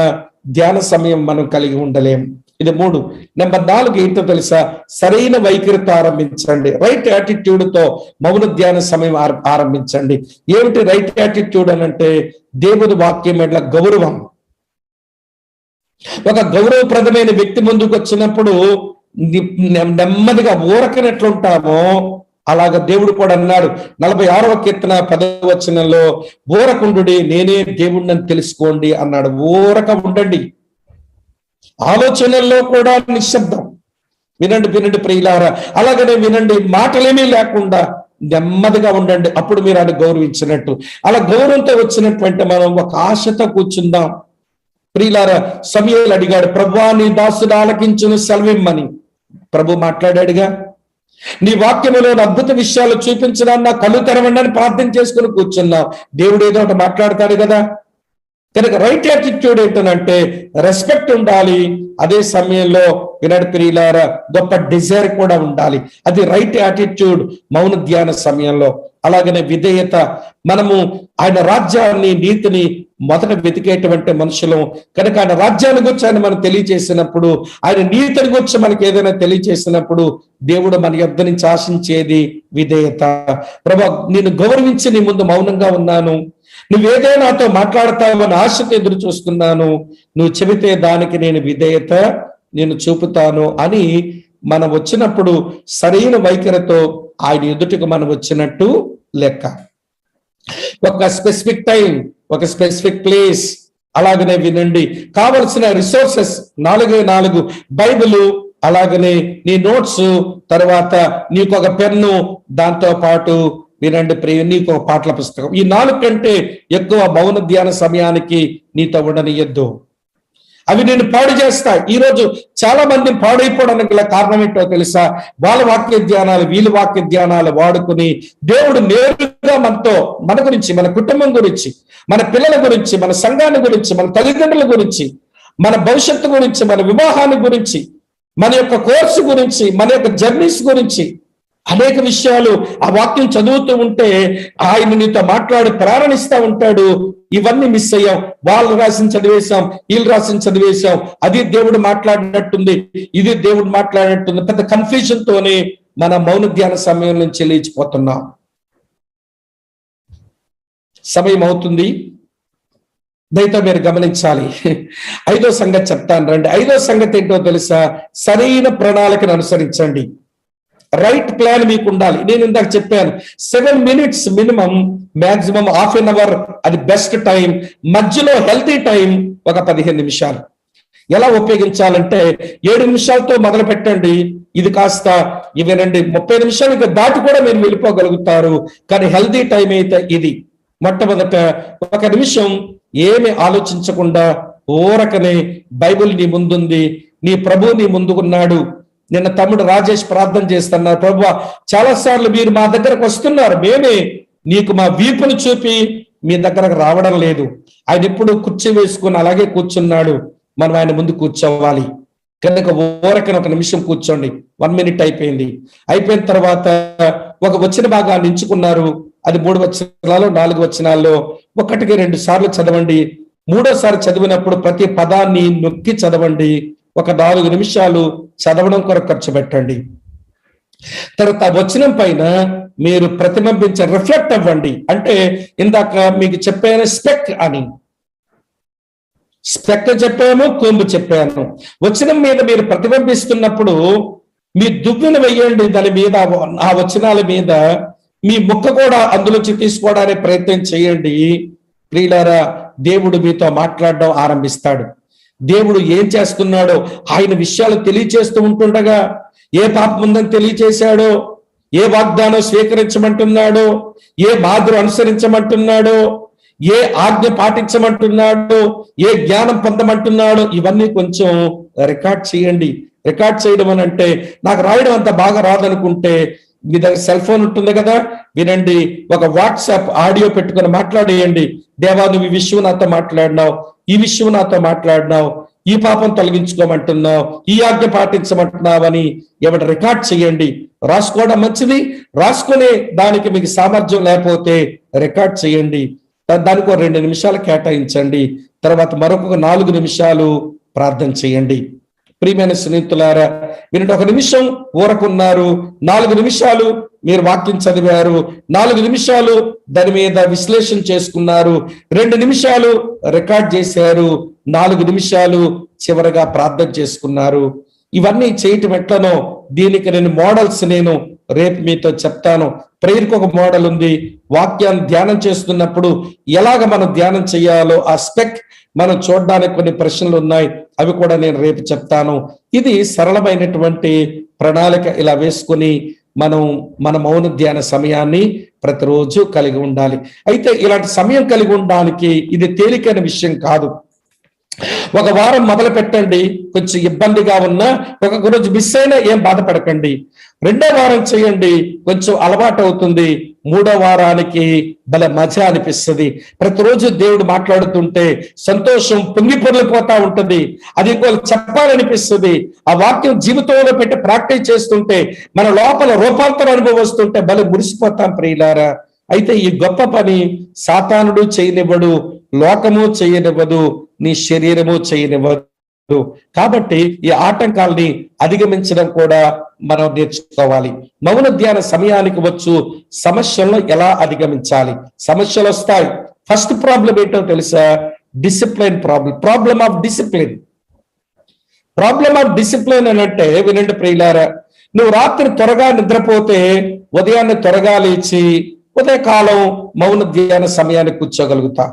ధ్యాన సమయం మనం కలిగి ఉండలేం. ఇది 3. నెంబర్ 4 ఏంటో తెలుసా? సరైన వైఖరితో ఆరంభించండి. రైట్ యాటిట్యూడ్ తో మౌన ధ్యాన సమయం ఆరంభించండి. ఏమిటి రైట్ యాటిట్యూడ్ అని అంటే దేవుని వాక్యం ఎట్లా గౌరవం. ఒక గౌరవప్రదమైన వ్యక్తి ముందుకు వచ్చినప్పుడు నెమ్మదిగా ఊరకనట్లుంటామో అలాగ దేవుడు కూడా అన్నాడు 46వ కీర్తన 10వ వచనంలో, ఊరకుండుడి నేనే దేవుడిని తెలుసుకోండి అన్నాడు. ఊరక ఉండండి. ఆలోచనల్లో కూడా నిశ్శబ్దం. వినండి ప్రియులారా, అలాగనే వినండి, మాటలేమీ లేకుండా నెమ్మదిగా ఉండండి. అప్పుడు మీరు ఆయన గౌరవించినట్టు. అలా గౌరవంతో వచ్చినటువంటి మనం ఒక ఆశతో కూర్చుందాం. ప్రియులారా, సమూయేలు అడిగాడు, ప్రభువా నీ దాసుడు ఆలకించును సెలవిమ్మని. ప్రభు మాట్లాడాడుగా, నీ వాక్యములో అద్భుత విషయాలు చూపించడానికి నా కళ్ళు తెరవండి అని ప్రార్థన చేసుకుని కూర్చున్నాం. దేవుడు ఏదో ఒకటి మాట్లాడతాడు కదా. కనుక రైట్ యాటిట్యూడ్ ఏంటంటే రెస్పెక్ట్ ఉండాలి. అదే సమయంలో వినడు ప్రియులారా, గొప్ప డిజైర్ కూడా ఉండాలి. అది రైట్ యాటిట్యూడ్ మౌన ధ్యాన సమయంలో. అలాగనే విధేయత. మనము ఆయన రాజ్యాన్ని, నీతిని మొదట వెతికేటువంటి మనుషులు కనుక ఆయన రాజ్యాన్ని గురించి ఆయన మనం తెలియజేసినప్పుడు, ఆయన నీతిని గురించి మనకి ఏదైనా తెలియజేసినప్పుడు దేవుడు మన యొద్ద నుంచి ఆశించేది విధేయత. ప్రభు నేను గౌరవించి నీ ముందు మౌనంగా ఉన్నాను, నువ్వేదైనా నాతో మాట్లాడతావని ఆశతో ఎదురు చూస్తున్నాను, నువ్వు చెబితే దానికి నేను విధేయత నేను చూపుతాను అని మనం వచ్చినప్పుడు సరైన వైఖరితో ఆయన ఎదుటికి మనం వచ్చినట్టు లెక్క. ఒక స్పెసిఫిక్ టైం, ఒక స్పెసిఫిక్ ప్లేస్. అలాగనే వినండి, కావలసిన రిసోర్సెస్ 4 బైబిల్, అలాగనే నీ నోట్స్, తర్వాత నీకు ఒక పెన్ను, దాంతో పాటు వినండి ప్రియ నీకు ఒక పాటల పుస్తకం. ఈ 4 కంటే ఎక్కువ మౌన ధ్యాన సమయానికి నీతో ఉండనియద్దు. అవి నేను పాడు చేస్తా. ఈరోజు చాలా మంది పాడైపోవడానికి గల కారణం ఏంటో తెలుసా? వాళ్ళ వాక్య ధ్యానాలు, వీళ్ళ వాక్య ధ్యానాలు వాడుకుని దేవుడు నేరుగా మనతో, మన గురించి, మన కుటుంబం గురించి, మన పిల్లల గురించి, మన సంఘాన్ని గురించి, మన తల్లిదండ్రుల గురించి, మన భవిష్యత్తు గురించి, మన వివాహాన్ని గురించి, మన యొక్క కోర్సు గురించి, మన యొక్క జర్నీస్ గురించి అనేక విషయాలు ఆ వాక్యం చదువుతూ ఉంటే ఆయన నీతో మాట్లాడి ప్రేరణిస్తూ ఉంటాడు. ఇవన్నీ మిస్ అయ్యాం. వాళ్ళు రాసిన చదివేశాం, వీళ్ళు రాసిన చదివేశాం, అది దేవుడు మాట్లాడినట్టుంది, ఇది దేవుడు మాట్లాడినట్టుంది. పెద్ద కన్ఫ్యూజన్ తోనే మన మౌన ధ్యాన సమయం నుంచి లేచిపోతున్నాం. సమయం అవుతుంది, దయతో మీరు గమనించాలి. 5వ సంగతి చెప్తాను రండి. 5వ సంగతి ఏంటో తెలుసా? సరైన ప్రణాళికను అనుసరించండి. రైట్ ప్లాన్ మీకు ఉండాలి. నేను ఇందాక చెప్పాను 7 minutes minimum, maximum half an hour, అది బెస్ట్ టైం. మధ్యలో హెల్తీ టైం ఒక 15 నిమిషాలు. ఎలా ఉపయోగించాలంటే 7 నిమిషాలతో మొదలు పెట్టండి. ఇది కాస్త ఇవేనండి 30 నిమిషాలు ఇక దాటి కూడా మీరు వెళ్ళిపోగలుగుతారు. కానీ హెల్తీ టైం అయితే ఇది. మొట్టమొదట 1 నిమిషం ఏమి ఆలోచించకుండా ఊరకనే బైబిల్ నీ ముందుంది, నీ ప్రభు నీ ముందుకున్నాడు. నిన్న తమ్ముడు రాజేష్ ప్రార్థన చేస్తున్నారు, ప్రభువా చాలాసార్లు మీరు మా దగ్గరకు వస్తున్నారు, మేమే నీకు మా వీపును చూపి మీ దగ్గరకు రావడం లేదు. ఆయన ఎప్పుడు కుర్చీ వేసుకుని అలాగే కూర్చున్నాడు, మనం ఆయన ముందు కూర్చోవాలి. కనుక ఊరకన 1 నిమిషం కూర్చోండి. 1 minute అయిపోయింది. అయిపోయిన తర్వాత ఒక వచన భాగాన్ని ఎంచుకున్నారు, అది 3 వచనాలు 4 వచనాల్లో 1కి 2 సార్లు చదవండి. 3వ సారి చదివినప్పుడు ప్రతి పదాన్ని నొక్కి చదవండి. ఒక 4 నిమిషాలు చదవడం కొరకు ఖర్చు పెట్టండి. తర్వాత వచనం పైన మీరు ప్రతిబింబించే రిఫ్లెక్ట్ అవ్వండి. అంటే ఇందాక మీకు చెప్పాను స్పెక్ అని, స్పెక్ చెప్పాను, కొంబు చెప్పాను. వచనం మీద మీరు ప్రతిబింబిస్తున్నప్పుడు మీ దువ్వెన వెయ్యండి దాని మీద, ఆ వచనాల మీద మీ ముక్క కూడా అందులోంచి తీసుకోవడానికి ప్రయత్నం చేయండి. ప్రియులారా, దేవుడు మీతో మాట్లాడడం ఆరంభిస్తాడు. దేవుడు ఏం చేస్తున్నాడో ఆయన విషయాలు తెలియచేస్తూ ఉంటుండగా, ఏ పాపం ఉందని తెలియచేశాడో, ఏ వాగ్దానం స్వీకరించమంటున్నాడో, ఏ మాదిరి అనుసరించమంటున్నాడో, ఏ ఆజ్ఞ పాటించమంటున్నాడో, ఏ జ్ఞానం పొందమంటున్నాడో, ఇవన్నీ కొంచెం రికార్డ్ చేయండి. రికార్డ్ చేయడం అని అంటే నాకు రాయడం అంత బాగా రాదనుకుంటే మీ దగ్గర సెల్ ఫోన్ ఉంటుంది కదా, వినండి, ఒక వాట్సాప్ ఆడియో పెట్టుకుని మాట్లాడేయండి. దేవా నువ్వు ఈ విషయం నాతో మాట్లాడినావు, ఈ విషయం నాతో మాట్లాడినావు, ఈ పాపం తొలగించుకోమంటున్నావు, ఈ ఆజ్ఞ పాటించమంటున్నావు అని ఎవరు రికార్డ్ చేయండి. రాసుకోవడం మంచిది, రాసుకునే దానికి మీకు సామర్థ్యం లేకపోతే రికార్డ్ చేయండి. దానికి 2 నిమిషాలు కేటాయించండి. తర్వాత మరొక 4 నిమిషాలు ప్రార్థన చేయండి. ప్రియమైన స్నేహితులారా, వినండి. 1 నిమిషం ఊరకున్నారు, 4 నిమిషాలు మీరు వాక్యం చదివారు, 4 నిమిషాలు దాని మీద విశ్లేషణ చేసుకున్నారు, 2 నిమిషాలు రికార్డ్ చేశారు, 4 నిమిషాలు చివరగా ప్రార్థన చేసుకున్నారు. ఇవన్నీ చేయటం ఎట్లనో దీనికి మోడల్స్ నేను రేపు మీతో చెప్తాను. ప్రేయర్కి ఒక మోడల్ ఉంది. వాక్యాన్ని ధ్యానం చేస్తున్నప్పుడు ఎలాగ మనం ధ్యానం చేయాలో ఆ స్పెక్ మనం చూడడానికి కొన్ని ప్రశ్నలు ఉన్నాయి, అవి కూడా నేను రేపు చెప్తాను. ఇది సరళమైనటువంటి ప్రణాళిక. ఇలా వేసుకొని మనం మన మౌన ధ్యాన సమయాన్ని ప్రతిరోజు కలిగి ఉండాలి. అయితే ఇలాంటి సమయం కలిగి ఉండడానికి ఇది తేలికైన విషయం కాదు. ఒక వారం మొదలు పెట్టండి, కొంచెం ఇబ్బందిగా ఉన్నా, ఒక రోజు మిస్ అయినా ఏం బాధపడకండి. 2వ వారం చేయండి, కొంచెం అలవాటు అవుతుంది. 3వ వారానికి భలే మజా అనిపిస్తుంది. ప్రతిరోజు దేవుడు మాట్లాడుతుంటే సంతోషం పొంగి పొర్లిపోతా ఉంటుంది. అది చెప్పాలనిపిస్తుంది. ఆ వాక్యం జీవితంలో పెట్టి ప్రాక్టీస్ చేస్తుంటే మన లోపల రూపాంతర అనుభవం వస్తుంటే భలే మురిసిపోతాం ప్రియులారా. అయితే ఈ గొప్ప పని సాతానుడు చేయనివ్వడు, లోకము చేయనివ్వదు, నీ శరీరము చేయనివ్వదు. కాబట్టి ఈ ఆటంకాల్ని అధిగమించడం కూడా మనం నేర్చుకోవాలి. మౌన ధ్యాన సమయానికి వచ్చు సమస్యలను ఎలా అధిగమించాలి? సమస్యలు వస్తాయి. ఫస్ట్ ప్రాబ్లం ఏంటో తెలుసా? Discipline problem of discipline. Problem of discipline అని అంటే, వినండి ప్రియులారా, నువ్వు రాత్రి త్వరగా నిద్రపోతే ఉదయాన్నే త్వరగా లేచి ఉదయకాలం మౌన ధ్యాన సమయానికి కూర్చోగలుగుతా.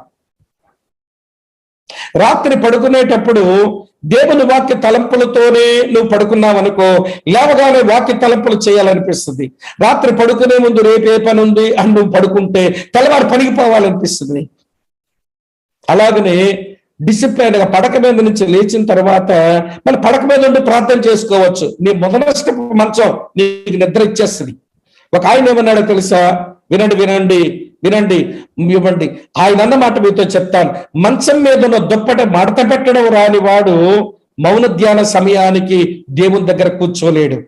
రాత్రి పడుకునేటప్పుడు దేవుని వాక్య తలంపులతోనే నువ్వు పడుకున్నావు అనుకో, లేవగానే వాక్య తలంపులు చేయాలనిపిస్తుంది. రాత్రి పడుకునే ముందు రేపు ఏ పని ఉంది అని నువ్వు పడుకుంటే తెల్లవారు పనికి పోవాలనిపిస్తుంది. అలాగనే డిసిప్లైన్ గా పడక మీద నుంచి లేచిన తర్వాత మన పడక మీద ఉండి ప్రార్థన చేసుకోవచ్చు. నీ మొదటి మంచం నీకు నిద్ర ఇచ్చేస్తుంది. ఒక ఆయన ఏమన్నాడో తెలుసా? వినండి ఇవ్వండి. ఆయన అన్నమాట మీతో చెప్తాను. మంచం మీద ఉన్న దుప్పట మడత పెట్టడం రాని వాడు మౌన ధ్యాన సమయానికి దేవుని దగ్గర కూర్చోలేడు.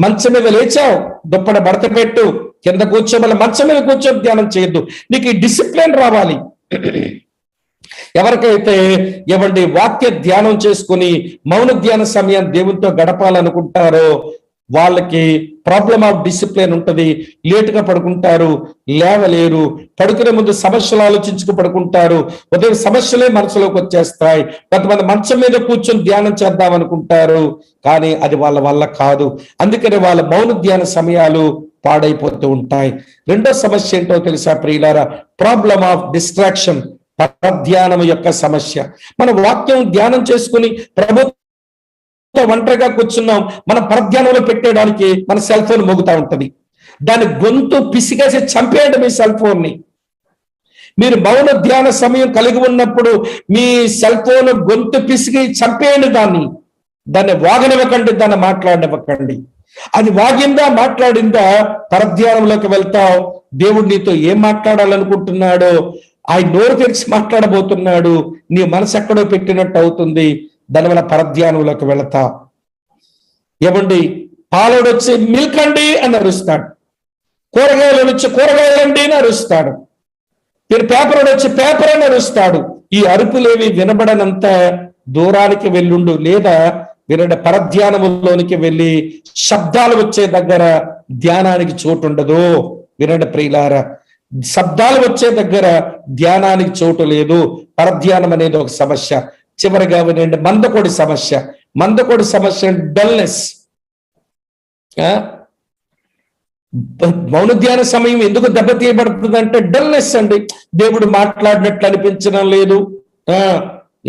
మంచం మీద లేచావు, దుప్పట మడత పెట్టు, కింద కూర్చోమని మంచం మీద కూర్చొని ధ్యానం చేయొద్దు. నీకు ఈ డిసిప్లిన్ రావాలి. ఎవరికైతే వాక్య ధ్యానం చేసుకుని మౌన ధ్యాన సమయం దేవునితో గడపాలనుకుంటారో వాళ్ళకి ప్రాబ్లం ఆఫ్ డిసిప్లిన్ ఉంటుంది. లేటుగా పడుకుంటారు, లేవలేరు, పడుకునే ముందు సమస్యలు ఆలోచించుకు పడుకుంటారు, ఉదయం సమస్యలే మనసులోకి వచ్చేస్తాయి. కొంతమంది మంచం మీద కూర్చొని ధ్యానం చేద్దాం అనుకుంటారు, కానీ అది వాళ్ళ వల్ల కాదు. అందుకని వాళ్ళ మౌన ధ్యాన సమయాలు పాడైపోతూ ఉంటాయి. 2వ సమస్య ఏంటో తెలుసా ప్రియులారా? ప్రాబ్లం ఆఫ్ డిస్ట్రాక్షన్, పరధ్యానం యొక్క సమస్య. మన వాక్యం ధ్యానం చేసుకుని ప్రభుత్వం ఒంటరిగా కూర్చున్నాం, మన పరధ్యానంలో పెట్టేయడానికి మన సెల్ ఫోన్ మోగుతా ఉంటది. దాని గొంతు పిసిగేసి చంపేయండి మీ సెల్ ఫోన్ ని. మీరు మౌన ధ్యాన సమయం కలిగి ఉన్నప్పుడు మీ సెల్ ఫోన్ గొంతు పిసిగి చంపేయండి. దాన్ని వాగనివ్వకండి, దాన్ని మాట్లాడనివ్వకండి. అది వాగిందా మాట్లాడిందా పరధ్యానంలోకి వెళ్తావు. దేవుడు నీతో ఏం మాట్లాడాలనుకుంటున్నాడో ఆయన నోరు తెరిచి మాట్లాడబోతున్నాడు. నీ మనసు ఎక్కడో పెట్టినట్టు అవుతుంది. దానివల్ల పరధ్యానంలోకి వెళతా. పాలోడు వచ్చి మిల్క్ అండి అని అరుస్తాడు, కూరగాయలు వచ్చి కూరగాయలండి అని అరుస్తాడు, పేపర్ వచ్చి పేపర్ అని అరుస్తాడు. ఈ అరుపులేవి వినబడనంత దూరానికి వెళ్ళుండు, లేదా పరధ్యానములోనికి వెళ్ళి శబ్దాలు వచ్చే దగ్గర ధ్యానానికి చోటు ఉండదు. ప్రియులారా, శబ్దాలు వచ్చే దగ్గర ధ్యానానికి చోటు లేదు. పరధ్యానం అనేది ఒక సమస్య. చివరిగా మందకొడి సమస్య డల్నెస్. మౌన ధ్యాన సమయం ఎందుకు దెబ్బతీయబడుతుంది అంటే డల్నెస్ అండి. దేవుడు మాట్లాడినట్లు అనిపించడం లేదు.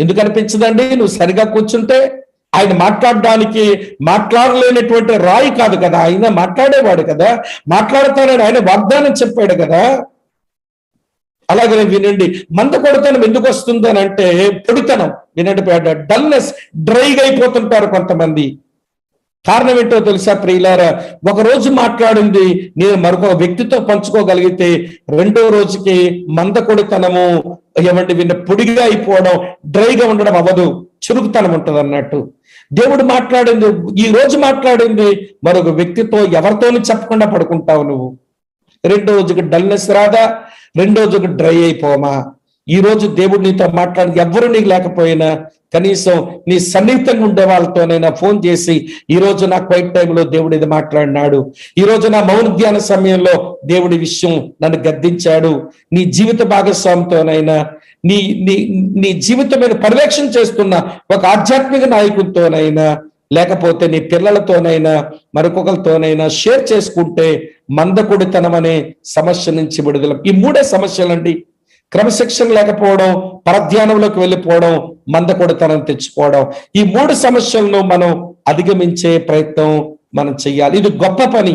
ఎందుకు అనిపించదండి? నువ్వు సరిగా కూర్చుంటే ఆయన మాట్లాడలేనటువంటి రాయి కాదు కదా, ఆయన మాట్లాడేవాడు కదా, మాట్లాడతానని ఆయన వాగ్దానం చెప్పాడు కదా. అలాగే మంద కొడుతనం ఎందుకు వస్తుంది అని అంటే పొడితనం. డల్నెస్, డ్రైగా అయిపోతుంటారు కొంతమంది. కారణం ఏంటో తెలుసా ప్రియులారా? ఒక రోజు మాట్లాడింది నేను మరొక వ్యక్తితో పంచుకోగలిగితే 2వ రోజుకి మంద కొడుతనము పొడిగా అయిపోవడం, డ్రైగా ఉండడం అవ్వదు, చురుకుతనం ఉంటుంది అన్నట్టు. దేవుడు మాట్లాడింది, ఈ రోజు మాట్లాడింది మరొక వ్యక్తితో ఎవరితోనూ చెప్పకుండా పడుకుంటావు నువ్వు. 2వ రోజుకి డల్నెస్ రాదా? 2వ రోజుకి డ్రై అయిపోమా? ఈ రోజు దేవుడు నీతో మాట్లాడి ఎవ్వరు నీకు లేకపోయినా కనీసం నీ సన్నిహితంగా ఉండే వాళ్ళతోనైనా ఫోన్ చేసి ఈ రోజు నా క్వైట్ టైంలో దేవుడు ఇది మాట్లాడినాడు, ఈ రోజు నా మౌన ధ్యాన సమయంలో దేవుడి విషయం నన్ను గద్దించాడు, నీ జీవిత భాగస్వామితోనైనా నీ నీ నీ జీవితమైన పర్యవేక్షణ చేస్తున్న ఒక ఆధ్యాత్మిక నాయకులతోనైనా లేకపోతే నీ పిల్లలతోనైనా మరొకరితోనైనా షేర్ చేసుకుంటే మందకొడితనం అనే సమస్య నుంచి విడుదల. ఈ మూడే సమస్యలండి: క్రమశిక్షణ లేకపోవడం, పరధ్యానంలోకి వెళ్ళిపోవడం, మందకొడితనం తెచ్చుకోవడం. ఈ మూడు సమస్యలను మనం అధిగమించే ప్రయత్నం మనం చెయ్యాలి. ఇది గొప్ప పని.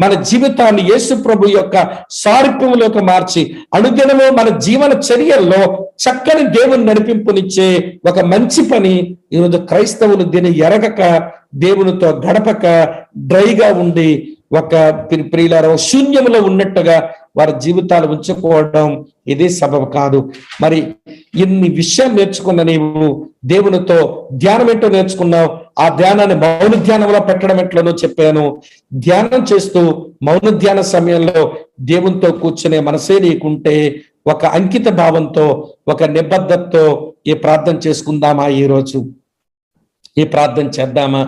మన జీవితాన్ని యేసు ప్రభు యొక్క సారూప్యంలోకి మార్చి అనుదినము మన జీవన చర్యల్లో చక్కని దేవుని నడిపింపునిచ్చే ఒక మంచి పని. ఈరోజు క్రైస్తవులు దీన్ని ఎరగక దేవునితో గడపక డ్రైగా ఉండి ఒక ప్రియులారా శూన్యంలో ఉన్నట్టుగా వారి జీవితాలు ఉంచుకోవడం ఇదే సబబు కాదు. మరి ఇన్ని విషయాలు నేర్చుకున్న నీవు దేవునితో ధ్యానం ఏంటో నేర్చుకున్నావు. ఆ ధ్యానాన్ని మౌన ధ్యానంలో పెట్టడం ఎట్లనో చెప్పాను. ధ్యానం చేస్తూ మౌన ధ్యాన సమయంలో దేవునితో కూర్చునే మనసే నీకుంటే ఒక అంకిత భావంతో, ఒక నిబద్ధతతో ఈ ప్రార్థన చేసుకుందామా? ఈరోజు ఈ ప్రార్థన చేద్దామా?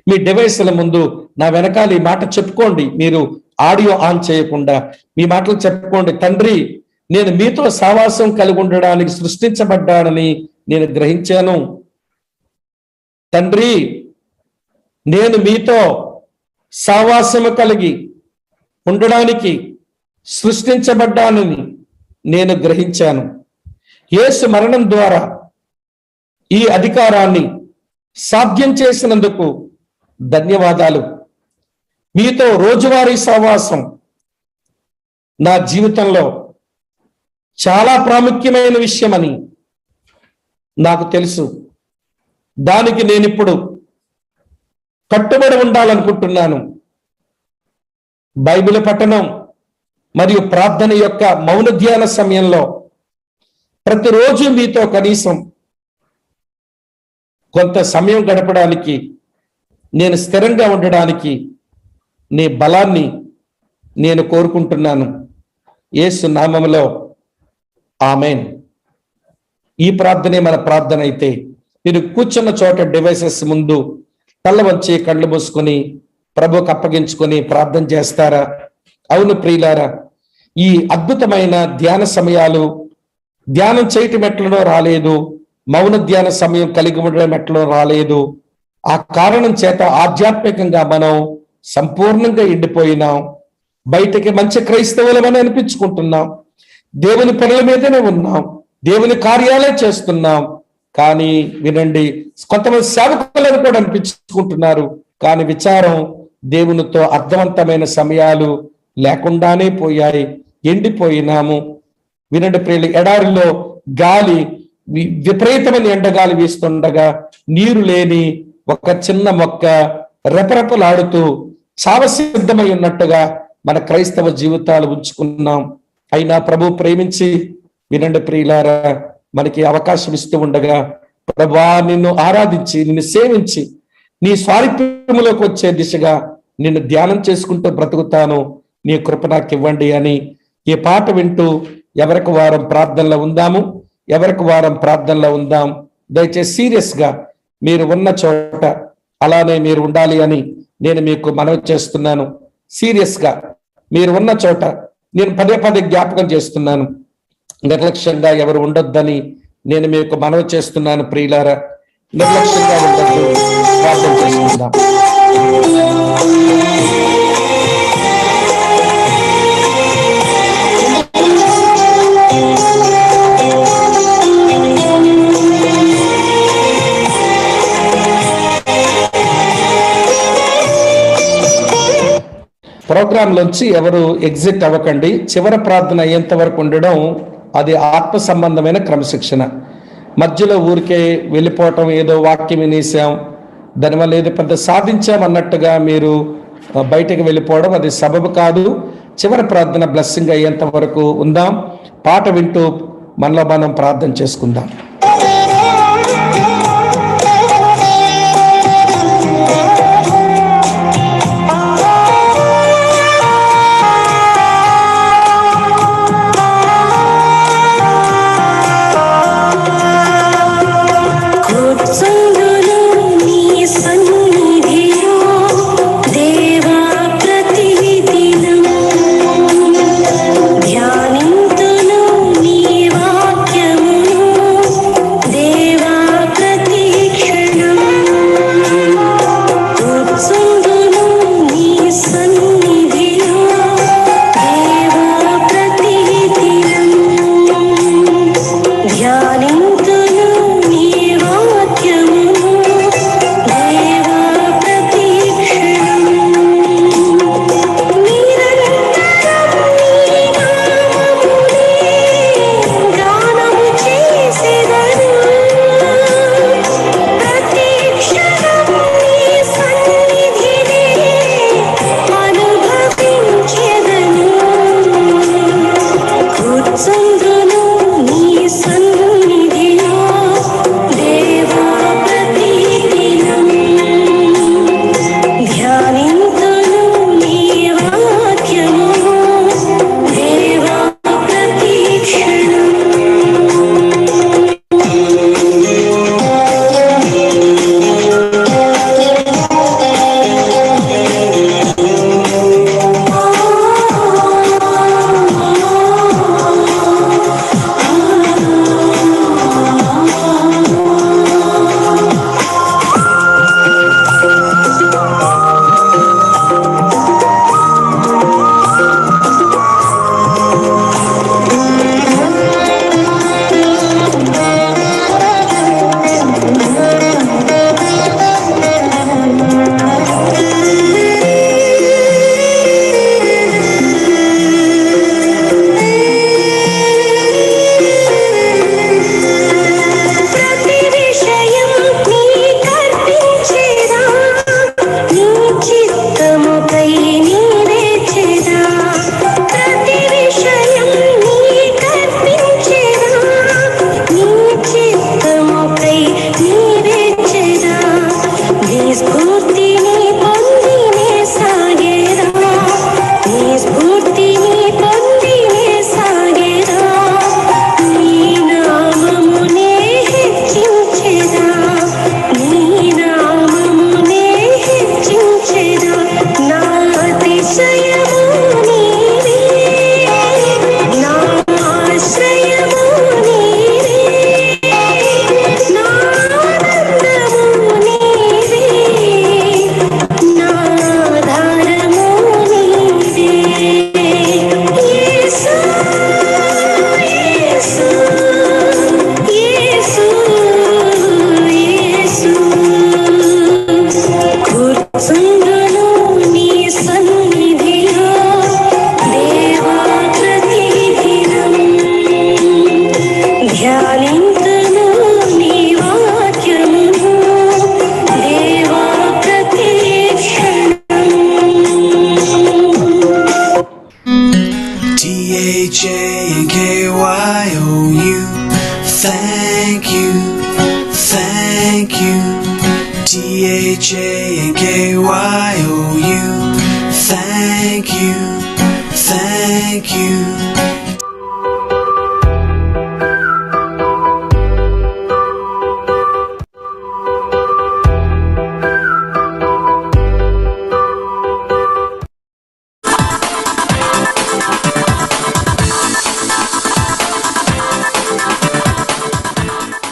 మీ డివైస్ల ముందు నా వెనకాల ఈ మాట చెప్పుకోండి. మీరు ఆడియో ఆన్ చేయకుండా మీ మాటలు చెప్పుకోండి. తండ్రి, నేను మీతో సావాసం కలిగి ఉండడానికి సృష్టించబడ్డానని నేను గ్రహించాను. తండ్రి, నేను మీతో సావాసము కలిగి ఉండడానికి సృష్టించబడ్డానని నేను గ్రహించాను. యేసు మరణం ద్వారా ఈ అధికారాన్ని సాధ్యం చేసినందుకు ధన్యవాదాలు. మీతో రోజువారీ సహవాసం నా జీవితంలో చాలా ప్రాముఖ్యమైన విషయమని నాకు తెలుసు. దానికి నేను ఇప్పుడు కట్టుబడి ఉండాలనుకుంటున్నాను. బైబిల్ పఠనం మరియు ప్రార్థన యొక్క మౌన ధ్యాన సమయంలో ప్రతిరోజు మీతో కనీసం కొంత సమయం గడపడానికి, నేను స్థిరంగా ఉండడానికి నీ బలాన్ని నేను కోరుకుంటున్నాను. యేసు నామములో ఆమేన్. ఈ ప్రార్థనే మన ప్రార్థన అయితే మీరు కూర్చున్న చోట డివైసెస్ ముందు తల్ల వంచి కళ్ళు మూసుకొని ప్రభువుకు అప్పగించుకొని ప్రార్థన చేస్తారా? అవును ప్రియులారా, ఈ అద్భుతమైన ధ్యాన సమయాలు ధ్యానం చేయటం ఎట్లనో రాలేదు, మౌన ధ్యాన సమయం కలిగి ఉండడం ఎట్లనో రాలేదు. ఆ కారణం చేత ఆధ్యాత్మికంగా మనం సంపూర్ణంగా ఎండిపోయినాం. బయటకి మంచి క్రైస్తవులమని అనిపించుకుంటున్నాం, దేవుని పనుల మీదనే ఉన్నాం, దేవుని కార్యాలే చేస్తున్నాం. కానీ వినండి, కొంతమంది సేవకులను కూడా అనిపించుకుంటున్నారు. కానీ విచారం, దేవునితో అర్థవంతమైన సమయాలు లేకుండానే పోయాయి, ఎండిపోయినాము. వినండి ప్రియులు, ఎడారిలో గాలి విపరీతమైన ఎండగాలి వీస్తుండగా నీరు లేని ఒక చిన్న మొక్క రెపరెపలాడుతూ చావసిద్ధమై ఉన్నట్టుగా మన క్రైస్తవ జీవితాలు ఉంచుకున్నాం. అయినా ప్రభు ప్రేమించి, వినండి ప్రియులారా, మనకి అవకాశం ఇస్తూ ఉండగా, ప్రభువా నిన్ను ఆరాధించి నిన్ను సేవించి నీ స్వారూప్యములోకి వచ్చే దిశగా నిన్ను ధ్యానం చేసుకుంటూ బ్రతుకుతాను, నీ కృప నాకు ఇవ్వండి అని ఈ పాట వింటూ ఎవరికి వారం ప్రార్థనలో ఉందాం. దయచేసి సీరియస్ గా మీరు ఉన్న చోట అలానే మీరు ఉండాలి అని నేను మీకు మనవి చేస్తున్నాను. సీరియస్ గా మీరు ఉన్న చోట నేను పదే పదే జ్ఞాపకం చేస్తున్నాను. నిర్లక్ష్యంగా ఎవరు ఉండొద్దని నేను మీకు మనవి చేస్తున్నాను. ప్రియులారా, నిర్లక్ష్యంగా ఉండొద్దు. ప్రార్థన చేసుకుందాం. ప్రోగ్రామ్ లోంచి ఎవరు ఎగ్జిట్ అవ్వకండి. చివరి ప్రార్థన అయ్యేంత వరకు ఉండడం అది ఆత్మ సంబంధమైన క్రమశిక్షణ. మధ్యలో ఊరికే వెళ్ళిపోవటం, ఏదో వాక్యం వినేసాం దానివల్ల ఏదో పెద్ద సాధించాం అన్నట్టుగా మీరు బయటకు వెళ్ళిపోవడం అది సబబు కాదు. చివరి ప్రార్థన బ్లెస్సింగ్ అయ్యేంత వరకు ఉందాం. పాట వింటూ మనలో మనం ప్రార్థన చేసుకుందాం. Thank you, thank you. THANKYOU. Thank you, thank you.